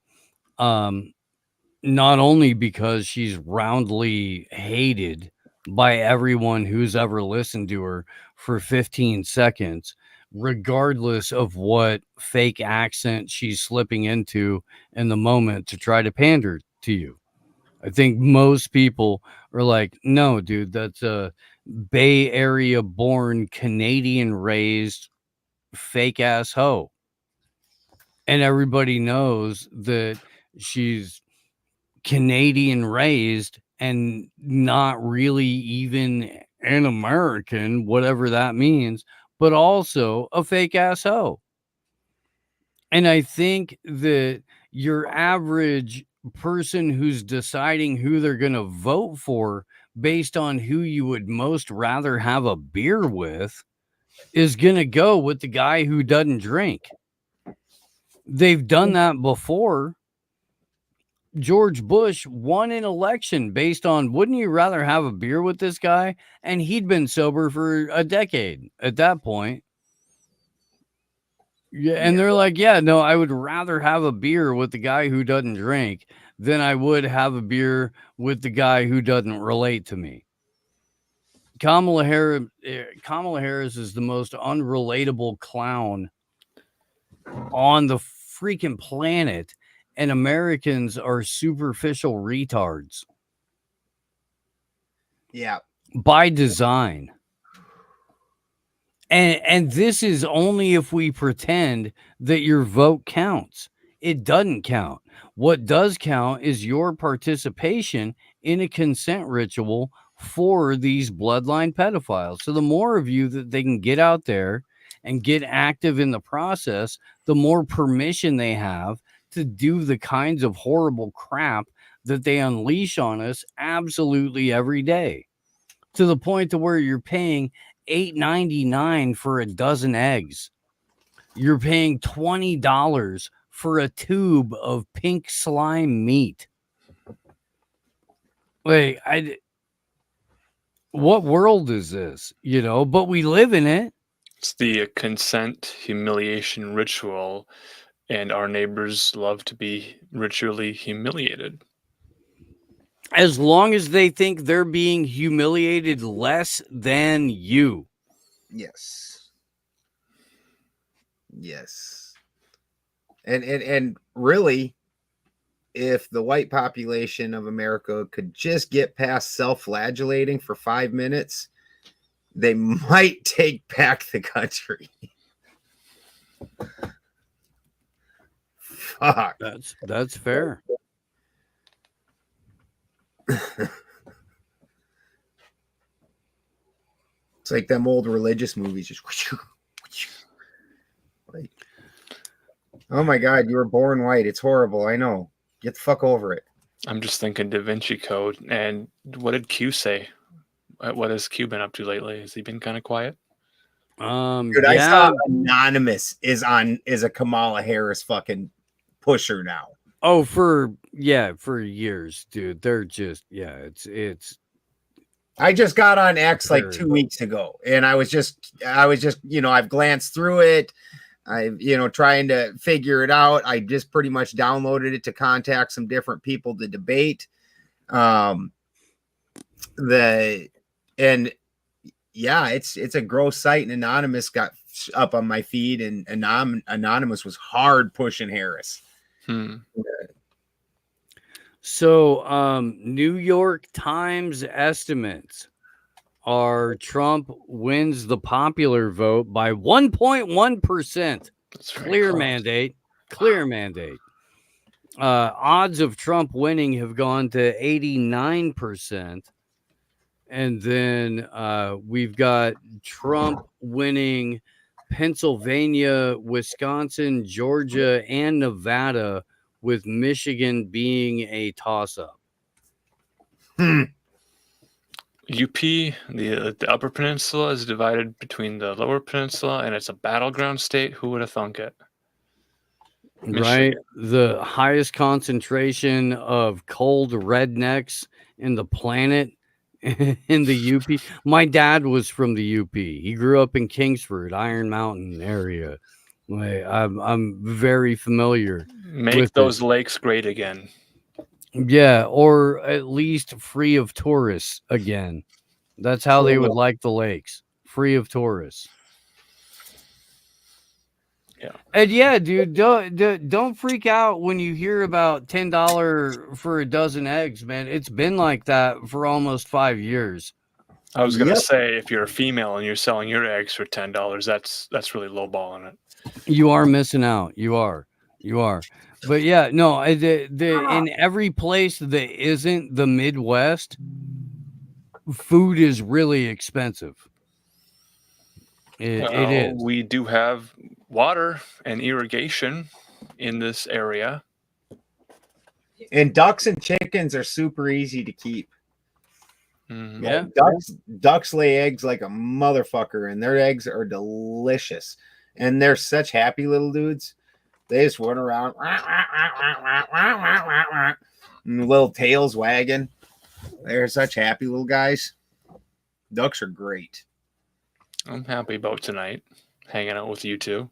Not only because she's roundly hated by everyone who's ever listened to her for 15 seconds, regardless of what fake accent she's slipping into in the moment to try to pander to you. I think most people are like, no, dude, that's a Bay Area born, Canadian raised fake ass hoe. And everybody knows that she's Canadian raised and not really even an American, whatever that means, but also a fake ass hoe. And I think that your average person who's deciding who they're going to vote for based on who you would most rather have a beer with is going to go with the guy who doesn't drink. They've done that before. George Bush won an election based on, wouldn't you rather have a beer with this guy? And he'd been sober for a decade at that point. Yeah, and they're like, yeah, no, I would rather have a beer with the guy who doesn't drink than I would have a beer with the guy who doesn't relate to me. Kamala Harris is the most unrelatable clown on the freaking planet, and Americans are superficial retards. Yeah. By design. And this is only if we pretend that your vote counts. It doesn't count. What does count is your participation in a consent ritual for these bloodline pedophiles. So the more of you that they can get out there and get active in the process, the more permission they have to do the kinds of horrible crap that they unleash on us absolutely every day, to the point to where you're paying $8.99 for a dozen eggs. You're paying $20 for a tube of pink slime meat. Wait, what world is this? You know, but we live in it. It's the consent humiliation ritual, and our neighbors love to be ritually humiliated. As long as they think they're being humiliated less than you. Yes. Yes. And really, if the white population of America could just get past self-flagellating for 5 minutes, they might take back the country. Fuck. That's fair. It's like them old religious movies, just like, oh my God, you were born white. It's horrible. I know. Get the fuck over it. I'm just thinking Da Vinci Code. And what did Q say? What has Q been up to lately? Has he been kind of quiet? Dude, I saw Anonymous is a Kamala Harris fucking pusher now. Oh, for years, dude. They're just, it's. I just got on X like 2 weeks ago, and I was just, I've glanced through it. Trying to figure it out. I just pretty much downloaded it to contact some different people to debate. It's a gross site, and Anonymous got up on my feed, and Anonymous was hard pushing Harris. So, New York Times estimates are Trump wins the popular vote by 1.1%. Clear mandate. Odds of Trump winning have gone to 89%. And then we've got Trump winning Pennsylvania, Wisconsin, Georgia, and Nevada, with Michigan being a toss-up. UP, the Upper Peninsula, is divided between the Lower Peninsula, and it's a battleground state. Who would have thunk it? Michigan. Right? The highest concentration of cold rednecks in the planet in the UP. My dad was from the UP. He grew up in Kingsford, Iron Mountain area. I'm very familiar. Make those lakes great again. Yeah, or at least free of tourists again. That's how they would like the lakes. Free of tourists. Yeah. And yeah, dude, don't freak out when you hear about $10 for a dozen eggs, man. It's been like that for almost 5 years. I was gonna say, if you're a female and you're selling your eggs for $10, that's really lowballing it. You are missing out. You are. But yeah, no, in every place that isn't the Midwest, food is really expensive. It is. We do have water and irrigation in this area. And ducks and chickens are super easy to keep. Mhm. Yeah. Ducks lay eggs like a motherfucker, and their eggs are delicious. And they're such happy little dudes. They just run around, and little tails wagging. They're such happy little guys. Ducks are great. I'm happy about tonight, hanging out with you two.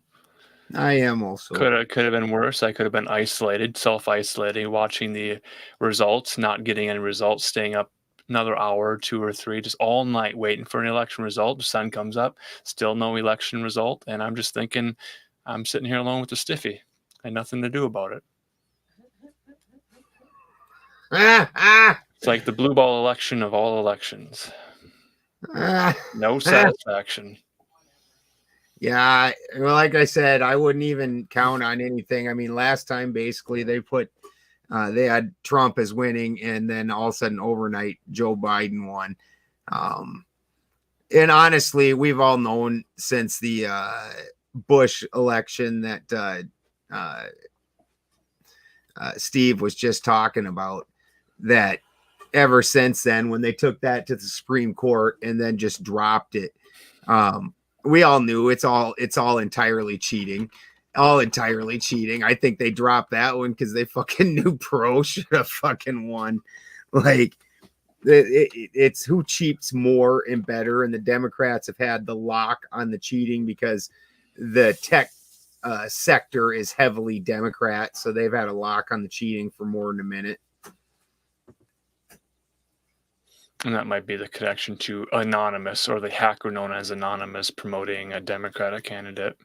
I am also. Could have been worse. I could have been isolated, self-isolating, watching the results, not getting any results, staying up another hour, 2 or 3, just all night waiting for an election result. The sun comes up, still no election result, and I'm just thinking, I'm sitting here alone with the stiffy, and nothing to do about it. It's like the blue ball election of all elections. No satisfaction. Yeah, well, like I said, I wouldn't even count on anything. I mean, last time basically they had Trump as winning, and then all of a sudden overnight Joe Biden won. And honestly, we've all known since the Bush election that Steve was just talking about, that ever since then, when they took that to the Supreme Court and then just dropped it, we all knew it's all entirely cheating. All entirely cheating. I think they dropped that one because they fucking knew Pro should have fucking won. Like, it's who cheats more and better, and the Democrats have had the lock on the cheating because the tech sector is heavily Democrat, so they've had a lock on the cheating for more than a minute. And that might be the connection to Anonymous, or the hacker known as Anonymous, promoting a Democratic candidate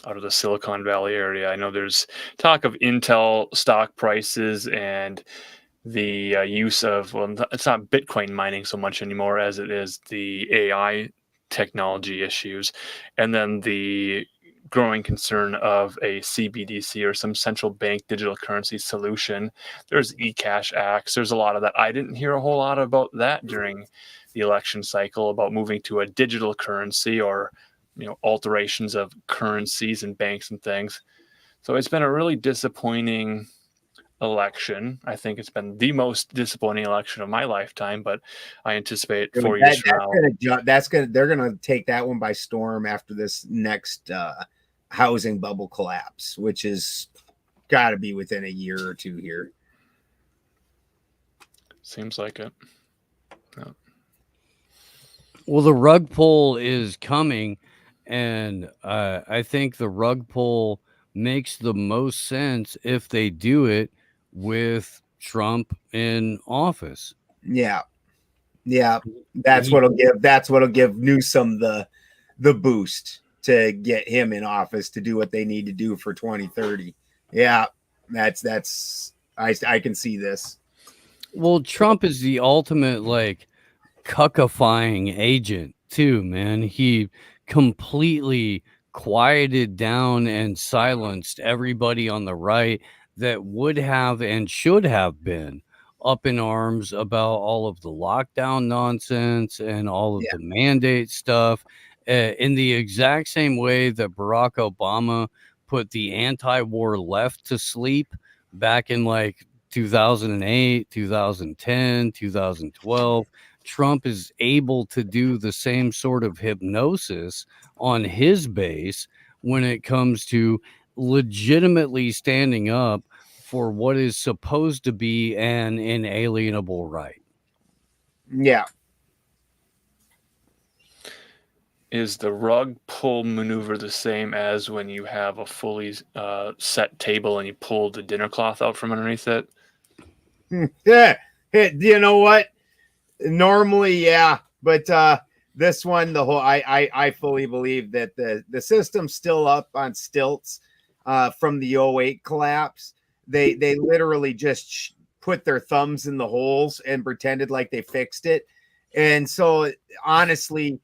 out of the Silicon Valley area. I know there's talk of Intel stock prices and the use of, well, it's not Bitcoin mining so much anymore as it is the AI technology issues. And then the growing concern of a CBDC, or some central bank digital currency solution. There's eCash acts. There's a lot of that. I didn't hear a whole lot about that during the election cycle, about moving to a digital currency, or alterations of currencies and banks and things. So it's been a really disappointing election. I think it's been the most disappointing election of my lifetime, but I anticipate 4 years from now. They're gonna take that one by storm after this next housing bubble collapse, which is got to be within a year or two here. Seems like it. Yeah. Well, the rug pull is coming, and I think the rug pull makes the most sense if they do it with Trump in office. Yeah. That's what'll give Newsom the boost to get him in office to do what they need to do for 2030. Yeah, that's I can see this. Well, Trump is the ultimate cuckifying agent too, man. He completely quieted down and silenced everybody on the right that would have and should have been up in arms about all of the lockdown nonsense and all of the mandate stuff, in the exact same way that Barack Obama put the anti-war left to sleep back in 2008, 2010, 2012. Trump is able to do the same sort of hypnosis on his base when it comes to legitimately standing up for what is supposed to be an inalienable right. Yeah. Is the rug pull maneuver the same as when you have a fully set table and you pull the dinner cloth out from underneath it? Yeah. You know what? Normally, yeah. But this one, I fully believe that the system's still up on stilts from the 2008 collapse. They literally just put their thumbs in the holes and pretended like they fixed it. And so honestly,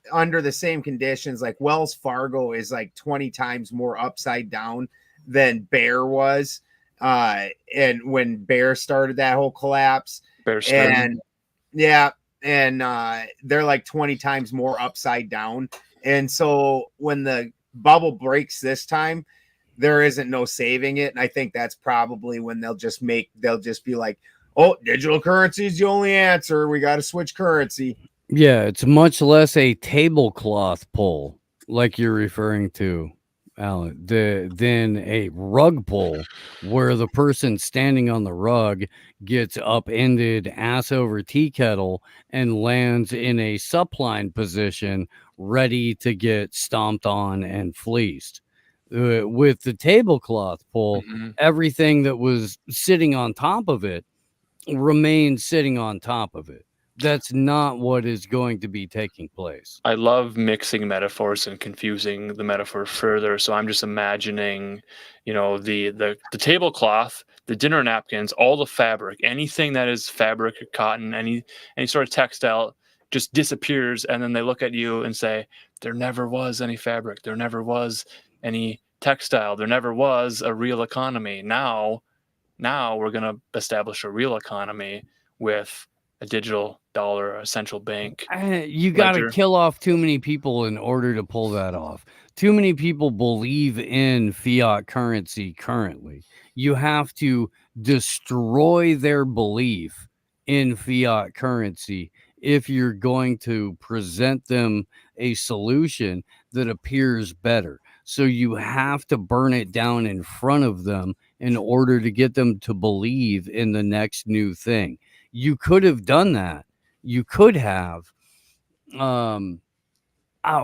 under the same conditions, Wells Fargo is 20 times more upside down than Bear was. And when Bear started that whole collapse, they're 20 times more upside down. And so when the bubble breaks this time, there isn't no saving it. And I think that's probably when they'll just be like, oh, digital currency is the only answer. We got to switch currency. Yeah, it's much less a tablecloth pull, like you're referring to, Alan, than a rug pull, where the person standing on the rug gets upended ass over tea kettle and lands in a supine position, ready to get stomped on and fleeced. With the tablecloth pull, everything that was sitting on top of it remains sitting on top of it. That's not what is going to be taking place. I love mixing metaphors and confusing the metaphor further. So I'm just imagining, the tablecloth, the dinner napkins, all the fabric, anything that is fabric or cotton, any sort of textile just disappears. And then they look at you and say, there never was any fabric. There never was any textile. There never was a real economy. Now we're going to establish a real economy with a digital dollar, a central bank. You got to kill off too many people in order to pull that off. Too many people believe in fiat currency currently. You have to destroy their belief in fiat currency if you're going to present them a solution that appears better. So you have to burn it down in front of them in order to get them to believe in the next new thing. You could have done that. You could have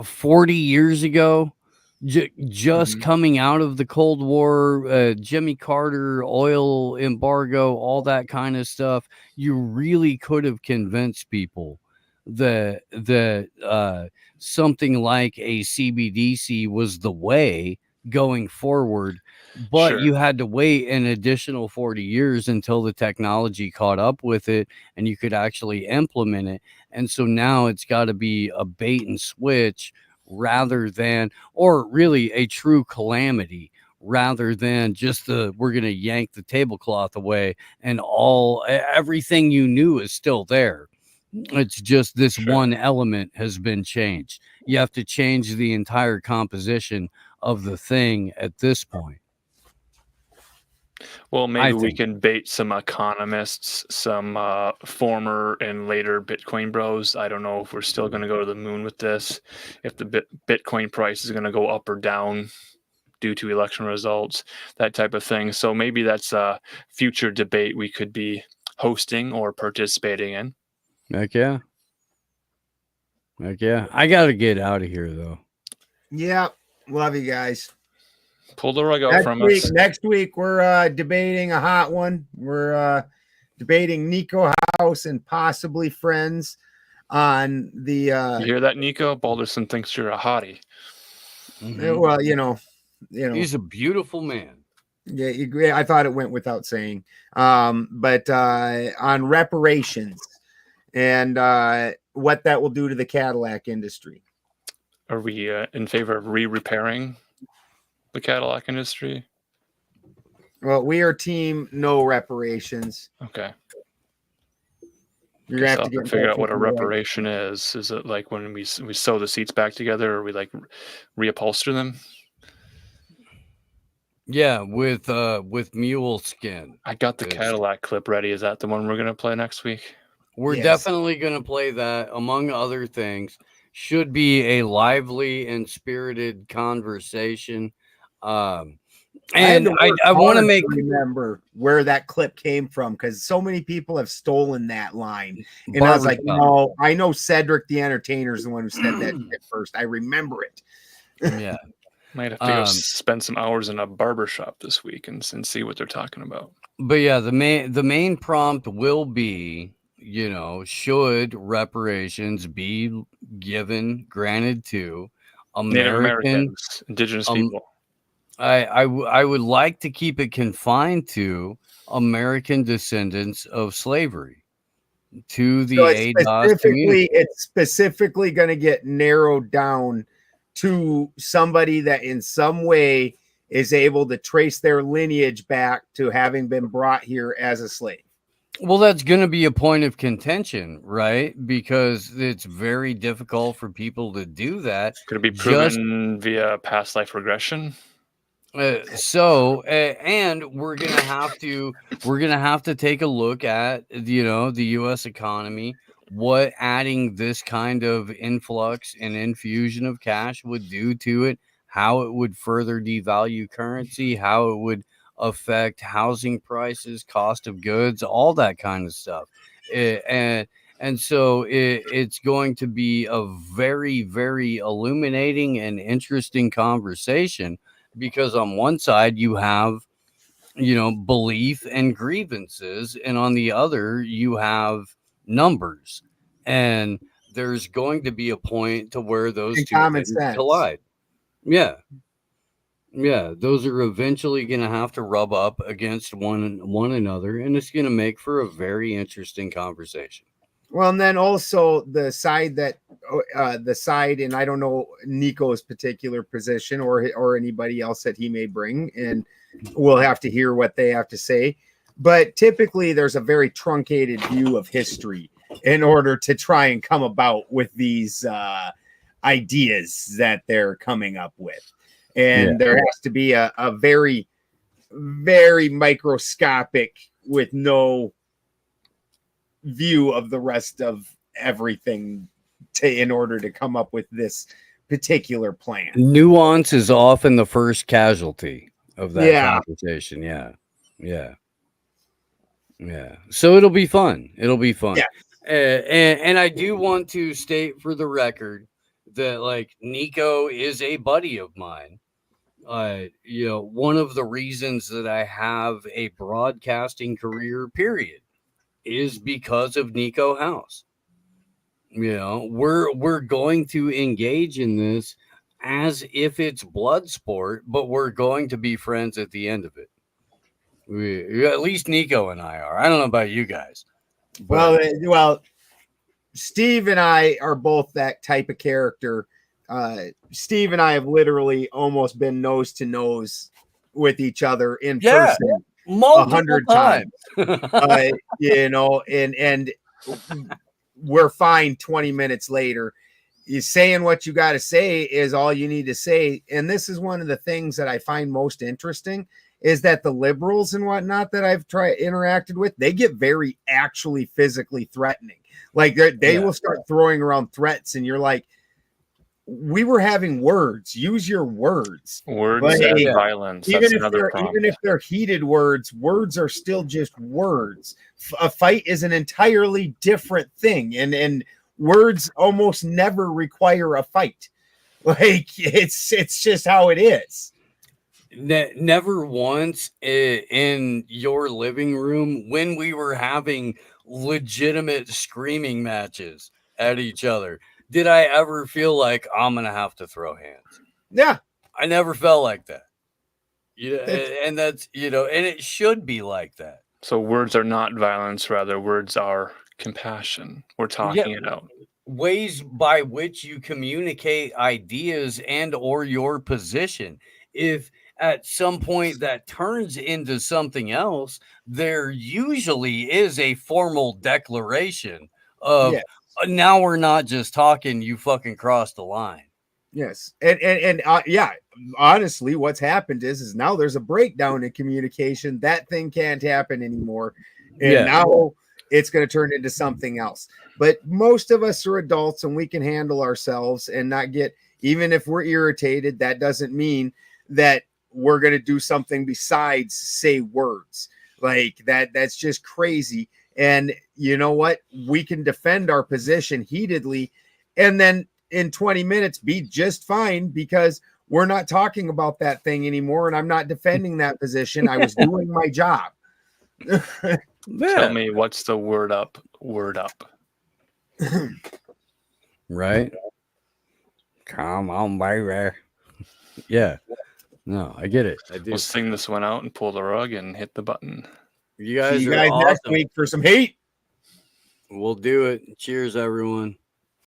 40 years ago, just coming out of the Cold War, Jimmy Carter, oil embargo, all that kind of stuff. You really could have convinced people that something like a CBDC was the way going forward. But Sure. you had to wait an additional 40 years until the technology caught up with it and you could actually implement it. And so now it's got to be a bait and switch rather than, or really a true calamity rather than just we're going to yank the tablecloth away and everything you knew is still there. It's just this one element has been changed. You have to change the entire composition of the thing at this point. Well, maybe we can bait some economists, some former and later Bitcoin bros. I don't know if we're still going to go to the moon with this, if the Bitcoin price is going to go up or down due to election results, that type of thing. So maybe that's a future debate we could be hosting or participating in. Heck yeah. I got to get out of here, though. Yeah. Love you guys. Pull the rug out from us. Next week, we're debating a hot one. We're debating Nico House and possibly friends on the. You hear that, Nico? Balderson thinks you're a hottie. Well, you know, he's a beautiful man. Yeah, I thought it went without saying. But on reparations and what that will do to the Cadillac industry. Are we in favor of repairing the Cadillac industry? Well, we are team no reparations. Okay. You're gonna have to figure out what a reparation is. Is it like when we sew the seats back together, or we like reupholster them? Yeah, with mule skin. I got the Cadillac clip ready. Is that the one we're gonna play next week? We're definitely gonna play that, among other things. Should be a lively and spirited conversation. And I want to remember where that clip came from, because so many people have stolen that line. And I was like, no, I know Cedric the Entertainer is the one who said that shit first. I remember it. Yeah. Might have to go spend some hours in a barbershop this week and see what they're talking about. But yeah, the main prompt will be, should reparations be granted to Native Americans, indigenous people? I would like to keep it confined to American descendants of slavery, to the ADOS community. It's specifically going to get narrowed down to somebody that in some way is able to trace their lineage back to having been brought here as a slave. Well, that's going to be a point of contention, right? Because it's very difficult for people to do that. Could it be proven via past life regression? And we're gonna have to take a look at the U.S. economy, what adding this kind of influx and infusion of cash would do to it, how it would further devalue currency, how it would affect housing prices, cost of goods, all that kind of stuff. And so it's going to be a very, very illuminating and interesting conversation, because on one side you have belief and grievances, and on the other you have numbers, and there's going to be a point to where those And two common things sense. collide. Yeah, those are eventually going to have to rub up against one another, and it's going to make for a very interesting conversation. Well, and then also the side, and I don't know Nico's particular position or anybody else that he may bring, and we'll have to hear what they have to say. But typically, there's a very truncated view of history in order to try and come about with these ideas that they're coming up with, and there has to be a very, very microscopic, with no view of the rest of everything in order to come up with this particular plan. Nuance is often the first casualty of that conversation. Yeah. So it'll be fun. Yeah. And I do want to state for the record that, like, Nico is a buddy of mine. One of the reasons that I have a broadcasting career, period, is because of Nico House. We're going to engage in this as if it's blood sport, but we're going to be friends at the end of it. At least Nico and I are. I don't know about you guys. Well, Steve and I are both that type of character. Steve and I have literally almost been nose to nose with each other in person. 100 times. And we're fine 20 minutes later. You saying what you got to say is all you need to say. And this is one of the things that I find most interesting, is that the liberals and whatnot that I've interacted with, they get very actually physically threatening. Like they will start throwing around threats, and you're like, we were having words. Use your words. Words and violence. Even if they're heated words, words are still just words. A fight is an entirely different thing, and words almost never require a fight. Like it's just how it is. Never once in your living room when we were having legitimate screaming matches at each other did I ever feel like I'm gonna have to throw hands. Yeah, I never felt like that. And that's and it should be like that. So words are not violence, rather words are compassion. We're talking it out. Ways by which you communicate ideas and or your position. If at some point that turns into something else, there usually is a formal declaration of now we're not just talking, you fucking crossed the line. Yes. And honestly, what's happened is now there's a breakdown in communication. That thing can't happen anymore. And now it's going to turn into something else. But most of us are adults and we can handle ourselves and not get, even if we're irritated, that doesn't mean that we're going to do something besides say words like that. That's just crazy. And you know what? We can defend our position heatedly and then in 20 minutes be just fine because we're not talking about that thing anymore. And I'm not defending that position. I was doing my job. Tell me, what's the word up? Word up. Right? Come on, baby. Yeah. No, I get it. I do. We'll sing this one out and pull the rug and hit the button. You guys See you are guys awesome. next week for some hate. We'll do it. Cheers, everyone.